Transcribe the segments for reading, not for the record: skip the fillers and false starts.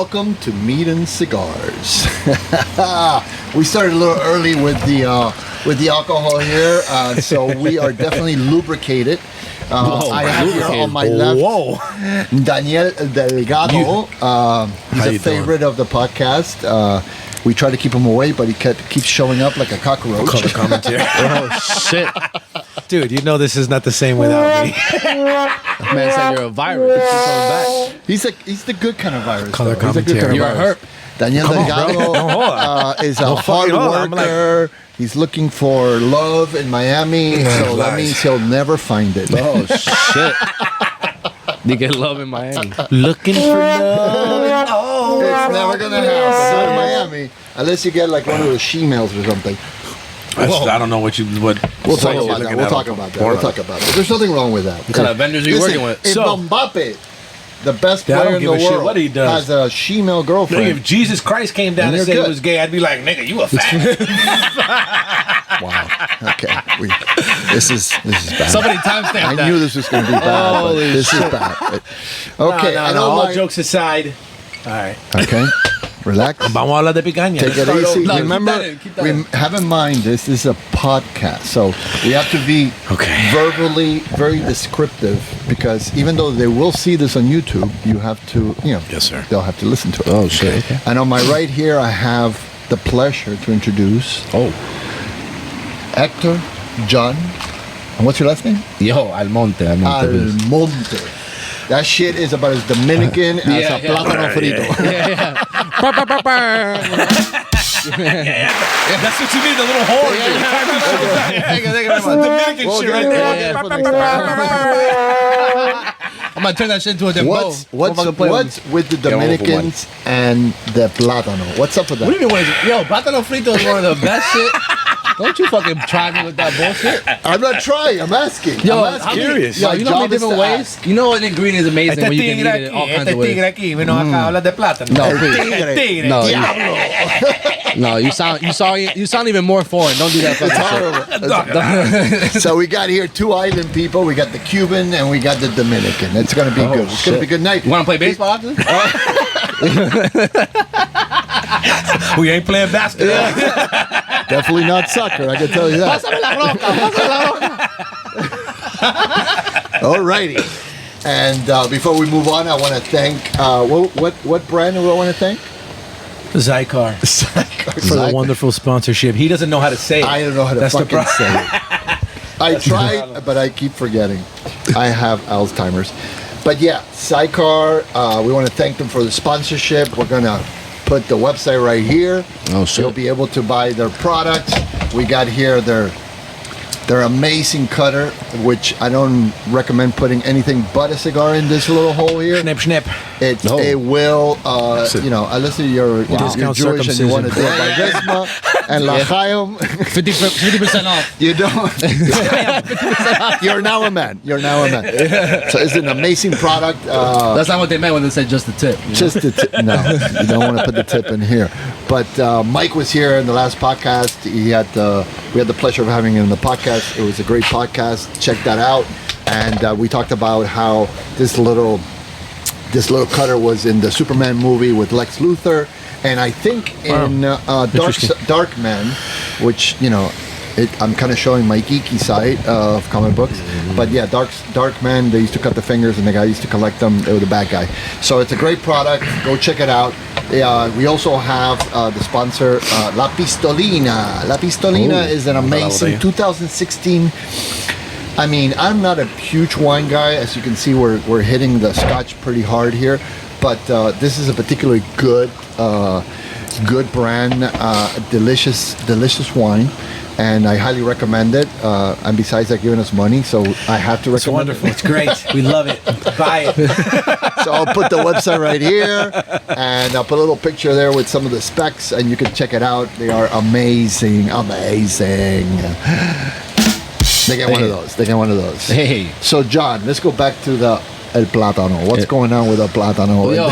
welcome to Meat and Cigars. We started a little early with the alcohol here, so we are definitely lubricated. I have here on my left Daniel Delgado. He's a favorite of the podcast. We try to keep him away, but he keeps showing up like a cockroach. Color commentary. Oh, shit. Dude, you know this is not the same without me. Man said you're a virus. Keep coming back. He's the good kind of virus. Color though. He's a good commentary. kind of You're a virus. herp. Daniel Delgado is a hard worker. He's looking for love in Miami, so that means he'll never find it. Oh, shit. You get love in Miami. Looking for love. Oh, it's never going to happen. Not in Miami. Unless you get like one of those she-mails or something. I don't know what. We'll talk about that. We'll talk about that. There's nothing wrong with that. What kind of vendors are you working with? If Mbappe, the best I don't player in give the a shit world, what he does. has a she-mail girlfriend. If Jesus Christ came down And and you're said good. he was gay, I'd be like, nigga, you a fat. Wow. Okay. This is bad. Somebody timestamp I that. knew this was going to be bad, but this is bad. Okay. I don't all mind. jokes aside. All right. Okay. Relax. Vamos a hablar de picanha. Take it easy. No, Remember, keep that in. have in mind this is a podcast, so we have to be verbally very descriptive because even though they will see this on YouTube, you have to, Yes, sir. they'll have to listen to it. Oh, shit. Okay. And on my right here, I have the pleasure to introduce Hector John. And what's your last name? Yo, Almonte. Almonte. That shit is about as Dominican as a plátano frito. That's what you mean, the little horn. That's the Dominican We'll shit get right it. there. We'll get it for next time. I'm going to turn that shit into a dembow. What's with the Dominicans and the plátano? What's up with that? What do you mean? What is it? Yo, plátano frito is one of the best shit. Don't you fucking try me with that bullshit. I'm not trying. I'm asking. Yo, I'm asking. curious. Yo, My you know how job many is different to ways? ask. You know an ingredient is amazing Este when you can eat tigre it all aquí, kinds este of ways. tigre aquí, vino acá a hablar de plátano. No, please. El tigre. No, you sound even more foreign. Don't do that fucking shit. So we got here two island people. We got the Cuban and we got the Dominican. It's going to be good. It's going to be a good night. You want to play baseball after this? We ain't playing basketball. Definitely not soccer. I can tell you that. All righty. And before we move on, I want to thank what brand do I want to thank? Zycar. For the wonderful sponsorship. He doesn't know how to say it. I don't know how to That's the fucking say it. I tried, but I keep forgetting. I have Alzheimer's. But yeah, Cigars, we want to thank them for the sponsorship. We're going to put the website right here. Oh, shit. You'll be able to buy their products. We got here their amazing cutter, which I don't recommend putting anything but a cigar in this little hole here. Snip, snip. It will, unless you're Jewish and you want to do it by Desma and L'Chaim, 50% off. you don't. You're now a man. So it's an amazing product. That's not what they meant when they said just the tip. Just the tip. No, you don't want to put the tip in here. But Mike was here in the last podcast. We had the pleasure of having him in the podcast. It was a great podcast. Check that out. And we talked about how this little cutter was in the Superman movie with Lex Luthor, and I think in Dark Man, which I'm kind of showing my geeky side of comic books, but yeah, Dark Man. They used to cut the fingers, and the guy used to collect them. They were the bad guy. So it's a great product. Go check it out. We also have the sponsor, La Pistolina. La Pistolina is an amazing 2016. I mean, I'm not a huge wine guy. As you can see, we're hitting the Scotch pretty hard here, but this is a particularly good brand, delicious wine, and I highly recommend it. And besides, they're giving us money, so I have to recommend. It's wonderful. It's great. We love it. Buy it. So I'll put the website right here, and I'll put a little picture there with some of the specs, and you can check it out. They are amazing. They get one of those. Hey. So John, let's go back to the El Plátano. What's going on with El Plátano? Yo,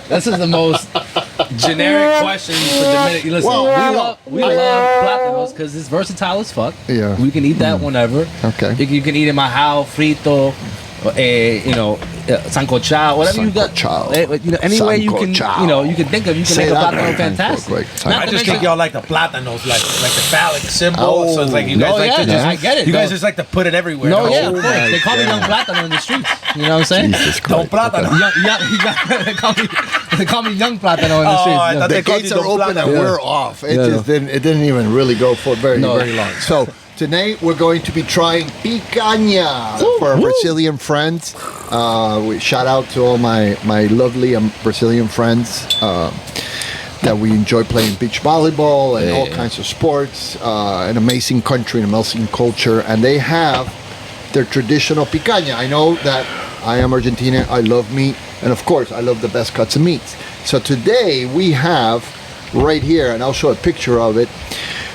this is the most generic question for Dominican. Listen, we love plátanos because it's versatile as fuck. Yeah. We can eat that whenever. Okay. You can eat it majao, frito, sancochado, whatever you got. Any way you can, you can think of, you can make a plátano fantastic. I just think y'all like the plátanos, like the phallic symbol. So it's like you guys like to just, I get it. You guys just like to put it everywhere. No, yeah, of course. They call me Young Plátano in the streets. You know what I'm saying? Don Plátano. They call me Young Plátano in the streets. The gates are open and we're off. It just didn't even really go for very long. So today we're going to be trying picanha for our Brazilian friends. Shout out to all my lovely Brazilian friends that we enjoy playing beach volleyball and all kinds of sports. An amazing country, an amazing culture, and they have their traditional picanha. I know that I am Argentinian. I love meat, and of course, I love the best cuts of meats. So today we have right here, and I'll show a picture of it.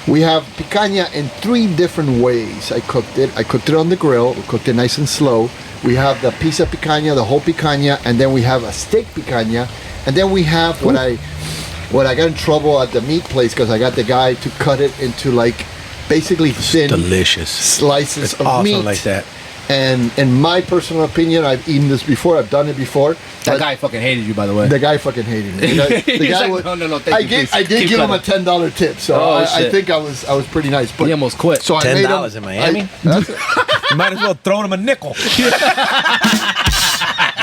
We have picanha in 3 different ways. I cooked it. I cooked it on the grill. We cooked it nice and slow. We have the piece of picanha, the whole picanha, and then we have a steak picanha, and then we have what I got in trouble at the meat place because I got the guy to cut it into like basically thin, delicious slices of awesome meat like that. And in my personal opinion, I've eaten this before. I've done it before. That guy fucking hated you, by the way. The guy fucking hated me. The guy like, no. I did give him a $10 tip, so I think I was pretty nice. But he almost quit. So $10 in Miami. You might as well throw him a nickel.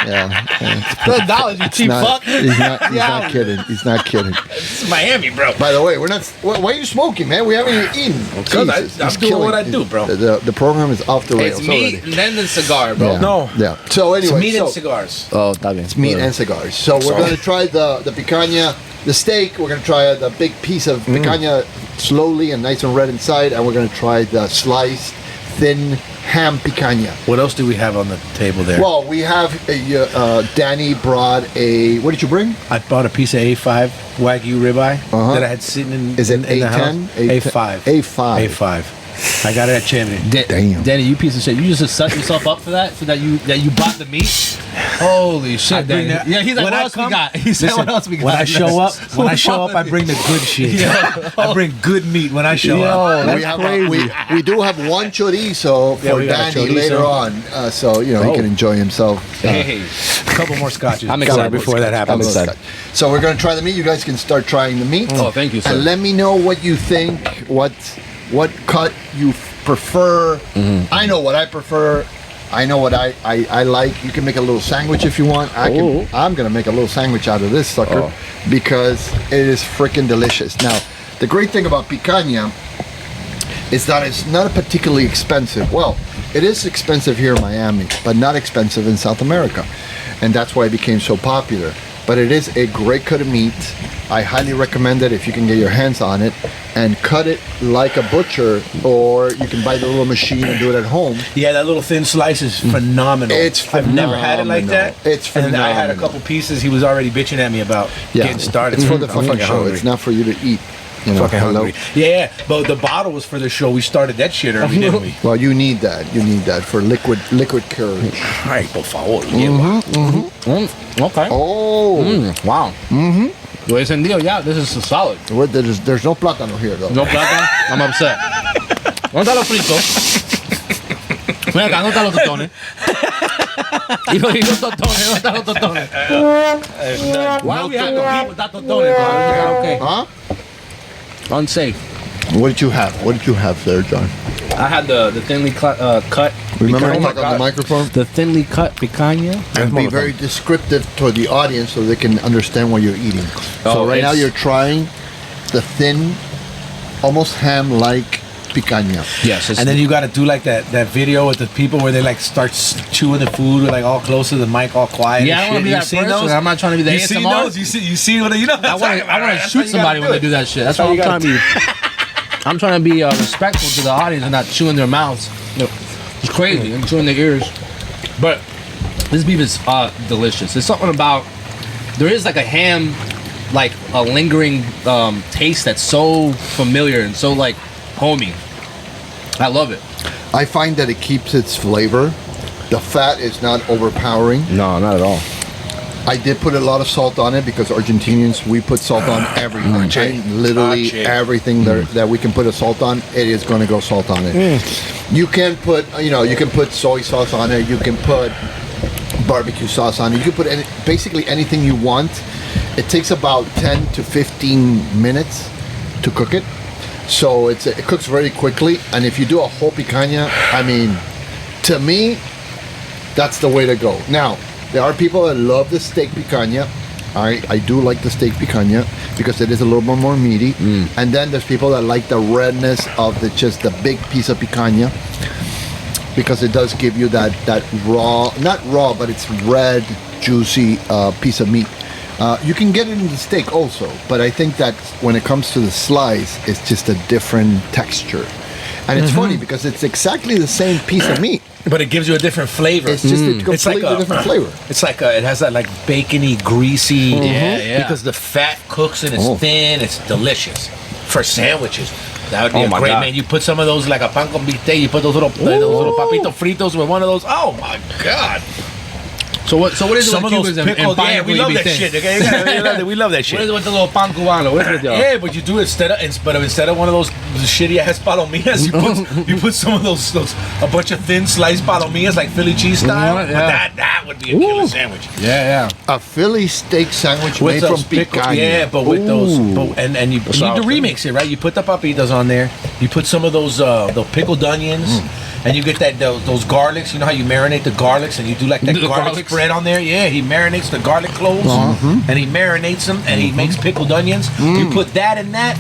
$10, you cheap fuck. He's not kidding. He's not kidding. It's Miami, bro. By the way, we're not. Why are you smoking, man? We haven't even eaten. Because I'm doing what I do, bro. The program is off the rails. It's meat and then the cigar, bro. Yeah. No. Yeah. So anyway, it's meat and cigars. Oh, está bien. It's meat and cigars. So we're going to try the picanha, the steak. We're going to try the big piece of picanha slowly and nice and red inside, and we're going to try the sliced thin ham picanha. What else do we have on the table there? Well, we have Danny brought a. What did you bring? I bought a piece of A5 Wagyu ribeye that I had sitting in. Is it in the house. A10? A5. A5. I got it at Chimney. Damn, Danny, you piece of shit! You just set yourself up for that, so that you bought the meat. Holy shit, Danny! Yeah, he's like, what else we got? He said, what else we got? When I show up, I bring the good shit. I bring good meat when I show up. That's crazy. We do have one chorizo for Danny later on, so he can enjoy himself. A couple more scotches. I'm excited before that happens. So we're gonna try the meat. You guys can start trying the meat. Oh, thank you, sir. And let me know what you think. What cut you prefer. I know what I prefer. I know what I like. You can make a little sandwich if you want. I'm gonna make a little sandwich out of this sucker because it is freaking delicious. Now, the great thing about picanha is that it's not particularly expensive. Well, it is expensive here in Miami, but not expensive in South America, and that's why it became so popular. But it is a great cut of meat. I highly recommend it if you can get your hands on it and cut it like a butcher, or you can buy the little machine and do it at home. Yeah, that little thin slice is phenomenal. I've never had it like that. It's phenomenal. And I had a couple pieces. He was already bitching at me about getting started. It's for the fucking show. Hungry. It's not for you to eat. Fucking hungry. Yeah, but the bottle was for the show. We started that shit early, didn't we? Well, you need that. You need that for liquid courage. Ay, por favor. Okay. Oh. Wow. Lo he encendido ya. This is solid. There's no plátano here, though. No plátano. I'm upset. ¿Dónde están los fritos? Ven acá, ¿dónde están los tostones? Y los tostones, ¿dónde están los tostones? Why are we having to eat without tostones? Okay. Huh? Unsafe. What did you have? What did you have there, John? I had the thinly cut. Remember, picanha. talk on the microphone. The thinly cut picanha. And be very descriptive to the audience so they can understand what you're eating. So right now you're trying the thin, almost ham-like picanha. Yes. And then you got to do like that video with the people where they like start chewing the food, like all close to the mic, all quiet. Yeah, I don't want to be that person. I'm not trying to be the ASMR. Those? You see what I want to shoot somebody when they do that shit. That's what I'm trying to be. I'm trying to be respectful to the audience and not chewing their mouths. It's crazy. I'm chewing their ears. But this beef is delicious. There's something about, there is like a ham, like a lingering taste that's so familiar and so like homey. I love it. I find that it keeps its flavor. The fat is not overpowering. No, not at all. I did put a lot of salt on it because Argentinians, we put salt on everything. Right? Literally everything that we can put a salt on, it is going to go salt on it. You can put, you can put soy sauce on it. You can put barbecue sauce on it. You can put basically anything you want. It takes about 10 to 15 minutes to cook it. So it cooks very quickly. And if you do a whole picanha, I mean, to me, that's the way to go. Now, there are people that love the steak picanha. I do like the steak picanha because it is a little bit more meaty. And then there's people that like the redness of just the big piece of picanha because it does give you that raw, not raw, but it's red, juicy piece of meat. You can get it in the steak also, but I think that when it comes to the slice, it's just a different texture. And it's funny because it's exactly the same piece of meat. But it gives you a different flavor. It's just a completely different flavor. It's like it has that like bacony, greasy. Yeah. Because the fat cooks and it's thin. It's delicious for sandwiches. That would be a great God. man. You put some of those like a pan con bistec. You put those little papito fritos with one of those. Oh my God. So what is it Some with of Cubans those pickled, and yeah, we love that shit. Okay? We love that shit. What is it with the little pan cubano? What is it, Yeah, but you do it instead of one of those shitty ass palomillas, you put some of those a bunch of thin sliced palomillas like Philly cheese style. Yeah. But that would be a killer sandwich. Yeah. A Philly steak sandwich With made from those pickles, picanha. yeah, but with those, and you need to Sauce. remix it, right? You put the papitas on there. You put some of those the pickled onions, and you get those garlics. You know how you marinate the garlics, and you do like that The garlic garlics? spread on there. Yeah, he marinates the garlic cloves, and he marinates them, and he makes pickled onions. You put that in that.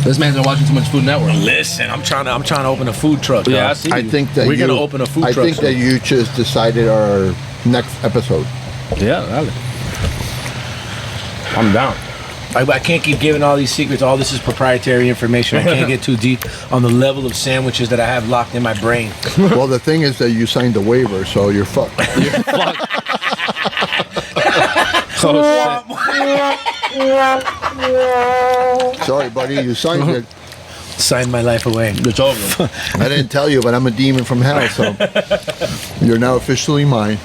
This man's been watching too much Food Network. Listen, I'm trying to open a food truck. Yeah, dog. I see. I think that We're gonna open a food I truck think that soon. you just decided our next episode. Yeah, dale. I'm down. I can't keep giving all these secrets. All this is proprietary information. I can't get too deep on the level of sandwiches that I have locked in my brain. Well, the thing is that you signed the waiver, so you're fucked. Sorry, buddy, you signed it. Signed my life away. It's over. I didn't tell you, but I'm a demon from hell, so you're now officially mine.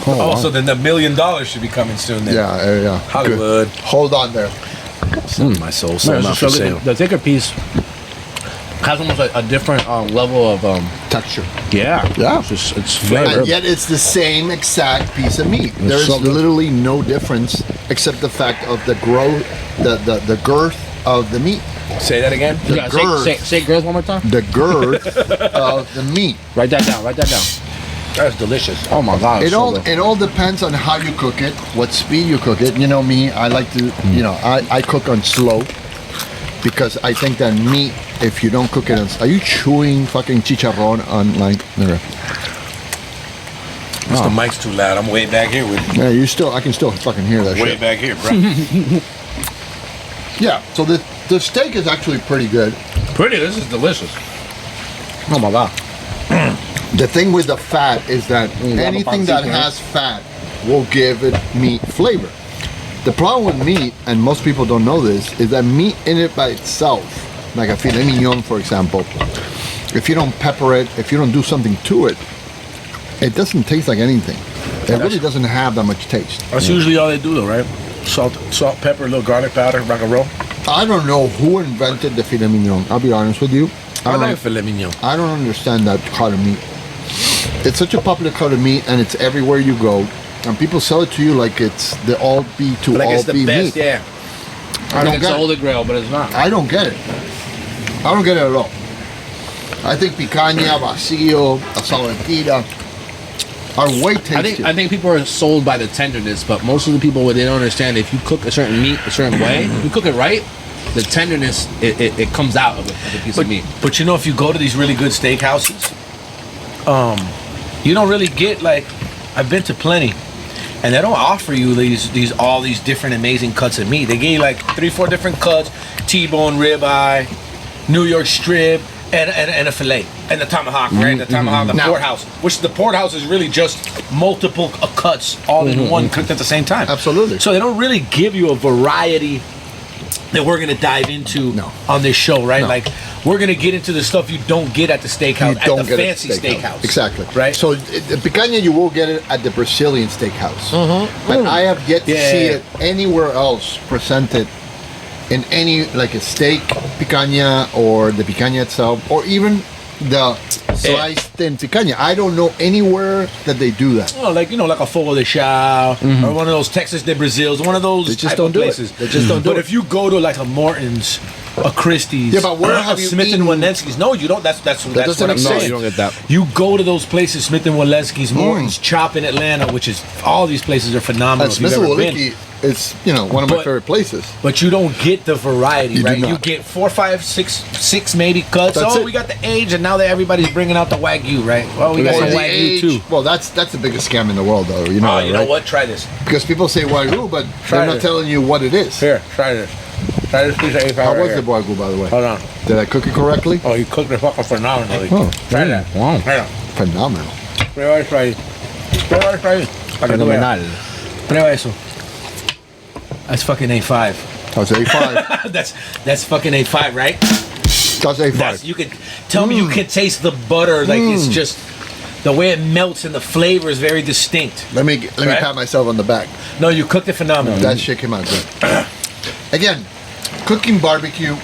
Oh, so then the $1 million should be coming soon then. Yeah. Hollywood. Good. Hold on there. My soul sold out for sale. The thicker piece has almost a different level of Texture. yeah. Yeah. It's very And yet it's the same exact piece of meat. There's so good. literally no difference except the fact of the growth, the girth of the meat. Say that again. You gotta say girls one more time. The girth of the meat. Write that down. That's delicious. Oh my God. It all depends on how you cook it, what speed you cook it. You know me, I like to, I cook on slow because I think that meat, if you don't cook it on, are you chewing fucking chicharrón on like? Okay. The mic's too loud. I'm way back here with you. Yeah, I can still fucking hear that Way shit. back here, bro. Yeah, so the steak is actually pretty good. This is delicious. Oh my God. The thing with the fat is that anything that has fat will give it meat flavor. The problem with meat, and most people don't know this, is that meat in it by itself, like a filet mignon, for example, if you don't pepper it, if you don't do something to it, it doesn't taste like anything. It really doesn't have that much taste. That's usually all they do, though, right? Salt, pepper, a little garlic powder, rock and roll. I don't know who invented the filet mignon. I'll be honest with you. I like filet mignon. I don't understand that cut of meat. It's such a popular cut of meat, and it's everywhere you go. And people sell it to you like it's the all be to Like all it's the be best, meat. yeah. I don't It's get the it. Holy Grail, but it's not. I don't get it. I don't get it at all. I think picanha, vacío, asaletita are way tastier. I think people are sold by the tenderness, but most of the people, what they don't understand, if you cook a certain meat a certain way, if you cook it right, the tenderness it comes out of a piece of meat. But you know, if you go to these really good steakhouses, you don't really get like, I've been to plenty, and they don't offer you all these different amazing cuts of meat. They give you like 3-4 different cuts: T-bone, ribeye, New York strip, and a fillet, and the tomahawk, right? The tomahawk, the porterhouse, which the porterhouse is really just multiple cuts all in one cooked at the same time. Absolutely. So they don't really give you a variety that we're gonna dive into on this show, right? No. Like, we're gonna get into the stuff you don't get at the steakhouse, at the fancy steakhouse. Exactly. Right? So the picanha, you will get it at the Brazilian steakhouse. But I have yet to see it anywhere else presented in any, like a steak picanha or the picanha itself, or even the sliced thin picanha. I don't know anywhere that they do that. Oh, like a Fogo de Chao or one of those Texas de Brazils, one of those They just type don't of do places. it. They just don't do But it. if you go to like a Morton's, a Christie's, Yeah, but where have you Smith and eaten- Wollensky's? No, you don't. That's doesn't what I'm make No, sense. saying. you don't get that. You go to those places, Smith and Wollensky's, Morton's, Chop in Atlanta, which is all these places are phenomenal. And if you've Smith ever been. Wollensky is, one of my But- favorite places. But you don't get the variety, You do right? not. You get 4, 5, 6 maybe cuts. That's it. We got the age, and now that everybody's bringing out the Wagyu, right? Well, we got Or some the Wagyu age. too. Well, that's the biggest scam in the world, though. You know, Oh, that, you know right? what? Try this. Because people say Wagyu, but Try they're not it. telling you what it is. Here, try this. Try this piece of A5 How right was here. the Wagyu, by the way? Hold on. Did I cook it correctly? Oh, you cooked it fucking phenomenally. Oh, Try that. Wow. Mira, Phenomenal. prueba eso ahí. Prueba eso ahí. Para que tú veas. Fenomenal. Prueba eso. That's fucking A5. That's A5. That's fucking A5, right? That's A5. That's, you can tell me you can taste the butter, like it's just the way it melts and the flavor is very distinct. Let me Right? pat myself on the back. No, you cooked it phenomenally. That shit came out good. Again, cooking barbecue,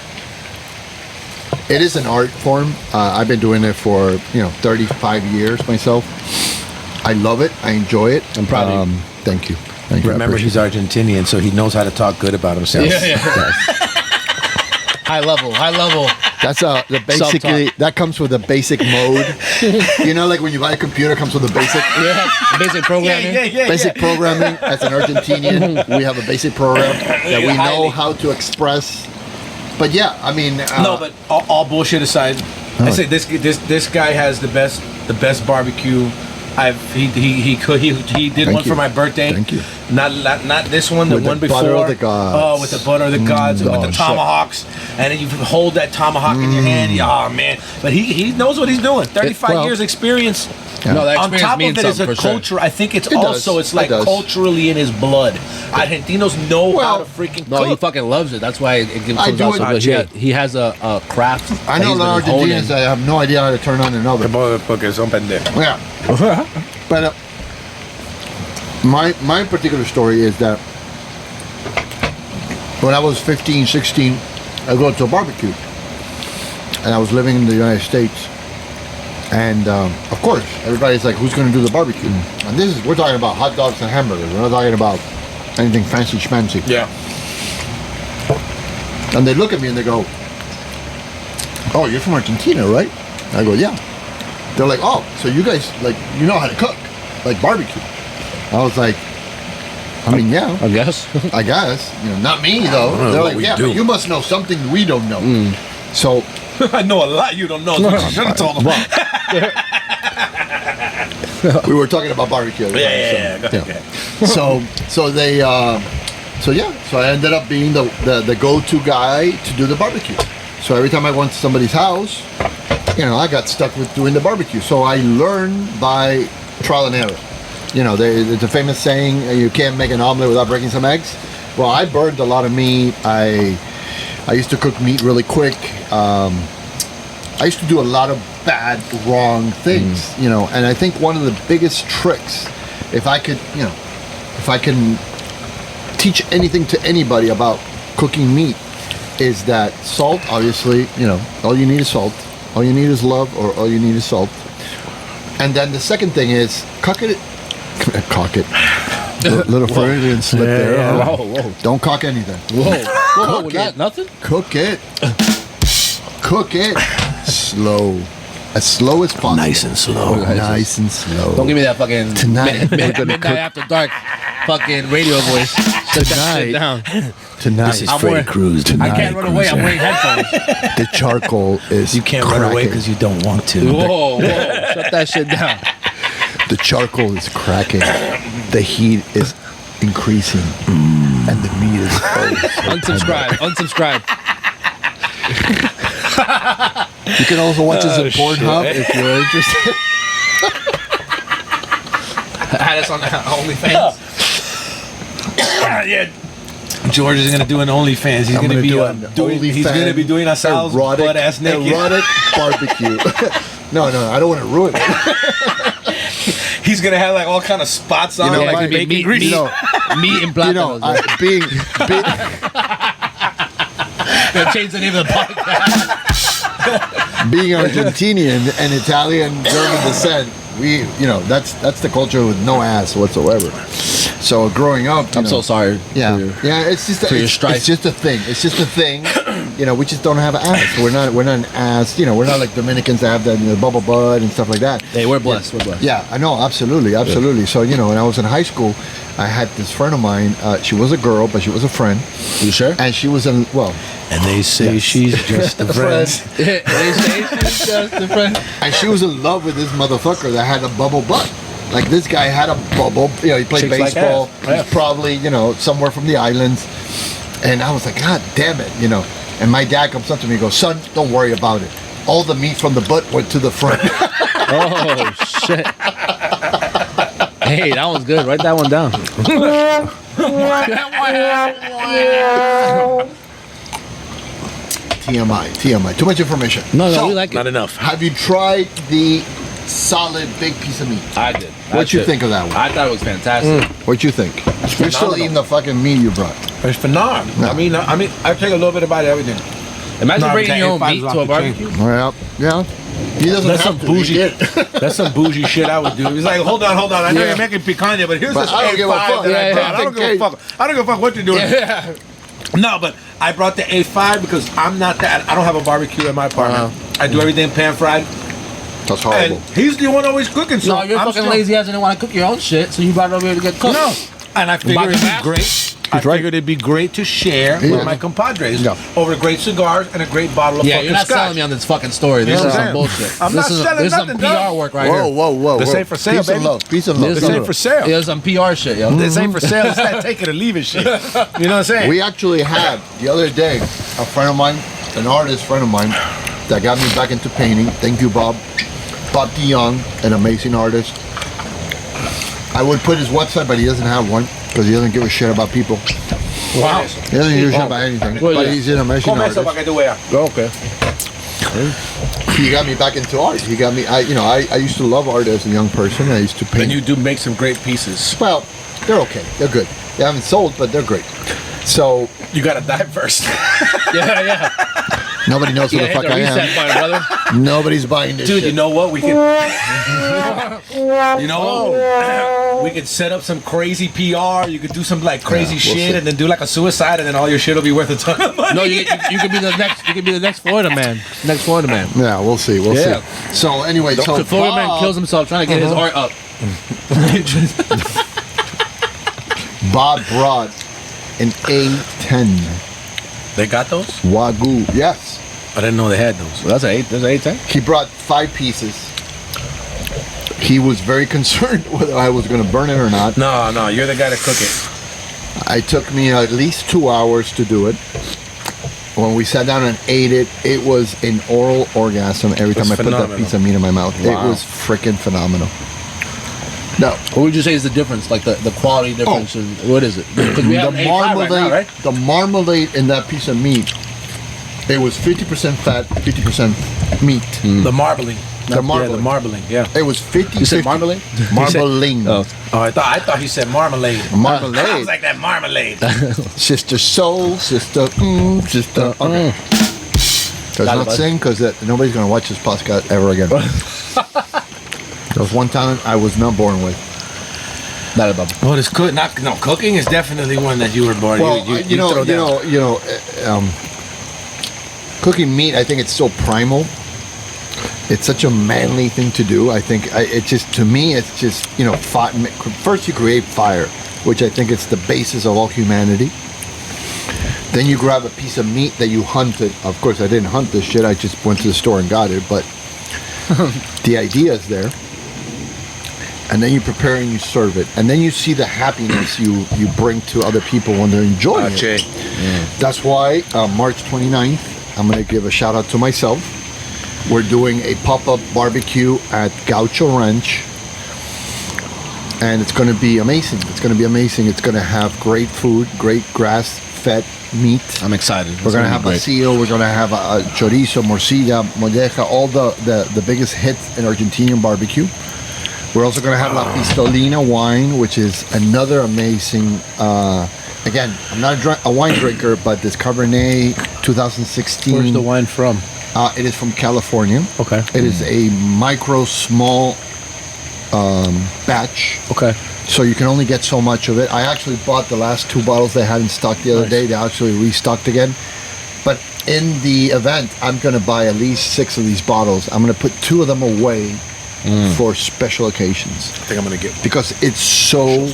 it is an art form. I've been doing it for 35 years myself. I love it. I enjoy it. I'm proud of you. Thank you. Thank you. I Remember, appreciate he's Argentinian, so he knows how to talk good about himself. High level. That's the basically Self-talk. that comes with a basic mode. Like when you buy a computer, it comes with a basic Yeah, basic programming. basic programming. As an Argentinian, we have a basic program that we know how to express. But yeah, I mean, No, but all bullshit aside, I say this guy has the best barbecue. He did Thank one you. for my birthday. Thank you. Not this one, the With the one before. butter of the gods. Oh, with the butter of the gods and with the shit. tomahawks, and then you hold that tomahawk in your hand. Oh man! But he knows what he's doing. 35 well, years experience. Yeah. No, that On experience top of means it is something a for sure. culture. I think it's It does. also it's It like does. culturally in his blood. Argentinos know how to freaking No, he cook. fucking loves it. That's why it gives I comes do out it- so good. He has a craft. I know a lot of Argentinians that have no idea how to turn on an oven. Porque son pendejos. Yeah. But my particular story is that when I was 15, 16, I go to a barbecue. And I was living in the United States. And of course, everybody's like, who's going to do the barbecue? And we're talking about hot dogs and hamburgers. We're not talking about anything fancy schmancy. Yeah. And they look at me and they go, oh, you're from Argentina, right? I go, yeah. They're like, oh, so you guys, you know how to cook, like barbecue. I was like, I mean, yeah, I guess. I guess. Not me, though. know They're what like, we yeah, do. but you must know something we don't know. So, I know a lot you don't know. So you should have told them. we were talking about barbecue. at the time, Go ahead. So I ended up being the go-to guy to do the barbecue. So every time I went to somebody's house, I got stuck with doing the barbecue. So I learned by trial and error. There's a famous saying, you can't make an omelet without breaking some eggs. Well, I burned a lot of meat. I used to cook meat really quick. I used to do a lot of bad, wrong things, and I think one of the biggest tricks, if I can teach anything to anybody about cooking meat, is that salt, obviously, all you need is salt. All you need is love, or all you need is salt. And then the second thing is cock it. Little Freudian slip there. yeah. Whoa. Don't cock anything. Whoa. Cook Not it. nothing? Cook it. Cook it slow. As slow as possible. Nice and slow. Nice and slow. Don't give me that fucking Tonight, we're gonna midnight cook. after dark fucking radio voice. Shut that shit down. Tonight. This is I'm Freddy wearing- Cruz tonight. I can't run away. I'm wearing headphones. The charcoal is You can't run away cracking. because you don't want to. Whoa. Shut that shit down. The charcoal is cracking. The heat is increasing. And the meat is Unsubscribe. You can also watch us on Oh, Pornhub shit. if you're interested. Had us on OnlyFans. Yeah. George is gonna do an OnlyFans. He's I'm gonna be an he's OnlyFans gonna be doing ourselves butt ass naked. erotic barbecue. No, I don't want to ruin it. He's gonna have like all kind of spots on know, it, like like bacon meat, grease. meat, meat and plátanos. Being Gonna change the name of the podcast. being Argentinian and Italian German descent, that's the culture with no ass whatsoever. So growing up, I'm so sorry. Yeah, it's just your strife. it's just a thing. It's just a thing. We just don't have ass. We're not an ass. We're not like Dominicans that have the bubble butt and stuff like that. Hey, we're blessed. We're blessed. Yeah, I know, absolutely. So when I was in high school, I had this friend of mine. She was a girl, but she was a friend. You sure? And she was And they say she's just a friend. They say she's just a friend. And she was in love with this motherfucker that had a bubble butt. Like this guy had a bubble. He played Chicks baseball. like that. He's probably somewhere from the islands. And I was like, God damn it, And my dad comes up to me and goes, son, don't worry about it. All the meat from the butt went to the front. Oh shit. Hey, that one's good. Write that one down. TMI. Too much information. No, we like it. Not enough. Have you tried the solid big piece of meat? I did. What'd you think of that one? I thought it was fantastic. What'd you think? You're still eating the fucking meat you brought. It's phenomenal. No. I mean, I take a little bit about everything. Imagine No, bringing your own I'm meat saying to a 5's barbecue. Well, yeah. He doesn't That's have some to. bougie. He did. That's some bougie shit I would do. He's like, hold on. I know Yeah. you're making picanha, but here's But this I don't give a A5 fuck. that I Yeah, brought. I don't give a fuck. I don't give a fuck what you're doing. Yeah. No, but I brought the A5 because I'm not that. I don't have a barbecue in my apartment. I do everything pan fried. That's And horrible. he's the one always cooking. So No, you're I'm fucking still- lazy ass and didn't want to cook your own shit, so you brought it over here to get cooked. No. And I figured About it'd the be math? great. I He's right. figured it'd be great to share Yeah. with my compadres Yeah. over great cigars and a great bottle of Yeah, fucking you're not scotch. selling me on this fucking story. This You know is what some I'm bullshit. saying? I'm this not is selling this is some nothing, PR dog. work right Whoa, here. whoa, whoa. This whoa. ain't for sale, Peace and baby. love. Peace and love. This This is ain't for sale. It was some PR shit, yo. This ain't for sale. It's that take it or leave it shit. You know what I'm saying? We actually had the other day a friend of mine, an artist friend of mine, that got me back into painting. Thank you, Bob. Bob DeYoung, an amazing artist. I would put his website, but he doesn't have one because he doesn't give a shit about people. Wow. He doesn't give a shit about anything. Well, But yeah. he's an amazing Come eso artist. para que tú veas. Okay. He got me back into art. He got me. I used to love art as a young person. I used to paint. And you do make some great pieces. Well, they're okay. They're good. They haven't sold, but they're great. So You gotta die first. Yeah. nobody knows who Yeah, the fuck hit the I reset am. button, brother. Nobody's buying this Dude, shit. you know what? We could. We could set up some crazy PR. You could do some like crazy we'll shit, see. and then do like a suicide, and then all your shit will be worth a ton of money. No, you could be the next. You could be the next Florida man. Next Florida man. Yeah, we'll see. We'll Yeah. see. So anyway, so The Florida man Bob- kills himself trying to get his art up. Bob brought an A10 They got those? Wagyu. Yes, I didn't know they had those. Well, that's an 8. There's an 810. he brought 5 pieces. He was very concerned whether I was going to burn it or not. No, you're the guy to cook it. It took me at least 2 hours to do it. When we sat down and ate it, it was an oral orgasm every time I put that phenomenal. piece of meat in my mouth. Wow. It was freaking phenomenal. No, What would you say is the difference? Like the quality difference? And what is it? Because we have the an A5 right marmalade, now, right? the marmalade in that piece of meat, it was 50% fat, 50% meat. The marbling. The marbling. Yeah, the marbling. Yeah. It was 50. You said 50 marmalade? Marbling. Oh. Oh, I thought he said marmalade. I Marmalade. was like that marmalade. Sister soul, sister, sister. Okay. Does Got it, not bud. sing because nobody's going to watch this podcast ever again. There was one talent I was not born with. Not a bubble. Well, it's good. No, cooking is definitely one that you were born. Well, you throw down. Cooking meat, I think it's so primal. It's such a manly thing to do. I think it just, to me, it's just, first you create fire, which I think it's the basis of all humanity. Then you grab a piece of meat that you hunted. Of course, I didn't hunt this shit. I just went to the store and got it. But the idea is there. And then you prepare and you serve it. And then you see the happiness you bring to other people when they're enjoying it. That's why March 29th, I'm going to give a shout out to myself. We're doing a pop-up barbecue at Gaucho Ranch. And it's going to be amazing. It's going to be amazing. It's going to have great food, great grass-fed meat. I'm excited. We're going to have a seal. We're going to have a chorizo, morcilla, molleja, all the biggest hits in Argentinian barbecue. We're also going to have La Pistolina wine, which is another amazing... again, I'm not a wine drinker, but this Cabernet 2016... Where's the wine from? It is from California. Okay. It is a small batch. Okay. So you can only get so much of it. I actually bought the last 2 bottles they had in stock the other day. They actually restocked again. But in the event, I'm going to buy at least 6 of these bottles. I'm going to put 2 of them away for special occasions. I think I'm gonna get Because it's so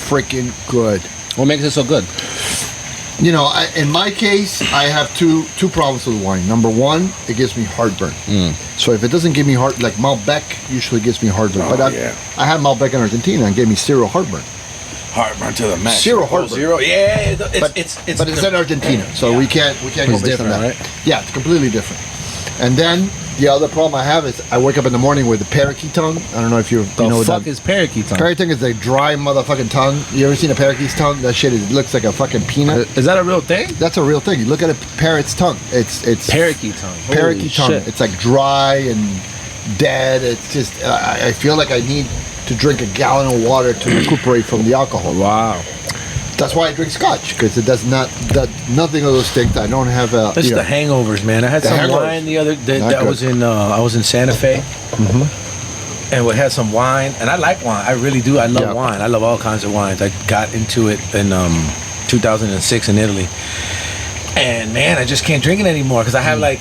freaking good. What makes it so good? You know, in my case, I have two problems with wine. Number one, it gives me heartburn. So if it doesn't give me like Malbec usually gives me heartburn. But I had Malbec in Argentina and gave me zero heartburn. heartburn to the max. Zero heartburn. Zero. Yeah, But it's in Argentina, so we can't go based on that. Right? Yeah, it's completely different. And then the other problem I have is I wake up in the morning with the parakeet tongue. I don't know if you know what fuck is parakeet tongue? Parakeet tongue is a dry motherfucking tongue. You ever seen a parakeet's tongue? That shit looks like a fucking peanut. Is that a real thing? That's a real thing. You look at a parrot's tongue. It's Parakeet tongue. parakeet tongue. Shit. It's like dry and dead. It's just I feel like I need to drink a gallon of water to recuperate from the alcohol. Wow. That's why I drink scotch, because it does nothing of those things. I don't have a. It's the hangovers, man. I had some hangovers. wine the other day. I was in Santa Fe, and we had some wine, and I like wine. I really do. I love wine. I love all kinds of wines. I got into it in 2006 in Italy, and man, I just can't drink it anymore because I have like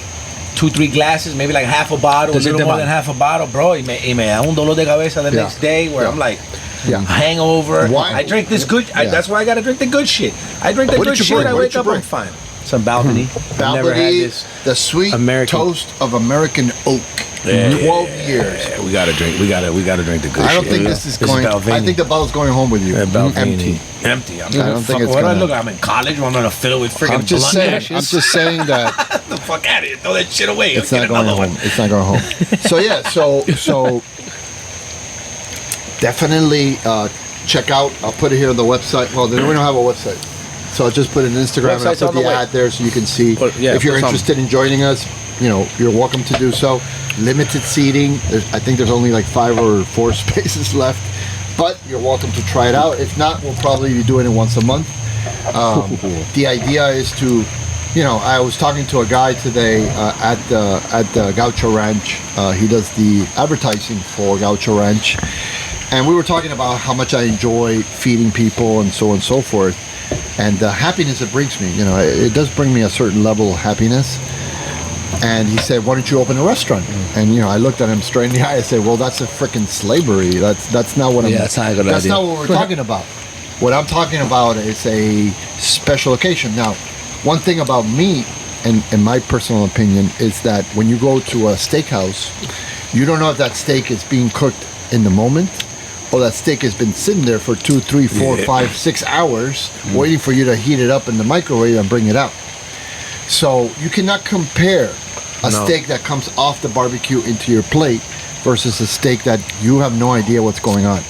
2-3 glasses, maybe like half a bottle, a little more than half a bottle, bro. Y me da un dolor de cabeza the next day where I'm like. Yeah. Hangover. Wine. I drink this good. That's why I gotta drink the good shit. I drink the What good did you shit. bring? I What wake did you up, bring? I'm fine. Some Balvenie. I've never had Balvenie, this. the sweet American. toast of American oak. 12 years. Yeah, we gotta drink. We gotta drink the good shit. I don't think this is going. Balvenie. I think the bottle's going home with you. Balvenie. Empty. Empty. I don't think it's what do I gonna- look? I'm in college. I'm gonna fill it with freaking I'm just blunt saying. ashes. I'm just saying that the fuck out of it. Throw that shit away. it's Let's not get going another home. one. It's not going home. So yeah. So definitely check out. I'll put it here on the website. Well, we don't have a website, so I'll just put it on Instagram and I'll Website's put on the the way. ad there so you can see. If you're put interested in joining us, you're welcome to do so. Limited seating. I think there's only like 5 or 4 spaces left, but you're welcome to try it out. If not, we'll probably be doing it once a month. The idea is to, I was talking to a guy today at the Gaucho Ranch. He does the advertising for Gaucho Ranch, and we were talking about how much I enjoy feeding people and so on and so forth, and the happiness it brings me. It does bring me a certain level of happiness. And he said, "Why don't you open a restaurant?" And I looked at him straight in the eye. I said, "Well, that's a freaking slavery. That's not what I'm. That's not a good That's idea. not what we're talking about. What I'm talking about is a special occasion." Now, one thing about me, and in my personal opinion, is that when you go to a steakhouse, you don't know if that steak is being cooked in the moment, or that steak has been sitting there for 2, 3, 4, 5, 6 hours, waiting for you to heat it up in the microwave and bring it out. So you cannot compare a steak that comes off the barbecue into your plate versus a steak that you have no idea what's going on.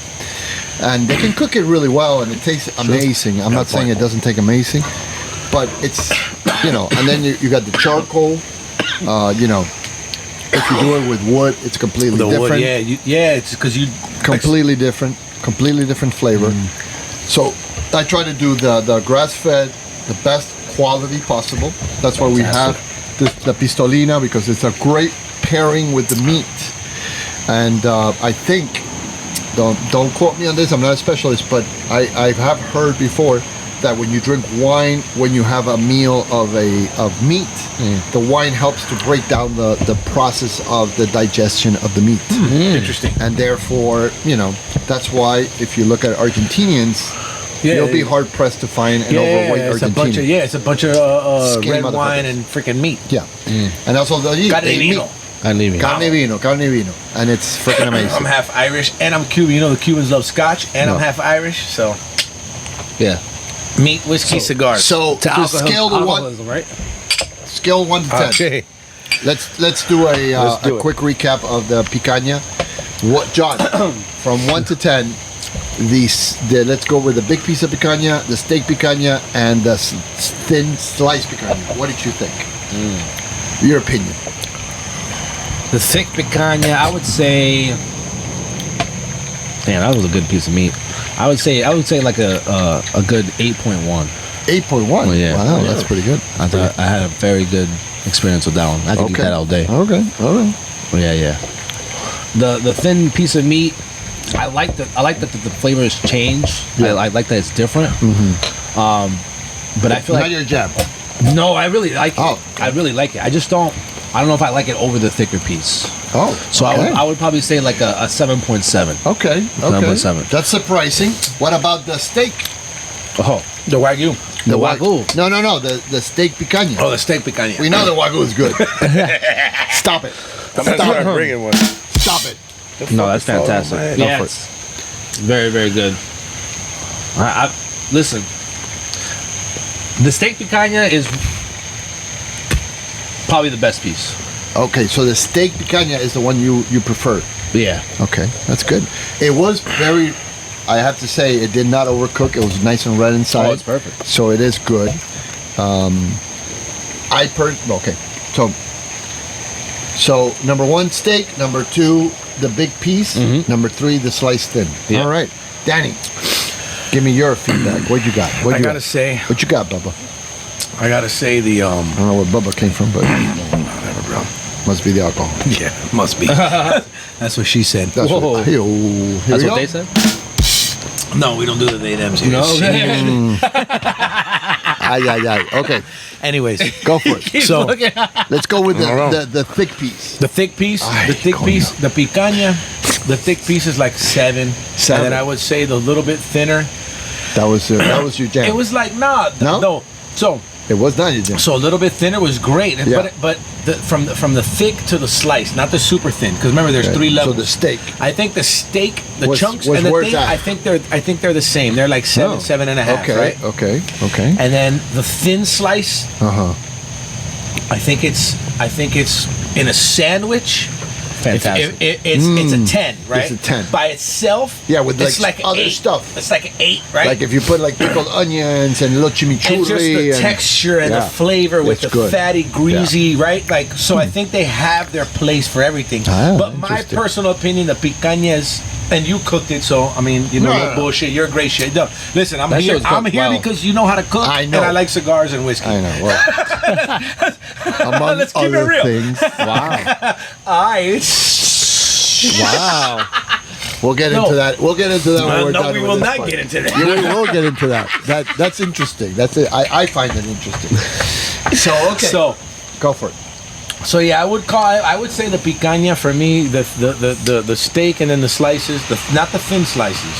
And they can cook it really well and it tastes amazing. I'm not saying it doesn't taste amazing, but it's, and then you got the charcoal, if you do it with wood, it's completely different. Wood, it's because you Completely different flavor. So I try to do the grass-fed, the best quality possible. That's why we have the pistolina, because it's a great pairing with the meat. And I think, don't quote me on this, I'm not a specialist, but I have heard before that when you drink wine, when you have a meal of meat, the wine helps to break down the process of the digestion of the meat. Interesting. And therefore, that's why if you look at Argentinians, you'll be hard pressed to find an overweight Argentinian. It's a bunch of Skinny red wine motherfuckers. and freaking meat. Yeah. And also they eat Carne meat. vino. Carne vino. And it's freaking amazing. I'm half Irish and I'm Cuban. The Cubans love Scotch, and I'm half Irish, so Yeah. meat, whiskey, cigars. So to scale to one, right? scale 1 to 10. Okay. Let's do a quick recap of the picanha. What, John? From 1 to 10, let's go with the big piece of picanha, the steak picanha, and the thin slice picanha. What did you think? Your opinion. The thick picanha, I would say. Damn, that was a good piece of meat. I would say like a good 8.1. 8.1. Oh, yeah. Wow, that's pretty good. I thought I had a very good experience with that one. I could eat that all day. Okay. All right. Yeah. The thin piece of meat, I like that the flavors change. Yeah. I like that it's different. But I feel Not like your jam. no, I really like it. Oh. I really like it. I don't know if I like it over the thicker piece. Oh. So okay. I would probably say like a 7.7. Okay. 7.7. That's surprising. What about the steak? Oh, The Wagyu. the Wagyu. No. The steak picanha. Oh, the steak picanha. We know the Wagyu is good. Stop it. I'm gonna start bringing one. Stop it. No, that's fantastic. man. Yeah, Go for it's very, very good. Listen, the steak picanha is probably the best piece. Okay, so the steak picanha is the one you prefer. Yeah. Okay, that's good. It was very, I have to say, it did not overcook. It was nice and red inside. Oh, it's perfect. So it is good. Okay, so number one, steak. Number two, the big piece. Number three, the sliced thin. Yeah. All right, Danny, give me your feedback. What you got? I gotta say, What you got, Bubba? I gotta say the I don't know where Bubba came from, but whatever, bro. must be the alcohol. Yeah, must be. That's what she said. That's Whoa. what, here That's we what go. they said? No, we don't do the they thems here. No. Aye. Okay, Anyways, go for it. so Let's go with the thick piece. the thick piece, Ay, the thick coño. piece, the picanha, the thick piece is like 7. 7. And then I would say the little bit thinner. That was your jam. It was like no. So It was not your jam. a little bit thinner was great, Yeah. but from the thick to the slice, not the super thin, because remember there's Okay, 3 levels. So the steak. I think the steak, the Was- chunks, was and the where's thing. that? I think they're the same. They're like 7, Oh. 7.5, Okay. right? Okay. And then the thin slice, Uh-huh. I think it's in a sandwich. Fantastic. It's a 10, right? It's a 10. By itself. Yeah, with, it's like, like other 8. stuff. It's like an 8, right? Like if you put like pickled onions and little chimichurri. and just the and- texture and Yeah. the flavor with It's the good. fatty, greasy, right? Like, so I think they have their place for everything. Ah, but my interesting. personal opinion, the picanhas, and you cooked it, so I mean, you know, No. bullshit. You're great shit. No, listen, I'm That here. shit was I'm cooked here well. because you know how to cook. I know. and I like cigars and whiskey. I know. Well, among Let's keep it other real. things. Wow. Wow. We'll get No. into that. We'll get into that when we're No, done we with will this not part. get into that. Yeah, we will get into that. That's interesting. That's it. I find it interesting. So okay. So. Go for it. So yeah, I would say the picanha for me, the steak and then the slices, not the thin slices.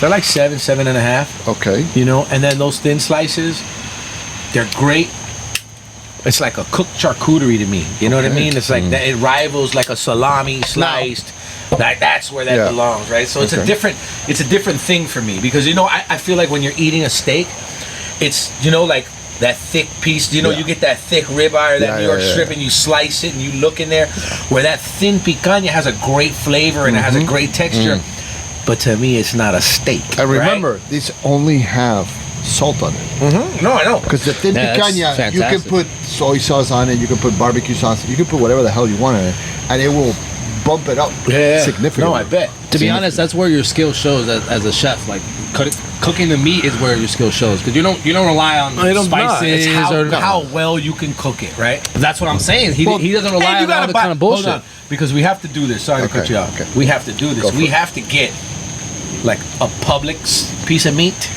They're like 7, 7.5. Okay. You know, and then those thin slices, they're great. It's like a cooked charcuterie to me. You know what I Okay. mean? It's like that. It rivals like a salami sliced. Like that's where that Yeah. belongs, right? So it's Okay. a different thing for me because you know I feel like when you're eating a steak, it's like that thick piece. You Yeah. get that thick ribeye or that Yeah, New York yeah, yeah. strip and you slice it and you look in there, where that thin picanha has a great flavor and it has a great texture. But to me, it's not a steak. And remember, these only have salt on it. right? No, I know. Because the thin Yeah, that's picanha, you can fantastic. put soy sauce on it, you can put barbecue sauce, you can put whatever the hell you want on it, and it will bump it up significantly. No, I bet. To be honest, that's where your skill shows as a chef. Like cooking the meat is where your skill shows because you don't rely on spices It's or how well you can cook it, right? That's what I'm saying. He doesn't rely And you on all gotta the buy- kind of hold bullshit. on, because we have to do this. Sorry to Okay, cut you off. okay. We have to do this. Go for We it. have to get like a Publix piece of meat.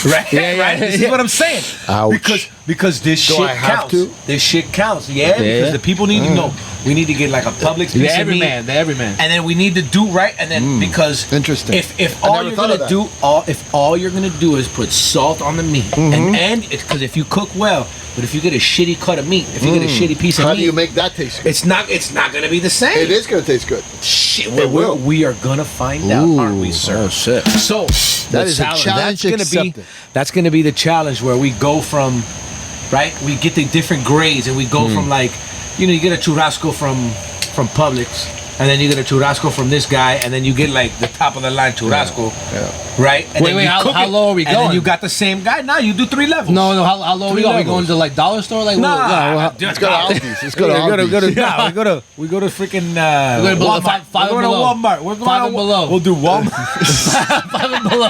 Right? Yeah, right? This is yeah. what I'm saying. Ouch. Because this Do shit I have counts. to? This shit counts. Yeah, because the people need to know. We need to get like a Publix piece of meat. The everyman. And then we need to do right, and then because Interesting. if I all never you're thought of gonna that. do if all you're gonna do is put salt on the meat, and because if you cook well, but if you get a shitty cut of meat, if you get a shitty piece of How meat, do you make that taste good? it's not gonna be the same. It is going to taste good. Shit. It will. We are gonna find out, aren't we, sir? Oh shit. So That is a challenge accepted. that's gonna be the challenge where we go from, right? We get the different grades and we go from like, you get a churrasco from Publix, and then you get a churrasco from this guy, and then you get like the top of the line churrasco, right? And Wait, then you how cook it, low are we And then going? you got the same guy. Now you do 3 levels. No, how low are we Three going? We levels. going to like dollar store? Like Nah, dude, Let's go to Aldi's. Let's go to Aldi's. we go to freaking We're going below Walmart. five We're and going to below. Walmart. We're going 5 to and below. We'll do Walmart. 5 and below.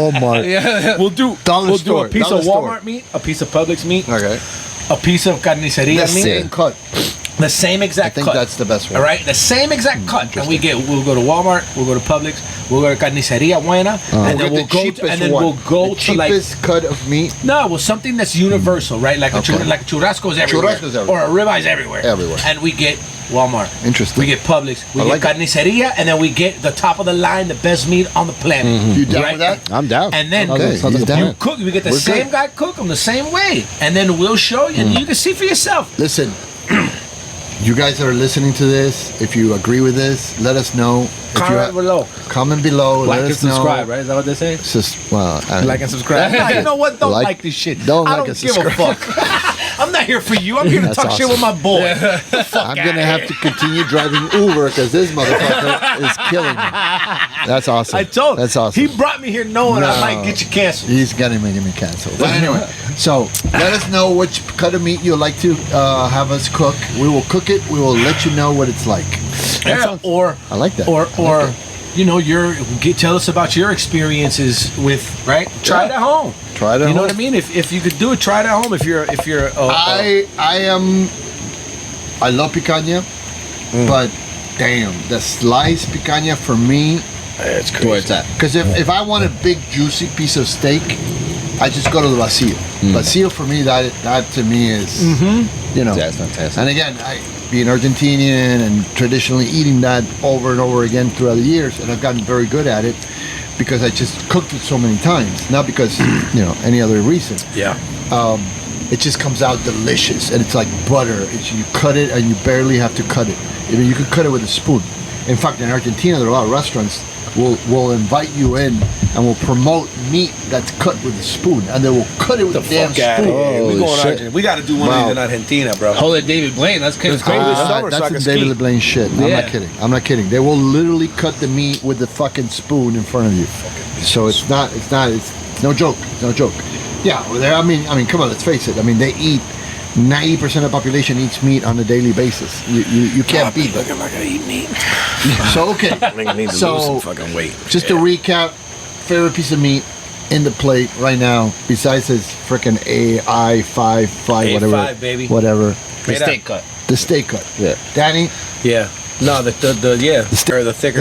Walmart. Yeah. We'll do Dollar we'll store, do a piece dollar of store. Walmart meat, a piece of Publix meat, Okay. a piece of carniceria The meat. same cut. The same I exact think cut. that's the best way. All right, the same exact cut, and we'll go to Walmart, we'll go to Publix, we'll go to Carniceria Buena, and then we'll go to, and then we'll go the to like cheapest cut of meat. no, well something that's universal, right? Like like a churrasco's everywhere, Churrasco's everywhere. or a ribeye everywhere, Everywhere. and we get Walmart. Interesting. We get Publix, we I get like it. Carniceria, and then we get the top of the line, the best meat on the planet. You down Right? with that? I'm down. And then Okay, Sounds like he's a down. plan. cook. We get the We're same good. guy cook them the same way, and then we'll show you, and you can see for yourself. Listen, you guys that are listening to this, if you agree with this, let us know. If you Comment below. Comment below. Like let and us know. subscribe, right? Is that what they say? It's just, well, Like and subscribe. Nah, you know what? Don't like this shit. Don't I like don't and give subscribe. a fuck. I'm not here for you. I'm here to That's talk shit with my boy. I'm going to have to continue driving Uber because this motherfucker is killing me. That's awesome. I told. That's awesome. He brought me here knowing I No. might get you canceled. He's going to make me cancel. But anyway, so let us know which cut of meat you'd like to have us cook. We will cook it. We will let you know what it's like. Yeah, or I like that. Or I like that. you know, tell us about your experiences with Try it at home. Try it at You know home. what I mean? If you could do it, try it at home. If you're I love picanha, but damn, the sliced picanha for me, it's Where it's at. because if I want a big juicy piece of steak, I just go to the vacío. Vacío for me, that to me is, you know. Yeah, it's fantastic. And again, being Argentinian and traditionally eating that over and over again throughout the years, and I've gotten very good at it because I just cooked it so many times, not because any other reason. Yeah. It just comes out delicious, and it's like butter. You cut it, and you barely have to cut it. I mean, you could cut it with a spoon. In fact, in Argentina, there are a lot of restaurants will invite you in and will promote meat that's cut with a spoon, and they will cut it with a damn spoon. We Holy going shit. Argentina. We got to do one of these in Argentina, bro. Holy David Blaine. That's kind of It's crazy. crazy. this summer so I That's can some David ski. LeBlanc shit. I'm Yeah. not kidding. I'm not kidding. They will literally cut the meat with the fucking spoon in front of you. So it's no joke. It's no joke. Yeah, well, I mean, come on, let's face it. I mean, they eat 90% of the population eats meat on a daily basis. You can't beat that. Looking like I eat meat. So okay. I need to So, lose some fucking weight. Just to recap, favorite piece of meat in the plate right now, besides this freaking AI5 whatever, A5, baby. whatever, The steak cut. the steak cut. Yeah. Danny, Yeah. No, the thicker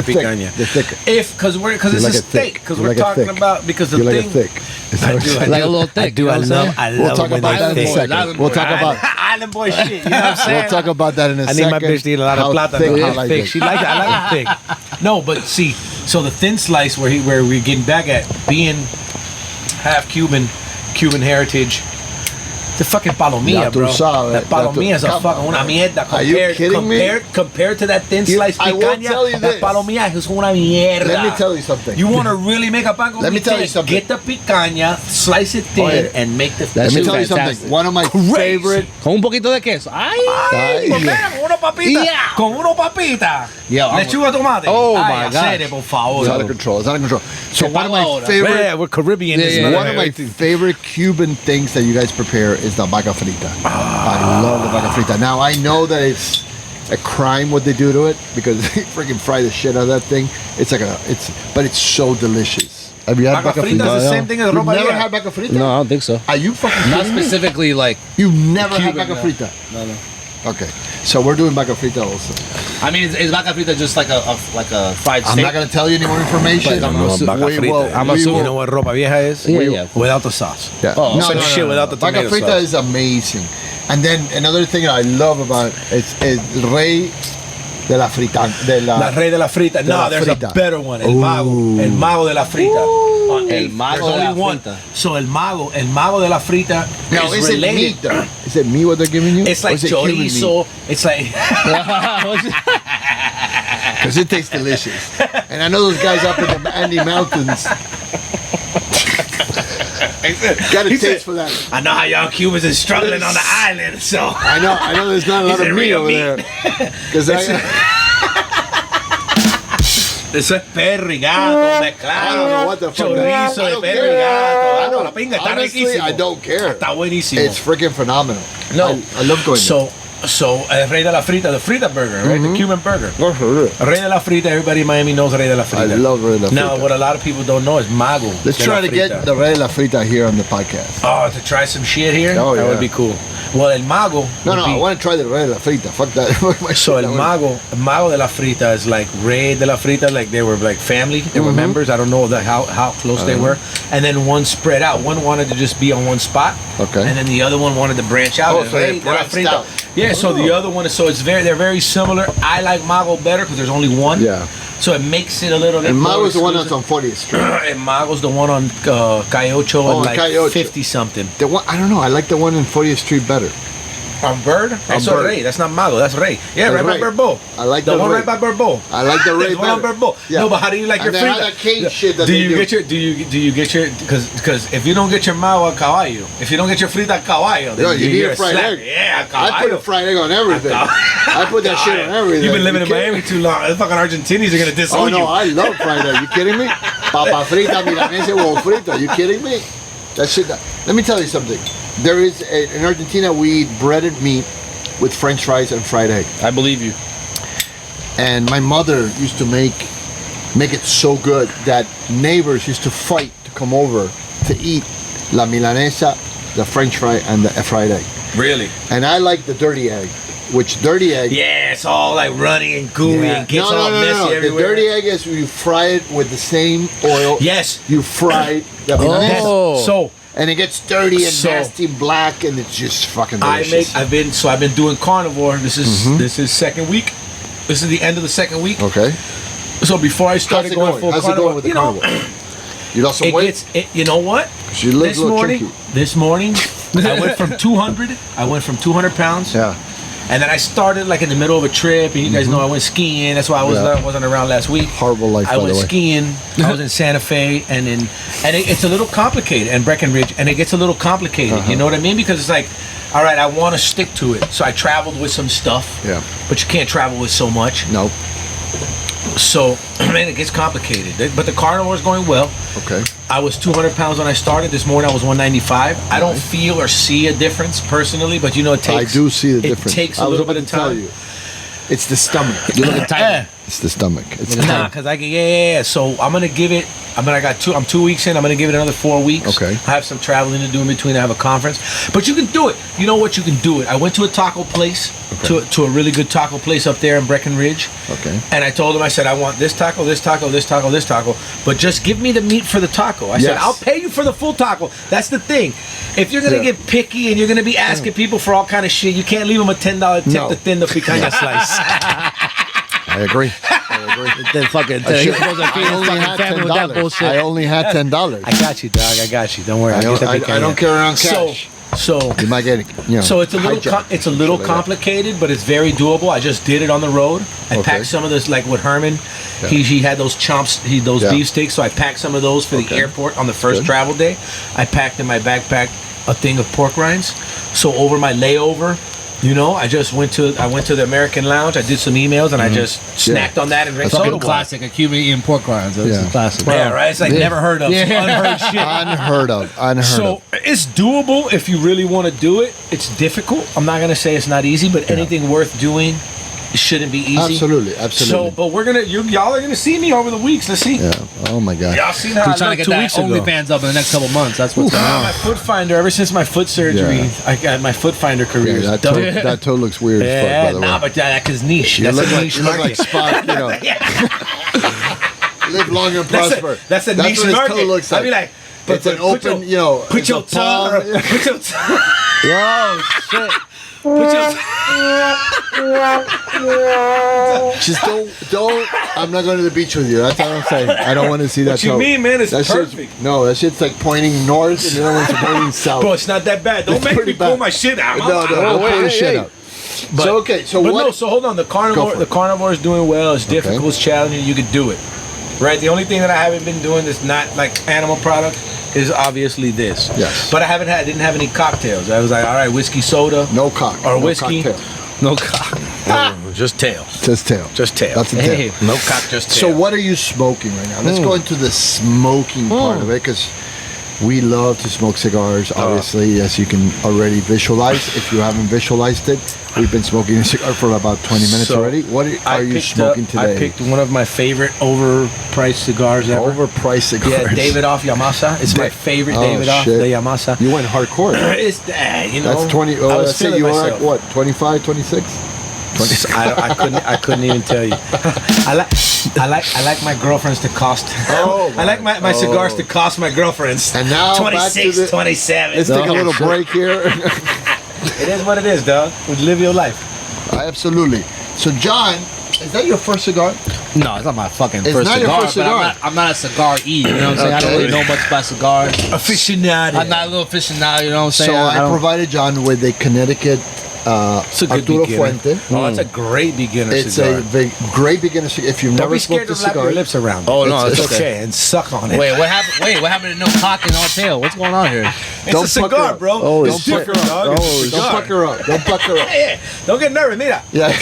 thick, picanha. the thicker. Because You it's like a it thick. steak. Because You we're like it talking thick. about because the You like thing. it thick. Is I that what do, you're I saying? Like a little thick. I do. you know I what I'm love. saying? I We'll love talk when about they that in a thick. second. We'll talk about. Island boy shit. You know what I'm saying? We'll talk about that in a I need second. my bitch to eat a lot of How plata. thick No, you how like thick. it. She likes it. I like it thick. No, but see, so the thin slice where we're getting back at being half Cuban heritage. The fucking palomilla, Ya tú bro. sabes, That palomilla is a come fucking on. una mierda. Are you kidding me? Compared to that thin slice I will picanha, tell you that this. palomilla is una mierda. Let me tell you something. You want to really make a pan con Let me tell you picanha, something. Get the picanha, slice it thin, Oye, and make the. That Let me shit's tell you fantastic. something. One of my Crazy. favorite. Con un poquito de queso. Ay. Ay, Pues mira, con una papita. Yeah. Con una papita. Yeah, I'm- Lechuga tomate. Oh, Ay, my God. hacer, por favor. It's out of control. It's out of control. So one of my ahora. favorite. Yeah, we're Caribbean. Yeah, It's yeah, not One of my favorite Cuban things that you guys prepare is the vaca frita. I love the vaca frita. Now I know that it's a crime what they do to it because they freaking fry the shit out of that thing. But it's so delicious. Have you had Vaca vaca frita frita? is the same thing as You've ropa never vieja. had vaca frita? No, I don't think so. Are you fucking Not kidding me? specifically like. You've never had Cuban, vaca no. frita? No. Okay, so we're doing vaca frita also. I mean, is vaca frita just like a fried I'm steak? not gonna tell you any more information. But I'm vaca We frita. will- I'm we assuming- will- You know what ropa vieja is? Yeah, yeah. Without the sauce. Yeah. Oh, some shit without the Vaca tomato frita sauce. is amazing. And then another thing I love about it is el rey de la frita. La rey de la frita. De No, la there's frita. a better one. El Ooh. mago. El mago de la frita. El mago There's de la only one. frita. So el mago de la frita Now, is it related. meat though? Is it meat what they're giving you? It's like chorizo. It's like Because it tastes delicious. And I know those guys up in the Andes Mountains got a He taste said, for that. I know how y'all Cubans is struggling on the island, so I know there's not a lot He said of meat real over meat. there. Because eso es perro y gato mezclado. I don't know what the fuck that is. Chorizo I de don't perro y care. gato. I don't- La pinga está honestly, riquísimo. I don't care. Está buenísimo. It's freaking phenomenal. No, I love going So So, Rey de la Frita, the Frita burger, right? The Cuban burger. Rey de la Frita, everybody in Miami knows Rey de la Frita. I love Rey de la Frita. Now, what a lot of people don't know is Mago. Let's de try la to get Frita. the Rey de la Frita here on the podcast. Oh, to try some shit here? Oh, That yeah. would be cool. Well, el Mago. No, would I be- want to try the Rey de la Frita. Fuck that. So el Mago de la Frita is like Rey de la Frita, like they were like family, they were members. I don't know how close they were. And then one spread out. One wanted to just be on one spot. Okay. And then the other one wanted to branch out. Oh, And so they Rey de la branched Frita. out. Yeah. So the other one is they're very similar. I like Mago better because there's only one. Yeah. So it makes it a little bit. And more Mago's the one that's exclusive. on 40th Street. And Mago's the one on Cayocho Oh, and like Cayocho. 50 something. The one, I don't know. I like the one in 40th Street better. On Bird? That's Bird. Rey. That's not Mago. That's Rey. Yeah, That's right by Rey. Burbo. I like the the one Rey. right by Burbo. I like the Rey There's one on better. Burbo. Yeah. No, but how do you like And your they frita? have that cane shit that do they you do. get your do you get your because if you don't get your Mago a caballo, if you don't get your frita a caballo, then Yo, you need you're a fried slap. egg. Yeah, a caballo. I put a fried egg on everything. I put that shit on everything. You've been living in You kidding Miami too long. The fucking Argentinians are gonna disown Oh you. no, I love fried egg. You kidding me? Papa frita, milanese, huevo frito. You kidding me? That shit. Let me tell you something. There is in Argentina we eat breaded meat with French fries and fried egg. I believe you. And my mother used to make it so good that neighbors used to fight to come over to eat la milanesa, the French fry, and the fried egg. Really? And I like the dirty egg, which dirty egg. Yeah, it's all like runny and gooey and gets no, all no, messy The everywhere. dirty egg is you fry it with the same oil. Yes. You fry the milanesa. Oh. So And it gets dirty and So- nasty and black, and it's just fucking delicious. I've been doing carnivore. This is second week. This is the end of the second week. Okay. So before I How's started it going going? full How's it carnivore, going with the you know, carnivore? You lost some it weight? gets you know what? She looks a little chunky. This morning, I went from 200. I went from 200 pounds. Yeah. And then I started like in the middle of a trip, and you guys know I went skiing. That's why I wasn't around last week. Horrible life, I by went the way. skiing. I was in Santa Fe, and it's a little complicated, and Breckenridge, and it gets a little complicated. You know what I mean? Because it's like, all right, I want to stick to it. So I traveled with some stuff. Yeah. But you can't travel with so much. No. So, man, it gets complicated. But the carnivore is going well. Okay. I was 200 pounds when I started. This morning I was 195. I don't feel or see a difference personally, but you know it takes. I do see the difference. It takes I a was little about bit to of tell time. you. It's the stomach. You look tight. It's the stomach. It's Nah, because I get yeah. So I'm gonna give it. I'm 2 weeks in. I'm gonna give it another 4 weeks. Okay. I have some traveling to do in between. I have a conference, but you can do it. You know what? You can do it. I went to a taco place, to a really good taco place up there in Breckenridge. Okay. And I told him, I said, I want this taco, this taco, this taco, this taco, but just give me the meat for the taco. I said, Yes. I'll pay you for the full taco. That's the thing. If you're gonna Yeah. get picky and you're gonna be asking people for all kind of shit, you can't leave them a $10 tip No. to thin the picanha slice. I agree. Then fucking Shit. he's supposed to feed I his only fucking had family with that $10. bullshit. I only had $10. I got you, dog. I got you. Don't worry. I I'll don't, get the I picanha. don't carry around cash. So You might get it. You know, So it's a little hijacked. it's a little Shit like that. complicated, but it's very doable. I just did it on the road. I Okay. packed some of this, like with Herman. Yeah. He had those chomps, those Yeah. beefsteaks. So I packed some of those for the Okay. airport on the first Good. travel day. I packed in my backpack a thing of pork rinds. So over my layover, you know, I went to the American Lounge. I did some emails and I just snacked on that and drank That's soda a water. classic. A Cuban eating pork rinds. That's Yeah. a classic. Yeah, right. It's like Yeah. never heard of. Yeah. Unheard shit. Unheard of. Unheard So of. it's doable if you really want to do it. It's difficult. I'm not gonna say it's not easy, but anything worth doing shouldn't be easy. Absolutely, absolutely. So, but y'all are gonna see me over the weeks. Let's see. Yeah. Oh my God. Y'all seen how We're I trying to looked get 2 that weeks ago. OnlyFans up in the next couple months. That's what's going on. My foot finder. Ever since my foot surgery, Yeah. I got my foot finder career. Yeah, is that, done. toe, that toe looks weird as fuck, Yeah, by the nah, way. but that's his niche. You That's look a like, niche you look like market. Spock, you know. Live long and prosper. That's a niche what his market. toe looks like. I'd be like, It's an open, you know. put it's your a palm. tongue. Put your tongue. Oh shit! Put your Just don't. I'm not going to the beach with you. That's all I'm saying. I don't want to see that. What you toe. mean, man? It's That shit's- perfect. No, that shit's like pointing north, and the other one's pointing south. Bro, it's not that bad. Don't It's make me pretty pull bad. my shit out. No, don't pull the shit out. But, So okay, so but what? no, so hold on. The Go for it. carnivore is doing well. It's difficult, it's challenging. You can do it, right? The only thing that I haven't been doing that's not like animal product is obviously this. Yes. But I didn't have any cocktails. I was like, all right, whiskey soda. No cock. Or no whiskey. cocktail. No cock. Just tail. Just tail. Just tail. That's a Hey. tail. No cock, just So tail. what are you smoking right now? Let's go into the smoking part of it, because we love to smoke cigars, obviously, as you can already visualize. If you haven't visualized it, We've been smoking a cigar for about 20 minutes So, already. What are you smoking today? I picked one of my favorite overpriced cigars ever. Overpriced cigars. Yeah, David off Yamasa. It's my favorite David off the Yamasa. You went hardcore. It's you know. That's 20. I was Let's say feeling you were myself. at what? 25, 26? I couldn't even tell you. I like my girlfriends to cost. Oh, I like my cigars to cost my girlfriends. And now 26, 27. Let's take a little break here. It is what it is, dog. Live your life. Absolutely. So, John, is that your first cigar? No, it's not my fucking It's first not your cigar. first But cigar. I'm not a cigar eater. You know what I'm saying? I don't really know much about cigars. Aficionado. I'm not a little aficionado. You know what I'm saying? So I don't- provided John with a Connecticut It's a good Arturo beginner. Fuente. Oh, it's a great beginner It's cigar. a great beginner cigar. If you've Don't never be scared smoked to a lap your cigar, lips around. Oh, no, it's it's okay. And suck on it. Wait, what happened? What happened to no cock and no tail? What's going on here? It's Don't a cigar, pucker up. bro. Oh, it's don't different, pucker dog. up. It's a Don't cigar. pucker up. Don't pucker up. Yeah, don't get nervous, mira. Yeah.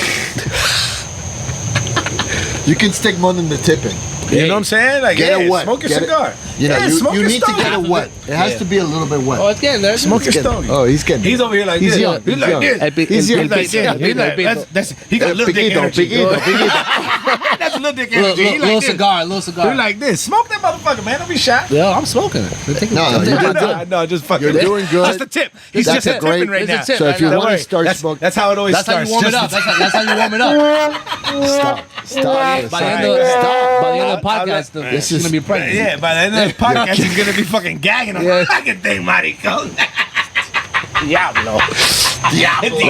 You can stick more than the tip in. You know what I'm saying? Like, Get it yeah, wet. smoke your Get it- cigar. You know, Yeah, you smoke your need to stogie. get it wet. It has Yeah. to be a little bit wet. Oh, it's getting there. Smoke your He's getting- stogie. Oh, he's getting. He's over here like He's this. young. He's like young. this. He's young. He's like this. He's like, that's he got little dick Piquito, energy. piquito, piquito. That's little dick energy. He Little like this. cigar, little cigar. You're like this. Smoke that motherfucker, man. Don't be shy. Yo, I'm smoking it. No, you did good. No, just fucking. You're doing good. That's the tip. He's That's just a great- tipping right now. it's a tip So if you right now. want to start That's, smoking, that's how it always That's how starts. you warm it Just up. That's how you warm it up. stop. By the end of the podcast, This she's is- gonna be pregnant. Yeah, by the end of the podcast, he's gonna be fucking gagging on Yeah. the fucking thing, marico. Diablo. Diablo.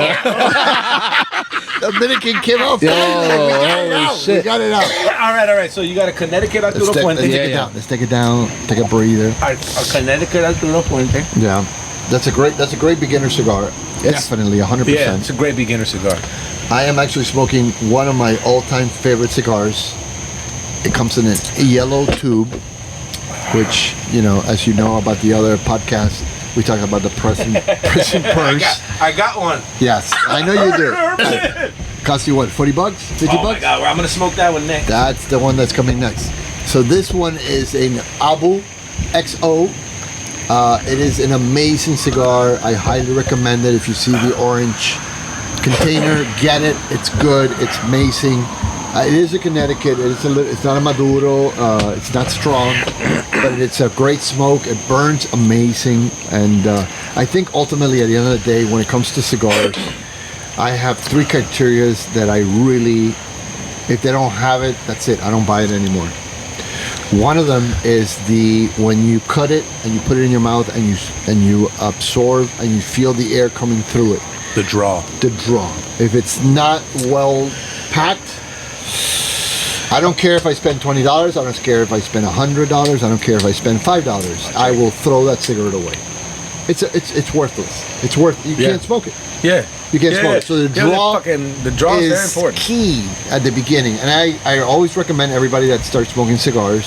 Dominican came out. Yo, holy holy shit. We got it out. All right. So you got a Connecticut Let's Arturo take, Fuente. let's take Yeah, it yeah. down. Let's take it down. Take a breather. A Connecticut Arturo Fuente. Yeah. That's a great beginner cigar. Definitely 100%. Yeah, it's a great beginner cigar. I am actually smoking one of my all-time favorite cigars. It comes in a yellow tube, which, you know, as you know about the other podcast, we talk about the prison purse. I got one. Yes, I know you do. Cost you what, 40 bucks? 50 Oh my bucks? god, I'm gonna smoke that one next. That's the one that's coming next. So this one is an Abu XO. It is an amazing cigar. I highly recommend it. If you see the orange container, get it. It's good. It's amazing. It is a Connecticut. It's not a Maduro. It's not strong, but it's a great smoke. It burns amazing. And I think ultimately, at the end of the day, when it comes to cigars, I have 3 criteria that I really, if they don't have it, that's it. I don't buy it anymore. One of them is when you cut it and you put it in your mouth and you absorb and you feel the air coming through it. The draw. The draw. If it's not well packed, I don't care if I spend $20. I don't care if I spend $100. I don't care if I spend $5. I will throw that cigarette away. It's worthless. It's worth. You can't smoke it. Yeah. You can't smoke it. So the draw the draw is very important. key at the beginning. And I always recommend everybody that starts smoking cigars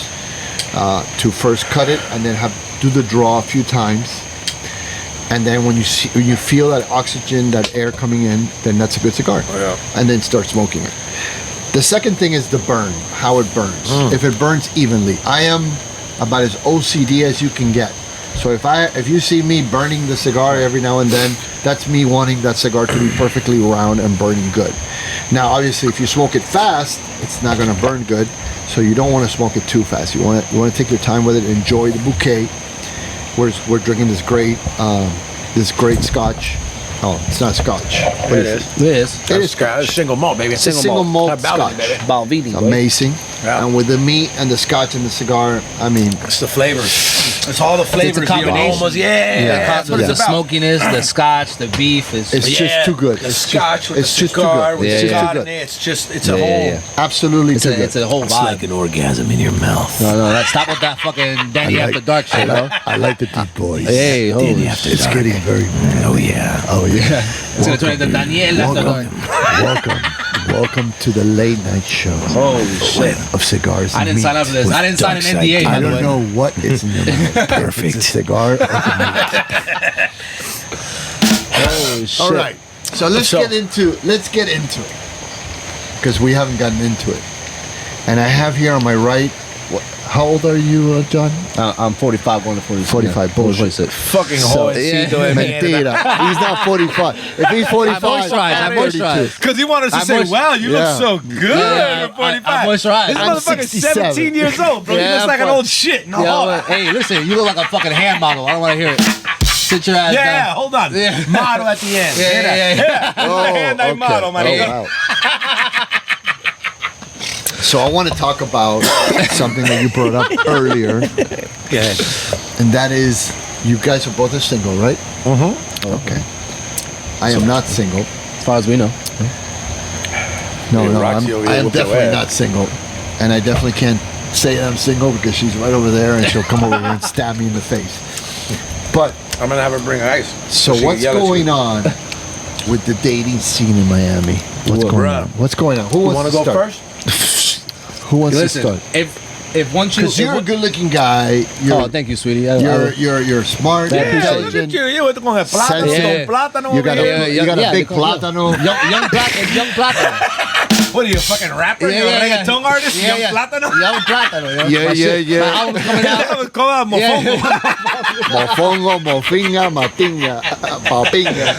to first cut it and then do the draw a few times. And then when you feel that oxygen, that air coming in, then that's a good cigar. Oh, yeah. And then start smoking it. The second thing is the burn, how it burns. If it burns evenly. I am about as OCD as you can get. So if you see me burning the cigar every now and then, that's me wanting that cigar to be perfectly round and burning good. Now, obviously, if you smoke it fast, it's not going to burn good. So you don't want to smoke it too fast. You want to take your time with it, enjoy the bouquet. We're drinking this great Scotch. Oh, it's not Scotch. What It is is. It is. It is Scotch. Single malt, baby. It's a single malt Scotch. Balvini. boy. Amazing. Yeah. And with the meat and the Scotch and the cigar, I mean, It's the flavors. It's all the flavors. It's a combination. Almost, Yeah. that's what The it's about. smokiness, the scotch, the beef is. it's just too good. The It's scotch with it's the just too cigar, good. with Yeah, the yeah. cigar Too in good. it. It's a Yeah, whole. yeah, yeah. Absolutely It's too a, good. it's a whole vibe. an orgasm in your mouth. No, stop with that fucking Danny After Dark shit, bro. I like the deep voice. Hey, holy It's getting very. Oh yeah. Oh yeah. It's gonna turn into Daniel After Dark. Welcome to the late night show Holy shit. of cigars. I and didn't sign meat. up for this. I didn't sign an Dark NDA, by I the don't way. know what is in your mouth. Perfect. It's a cigar. Or the Holy meat. shit. All right. So let's get into it because we haven't gotten into it. And I have here on my right How old are you, John? I'm 45, going to 46. 45, bullshit. Fucking yeah. jovencito de mierda. Mentira. He's not 45. If he's 45, I'm moisturized. Because he wanted us to I'm say, moist- wow, you Yeah. look so good Yeah, at 45. I'm moisturized. This I'm motherfucker's 67. 17 years old, bro. He Yeah, looks like an fuck. old shit. No. Hey, listen, you look like a fucking hand model. I don't want to hear it. Sit your ass Yeah, down. hold on. Yeah. Model at the end. Yeah. Oh, Hand-eye okay. model, my nigga. wow. So I want to talk about something that you brought up earlier, Yeah. and that is you guys are both single, right? Mm-hmm. Okay. I am not single. As far as we know. No, Hey, no, Roxy over I here am whoop your definitely ass. not single, and I definitely can't say I'm single because she's right over there and she'll come over here and stab me in the face. But I'm going to have her bring ice. so she can what's yell at you. going on with the dating scene in Miami? What's Well, going bruh. on? What's going on? Who You wants want to to go start? first? Who wants Listen, to start? if once you... Because you're a good-looking guy. Oh, thank you, sweetie. You're smart. Thank You're you. Yeah, look at intelligent. you. You with con el plátano, Sensitive. con plátano You over got here. a you got a big because, plátano. Young plátano. What are you, a fucking rapper? You're a reggaeton artist? Young plátano? Young plátano. Yeah. My album's coming out. That was called mofongo. Mofongo, mofinga, matinga, papinga.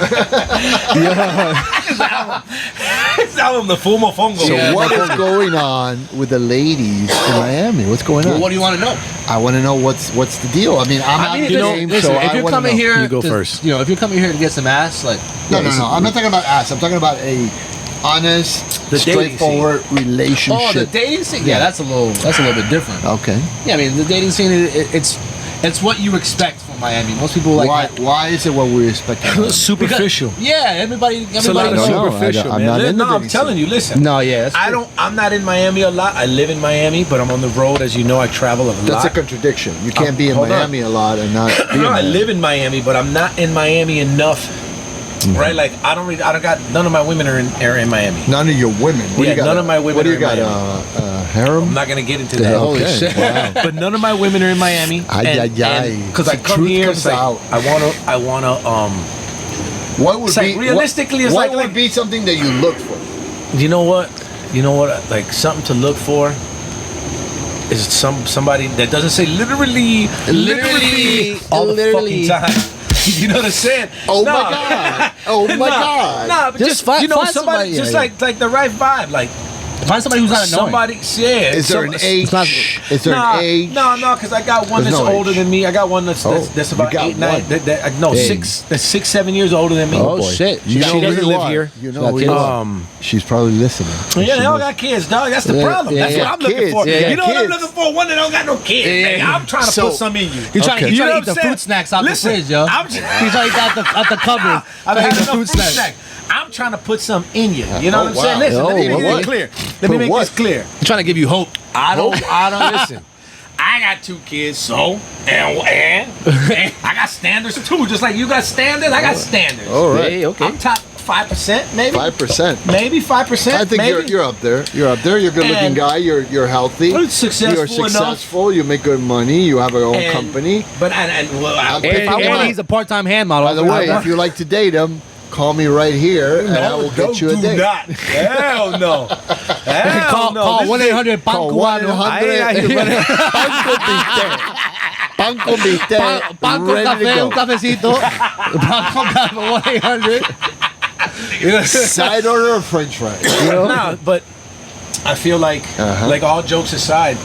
It's album, the full mofongo. So Yeah, what is going on with the ladies in Miami? What's going on? Well, what do you want to know? I want to know what's the deal. I mean, I'm out of the game, listen, so if I you're want to coming know. here, You go first. If you're coming here to get some ass, like No. I'm not talking about ass. I'm talking about a honest, The dating straightforward relationship. Oh, the dating scene. Yeah. Yeah, that's a little bit different. Okay. Yeah, I mean the dating scene. It's what you expect from Miami. Most people like. Why is it what we expect? Superficial. Yeah, everybody. It's a lot of don't know. superficial, I'm man. not in the No, I'm dating telling you, listen. No, yeah. That's true. I'm not in Miami a lot. I live in Miami, but I'm on the road. As you know, I travel a lot. That's a contradiction. You can't be in Hold on. Miami a lot and not be in No, I Miami. live in Miami, but I'm not in Miami enough. Right? Like I don't got none of my women are in Miami. None of your women. What do Yeah, you got? none of my women What do you are got? in Miami. Harem? I'm not gonna get into that. Holy Okay. shit. Wow. But none of my women are in Miami. Ay. Because I The come truth here, comes it's like, out. I wanna What would It's like, be realistically, it's what like- would be something that you look for? You know what? Like something to look for is somebody that doesn't say literally all the fucking time. You know what I'm saying? Oh my God! Oh my God! Nah, but Just just find somebody, somebody, just yeah, like the right vibe, like Find somebody who's not annoying. somebody. Yeah. Is there an age? Is there Nah, an age? No, because I got one There's that's no older age. than me. I got one that's You about got 8, 9. one. No, Dang. 6, 7 years older than me. Oh, boy. shit. You She know who doesn't you live are. here. You She know got who kids. you are. She's probably listening. Yeah, they all got kids, dog. That's the Yeah, problem. That's yeah. what I'm looking Kids, for. yeah, You know what I'm kids. looking for? One that don't got no kids. Yeah. Man. I'm trying to So- put some in you. He's trying, Okay. he's You know trying what to eat I'm the fruit saying? snacks out Listen, the fridge, yo. I'm- He's trying to eat out the cupboard. I've Trying to had eat the enough fruit fruit snacks. snack. I'm trying to put some in you. You know Oh, what I'm saying? wow. Listen, let me Oh, make what? this clear. For Let me make what? this clear. He's trying to give you hope. I don't listen. I got 2 kids, so and I got standards too. Just like you got standards, I got standards. All right. Hey, okay. I'm top 5%, maybe. 5%. Maybe 5%. I think maybe. you're up there. You're up there. You're a good-looking And- guy. You're healthy. Well, successful You're enough. successful. You make good money. You have your own And- company. But well, And- If I Yeah. want, he's a part-time hand model. By the way, if you like to date him, call me right here, and I will get you a date. Not. Hell no. Hell call no. This is- 1-800 Call Pancubano. 1-800 I ain't out here running. Panco Bistec, Panco ready to Café, go. un cafecito. Panco Café, 1-800. Side order of French fries. You know? Nah, but I feel like, like all jokes aside,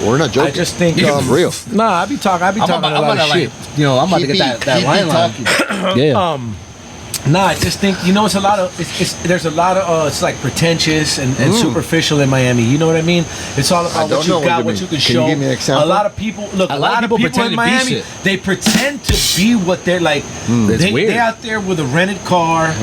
We're not joking. I just think It's real. Nah, I be talking I'm a lot about of to shit. like, you know, I'm about to get that Keep line. talking. Yeah. Nah, I just think it's a lot of there's a lot of it's like pretentious and superficial in Miami. You know what I mean? It's all I about don't what you know what got, you what mean. you can Can you show. give me an example? A lot of people A lot of people pretend in to be Miami. shit. They pretend to be what they're like. It's weird. They out there with a rented car.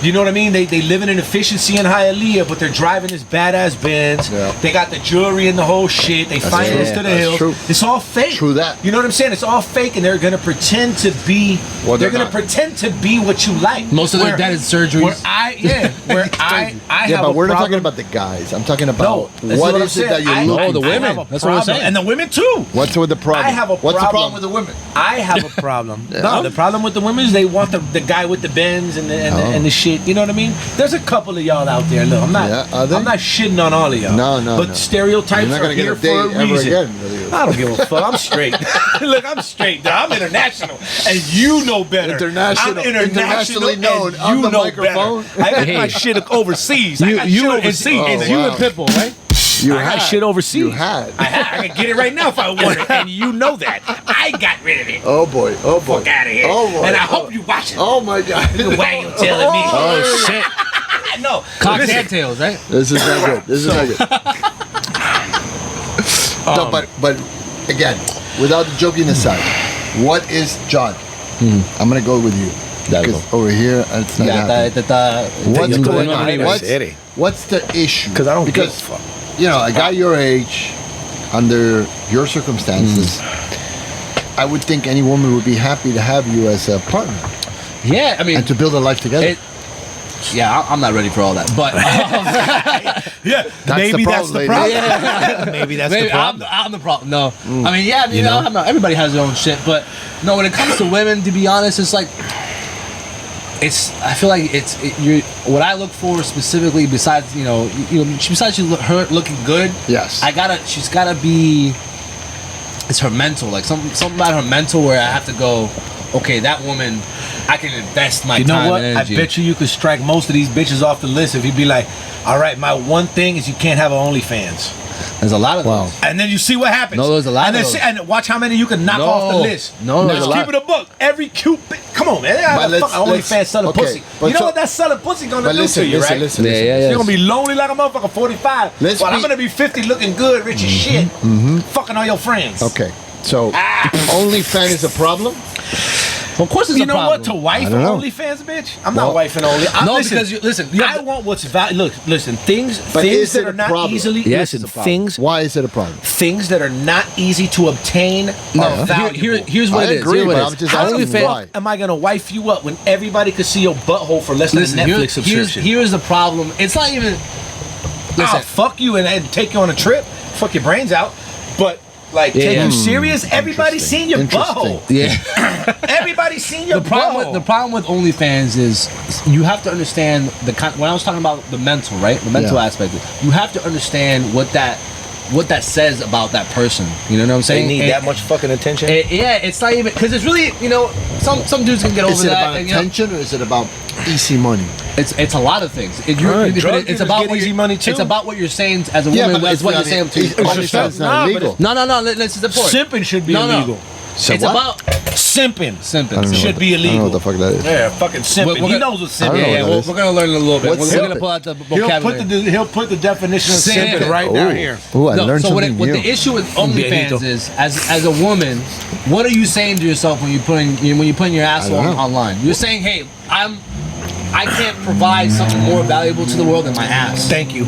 You know what I mean? They live in an efficiency in Hialeah, but they're driving this badass Benz. Yeah. They got the jewelry and the whole shit. They finance true. to the That's hills. true. It's all fake. True that. You know what I'm saying? It's all fake, and they're gonna pretend to be. Well, they're they're gonna not. pretend to be what you like. Most of their Where- debt is surgeries. Where I Yeah, have but a we're not problem. talking about the guys. I'm talking No, about that's what I'm is it saying. that you I- look Oh, the for? women. I have a That's what I'm problem. saying. And the women too. What's with the problem? I have a What's the problem. problem with the women? I have a problem. No, the problem with the women is they want the guy with the Benz and the shit. shit. You know what I mean? There's a couple of y'all out there. Look, I'm not shitting on all of y'all. No. But stereotypes are here for a reason. I don't give a fuck. I'm straight. Look, I'm straight. I'm international, and you know better. I'm internationally known. On the microphone. I got my shit overseas. I got shit overseas. You and Pitbull, right? I got shit overseas. You had. I could get it right now if I wanted, and you know that. I got rid of it. Oh boy. Fuck out of here. Oh boy. And I hope you watch it. Oh my God. Why you telling me? Oh shit. No. Cocks and tails, right? This is not good. This is not good. No, but again, without the joking aside, what is John? I'm gonna go with you. Because over here, it's not happening. What's going on? What's the issue? Because I don't give a fuck. You know, a guy your age, under your circumstances, I would think any woman would be happy to have you as a partner. Yeah, I mean, and to build a life together. I'm not ready for all that, but maybe that's the problem. Yeah. Maybe that's the problem. I'm the problem. No, I mean, everybody has their own shit, but no, when it comes to women, to be honest, it's like. I feel like what I look for specifically, besides besides her looking good. Yes. She's gotta be. It's her mental, like something about her mental where I have to go. Okay, that woman, I can invest my time and energy. I bet you could strike most of these bitches off the list if you'd be like, all right, my one thing is you can't have an OnlyFans. There's a lot of those. And then you see what happens. No, there's a lot of those. And watch how many you can knock off the list. No, let's keep it a book. Every cute bitch. Come on, man. OnlyFans selling pussy. You know what that selling pussy gonna do to you, right? Listen. You're gonna be lonely like a motherfucker 45. I'm gonna be 50 looking good, rich as shit. Fucking all your friends. Okay. So OnlyFans is a problem? Of course it's a problem. You know what? To wife an OnlyFans, bitch? I'm not wifing Only. Because I want what's valid. Look, listen. Things that are not easily. Yes, listen, things. Why is it a problem? Things that are not easy to obtain are valuable. Here's what it is. Agree, but I'm just asking why. Am I gonna wife you up when everybody could see your butthole for less than a Netflix subscription? Here's the problem. It's not even. Listen, fuck you and take you on a trip. Fuck your brains out, but. Like, take you serious? Everybody's seen your butthole. Yeah. Everybody's seen your butthole. The problem with OnlyFans is you have to understand when I was talking about the mental, right? The mental aspect. You have to understand what that says about that person. You know what I'm saying? They need that much fucking attention? It's not even, because it's really, some dudes can get over that. Is it about attention or is it about easy money? It's a lot of things. It's about easy money too. It's about what you're saying as a woman. It's what you're saying to you. It's not illegal. No. This is the point. Simping should be illegal. It's about simping. Simping should be illegal. I don't know what the fuck that is. Yeah, fucking simping. He knows what simping is. We're going to learn a little bit. What's we're going to pull out the vocabulary. He'll put the definition of simping right down here. Ooh, I learned something new. What the issue with OnlyFans is, as a woman, what are you saying to yourself when you're putting your ass online? You're saying, hey, I can't provide something more valuable to the world than my ass. Thank you.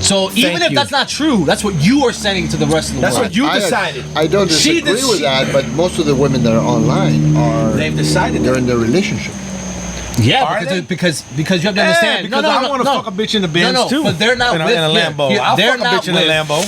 So even if that's not true, that's what you are saying to the rest of the world. That's what you decided. I don't disagree with that, but most of the women that are online they've decided they're in their relationship. Yeah, because you have to understand. Because I want to fuck a bitch in the Benz too. But they're not in a Lambo. I'll fuck a bitch in a Lambo.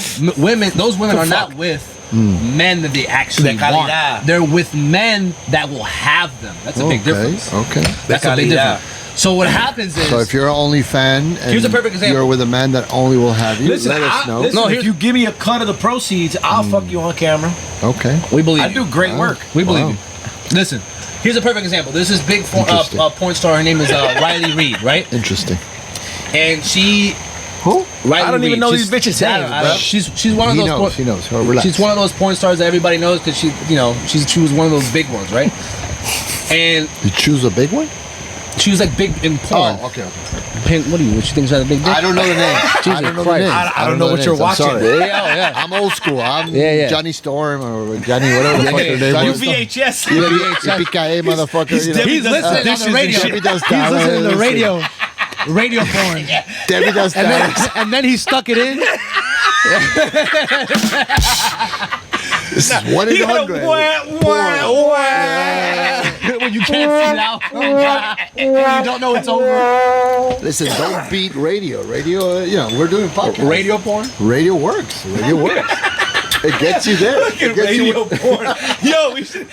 Those women are not with men that they actually want. They're with men that will have them. That's a big difference. Okay. That's a big difference. So what happens is... So if you're an OnlyFan and here's a perfect example. You're with a man that only will have you, let us know. If you give me a cut of the proceeds, I'll fuck you on camera. Okay. We believe I do great work. We believe you. Listen, here's a perfect example. There's this big porn star. Her name is Riley Reid, right? Interesting. And she... Who? Riley I don't even know these bitches' names. She's one of those... He knows. Relax. She's one of those porn stars that everybody knows because she was one of those big ones, right? And... You choose a big one? She was like big in porn. Oh, okay. What you think she's got a big dick? I don't know the name. I don't know what you're watching. Yeah. I'm old school. I'm Johnny Storm or Johnny whatever the fuck your name was. UVHS. Yippee-ki-yay, motherfucker. He's listening on the radio. He's listening to the radio. Radio porn. Debbie does that. And then he stuck it in. This is 1-800. When you can't see it out. You don't know it's over. Listen, don't beat radio. Radio, we're doing podcasts. Radio porn? Radio works. It gets you there. It gets Radio porn. Yo, we should.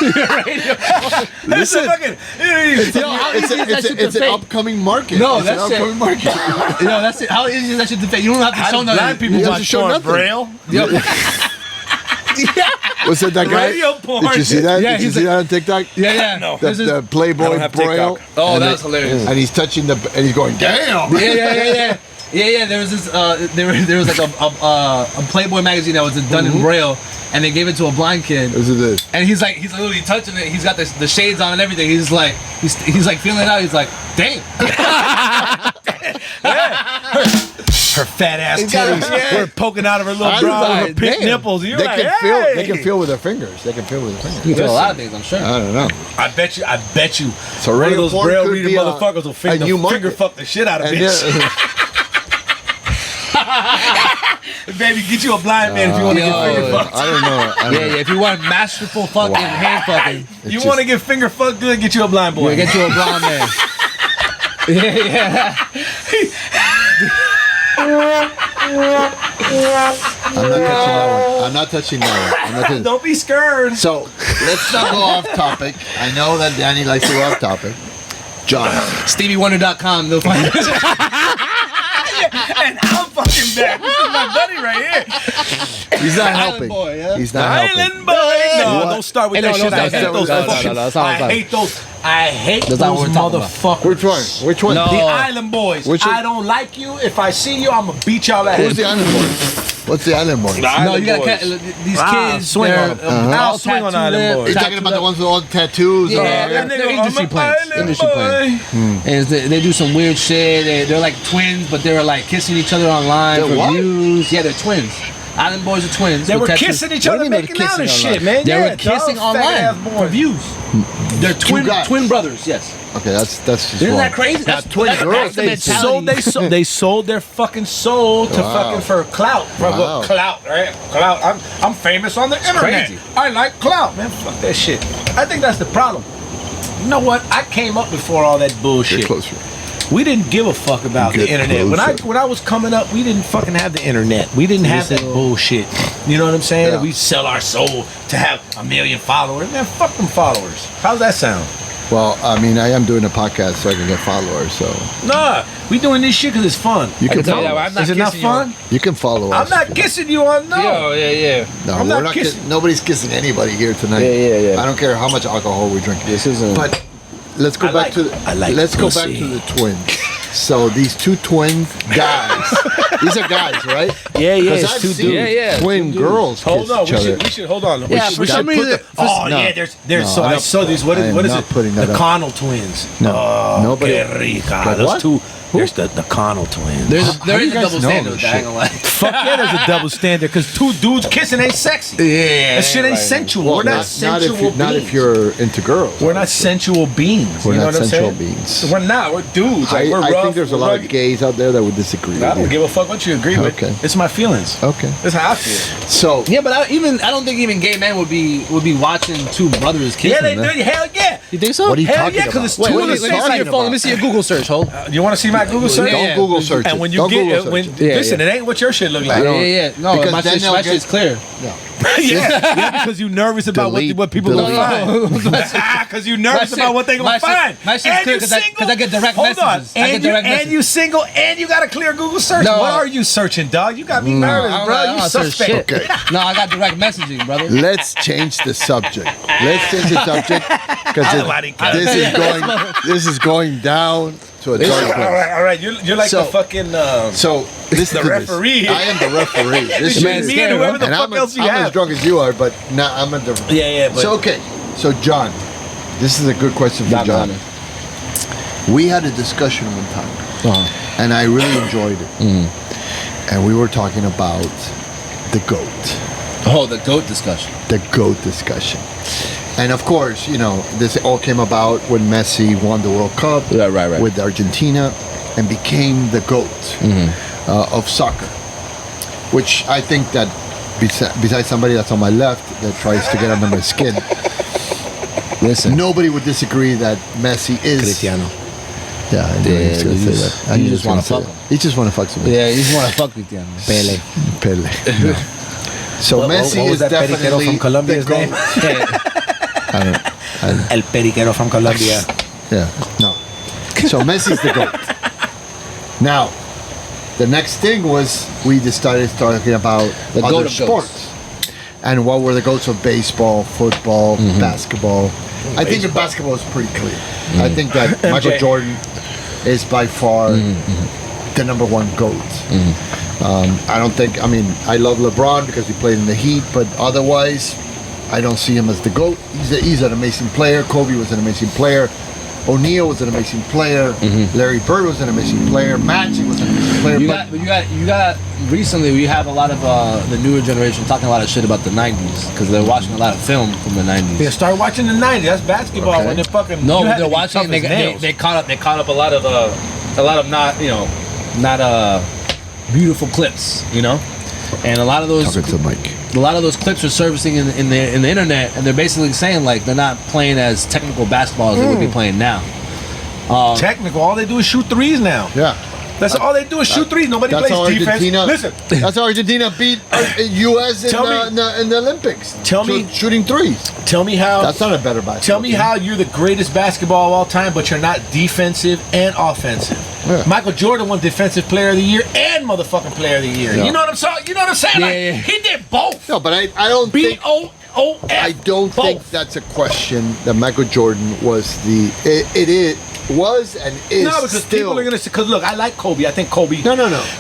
Radio porn. That's a fucking. It's an upcoming market. No, it's an that's it. upcoming market. That's it. How easy is that shit to fake? You don't have to show Blind nothing. people You have watch to show porn, nothing. Braille. Was it that guy? Radio porn. Did you see that? Yeah, Did you he's see that on TikTok? Yeah. No. The Playboy I don't have Braille. TikTok. Oh, And that was hilarious. And he's touching and he's going, damn. Yeah. There was this. There was like a Playboy magazine that was done in Braille, and they gave it to a blind kid. This is it. And he's literally touching it. He's got the shades on and everything. He's like feeling it out. He's like, damn. Her fat ass got titties it. were poking out of her little I bra, was her like, pink damn. nipples. You're They like, can feel. hey. They can feel with their fingers. They can feel with their fingers. You can feel a lot of things, I'm sure. I don't know. I bet you. So One of radio those porn Braille could reader be a- motherfuckers will a finger, new market. finger fuck the shit out of And bitch. Baby, get you a blind man if you want to get finger fucked. I don't know. Yeah. If you want masterful fucking hand fucking, You want to get finger fucked good, get you a blind boy. yeah, get you a blind man. Yeah. I'm not touching that one. Don't be scared. So let's not go off topic. I know that Danny likes to go off topic. John. StevieWonder.com. They'll find it. And I'm fucking back. This is my buddy right here. He's not Island helping. boy, yeah? He's not helping. Island boy. No, What? don't start with Hey, that no, shit. I don't hate start those with that. fucking. No, that's not I what I'm hate those. I hate That's those not what we're talking about. motherfuckers. Which one? Which one? No. The Island Boys. Which one? I don't like you. If I see you, I'm gonna beat y'all ass. Who's the island boy? What's the island boy? No, you got these kids. swing they're, on 'em. I'll all swing on tattooed Island up, Boys. You're talking about the ones with all the tattoos? Yeah, That they're nigga, industry I'm a plants. island Industry boy. plants. And they do some weird shit. They're like twins, but they were like kissing each other online They're for what? views. Yeah, they're twins. Island Boys are twins. They with were tattoos. kissing each What do other, you mean making they're out and kissing shit, man. They Yeah, were kissing dog, fat-ass online boy. for views. They're guys. twin brothers. Yes. Okay, that's just Isn't wrong. that crazy? That's twin that's girls. the They mentality. they sold their fucking soul to Wow. fucking for clout. For Wow. clout, right? Clout. I'm famous on the internet. crazy. I like clout, man. Fuck that shit. I think that's the problem. You know what? I came up before all that bullshit. Get closer. We didn't give a fuck about Get the internet. closer. When I was coming up, we didn't fucking have the internet. We didn't have that bullshit. You know what I'm saying? Yeah. We sell our soul to have 1 million followers. Man, fuck them followers. How's that sound? Well, I mean, I am doing a podcast so I can get followers. So Nah, we doing this shit because it's fun. you can tell you follow. that, I'm not Is it not kissing you. fun? You can follow us. I'm not kissing you on no. Yeah. No, I'm we're not not kissing. nobody's kissing anybody here tonight. Yeah. I don't care how much alcohol we drink. This isn't. But let's go I back like- to I like let's go back pussy. to the twins. So these two twin guys. These are guys, right? Yeah, 'Cause it's I've two seen dudes. Yeah, twin two girls Hold kiss on, each we other. should hold on. Yeah, for some reason. Oh No. yeah, there's No, so I I don't- saw these. What I is am what is not it? putting that The up. Connell twins. No, Oh, nobody- que rica. The Those what? two. There's the Connell twins. There do you is a guys double know standard this with that. I ain't gonna lie. Fuck yeah, there's a double standard because two dudes kissing ain't sexy. Yeah, That shit ain't sensual. Well, We're not not sensual if you, beings. not if you're into girls. We're not sensual beings. We're you know not what I'm sensual saying? beings. We're not. We're dudes. Like, we're I rough, think there's a we're lot of rugged. gays out there that would disagree I with don't you. give a fuck what you agree with. Okay. It's my feelings. Okay. That's how I feel. So Yeah, but I don't think even gay men would be watching two brothers kissing. Yeah, they man. do. Hell yeah. You think so? what are you Hell talking yeah, 'cause about? it's Wait, two let of me the see same your phone. Let me see your Google search. Hold. You want to see my Google search? Don't yeah. Google search And it. when you Don't get Google it, search when it. Yeah, listen, yeah. it ain't what your shit look like. Yeah. No, Because my then they'll shit's get- clear. No. yeah, because you nervous about Delete, what people delete. gonna find. Because you nervous shit- about what they my gonna shit- find. my shit's And clear you 'cause I- single? 'cause I get direct Hold on. messages. I get And direct you messages. and you single and you got a clear Google search. No. What are you searching, dog? You got me nervous, I bro. don't You search suspect. shit. Okay. No, I got direct messaging, brother. Let's change the subject. Let's change the subject because this is going down to a dark All place. right, all right. You're like So- the fucking. So this The is referee. I am the referee. This This shit is is, me and whoever the and fuck I'm, else you I'm have. as drunk as you are, but now I'm a different. Yeah, but So okay, so John, this is a good question for Not John. mine. We had a discussion one time, and I really enjoyed it. And we were talking about the GOAT. Oh, the goat discussion. The GOAT discussion. And of course, you know, this all came about when Messi won the World Cup Yeah, right. with Argentina and became the GOAT of soccer. Which I think that besides somebody that's on my left that tries to get under my skin, Listen, nobody would disagree that Messi is Cristiano. Yeah, I knew he was gonna say that. I knew you he just was wanna gonna say fuck that. You just want to fuck somebody. yeah, you just want to fuck with them. Pele. Pele. No. So Messi what was is that periquero definitely from Colombia's the name? GOAT. El periquero from Colombia. Yeah, no. So Messi's the GOAT. Now, the next thing was we just started talking about The other GOAT of sports. And what were the GOATs of baseball, football, basketball? I think the basketball is pretty clear. I think that Michael Jordan is by far the number one GOAT. I don't think, I mean, I love LeBron because he played in the Heat, but otherwise, I don't see him as the GOAT. He's an amazing player. Kobe was an amazing player. O'Neal was an amazing player. Larry Bird was an amazing player. Magic was an amazing player. You got. Recently, we have a lot of the newer generation talking a lot of shit about the '90s because they're watching a lot of film from the '90s. Yeah, start watching the '90s. That's basketball. Okay. When they're fucking. No, you had they're to be watching. tough And as nails. they caught up a lot of not beautiful clips, and a lot of those. Talking to Mike. A lot of those clips are surfacing in the internet, and they're basically saying like they're not playing as technical basketball as they would be playing now. Technical. All they do is shoot threes now. Yeah. That's all they do is shoot threes. Nobody That's how plays defense. Argentina. Listen, That's how Argentina beat U.S. in the Olympics. Tell me- shooting threes. tell me how. That's not a better basketball. Tell me team. how you're the greatest basketball of all time, but you're not defensive and offensive. Yeah. Michael Jordan won Defensive Player of the Year and Motherfucking Player of the Year. Yeah. You know what I'm saying? Yeah. He did both. No, but I don't think. B-O-O-F. I don't think both. that's a question that Michael Jordan was the. It was and is No, because still. people are gonna say. Because look, I like Kobe. I think Kobe. No.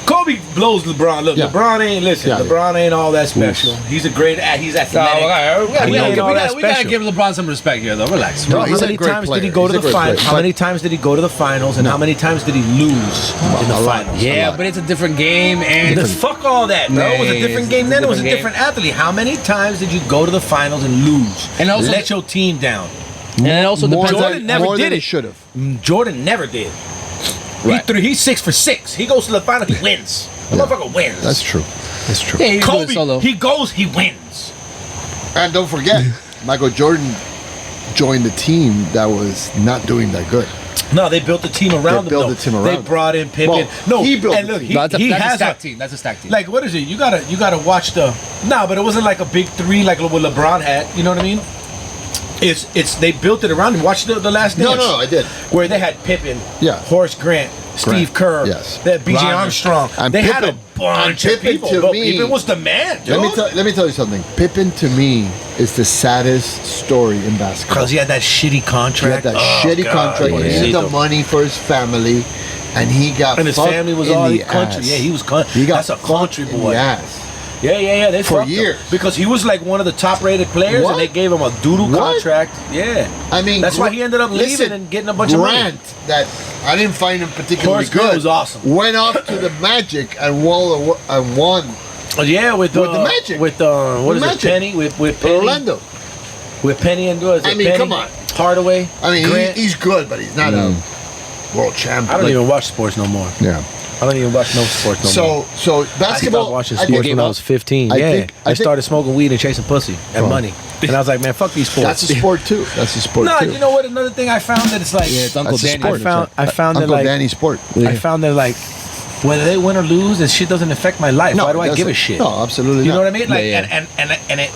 Kobe blows LeBron. Look, Yeah. LeBron ain't. Listen, Yeah, LeBron ain't all that special. He's a great. He's No, athletic. we He ain't all that gotta special. give LeBron some respect here, though. Relax. No, How he's a many great times player. did he go He's to a the great finals? player. How many times did he go to the finals? And how many times did he lose in the a lot. finals? Yeah, but it's a different game, and Fuck all that, bro. It was a Man, different it's game a then. It was a different different athlete. How many times did you go to the finals and lose? And also- let your team down. and it also More depends. Jordan never more did than he it. should have. Jordan never did. Right. He's 6 for 6. He goes to the final, he wins. The motherfucker wins. That's true. That's true. Yeah, he can do it Kobe, solo. he goes, he wins. And don't forget, Michael Jordan joined a team that was not doing that good. No, they built the team around him. built though. the team They around him. brought in Pippen. Well, no, he built and the look, team. he, That's a he has stack team. That's a stack team. Like, what is it? You gotta watch the. No, but it wasn't like a big three like what LeBron had. You know what I mean? It's they built it around him. Watch the last dance. No, I did. Where they had Pippen, Yeah. Horace Grant, Steve Kerr, yes. they had B.J. Roger. Armstrong. And they had a Pippen- bunch and of Pippen people. to Bro, me- Pippen was the man, dude. Let me tell you something. Pippen to me is the saddest story in basketball. Because he had that shitty He contract. had that Oh, shitty God, contract. yeah. He needed the money for his family, and he got And his fucked family was in all the the country. ass. Yeah, he was country. He got That's a fucked country in boy. the ass. Yeah. They For fucked him. years. Because he was like one of the top-rated players, What? and they gave him a doodle What? contract. Yeah. I mean, That's why he ended up leaving listen, and getting a bunch of money. Grant, that I didn't find him particularly Horace Grant good. was awesome. Went off to the Magic and won Oh, yeah, with the Magic. With what With is Magic. it? Penny with Penny. Orlando. With Penny and what is it? I mean, Penny, come on. Hardaway. I mean, Grant. he's good, but he's not a world champion. I don't even watch sports no more. Yeah. I don't even watch no sports no more. So I basketball. stopped watching I sports think when I was 15. I Yeah, think- I started smoking weed and chasing pussy and Oh. money, and I was like, man, fuck these sports. that's a sport too. That's a sport No, too. you know what? Another thing I found that it's like Yeah, it's Uncle That's a Danny. sport. I found that Uncle like Danny sport. I found that like whether they win or lose, this shit doesn't affect my life. Why do I it give a doesn't. shit? No, absolutely You know not. what I mean? Like Yeah.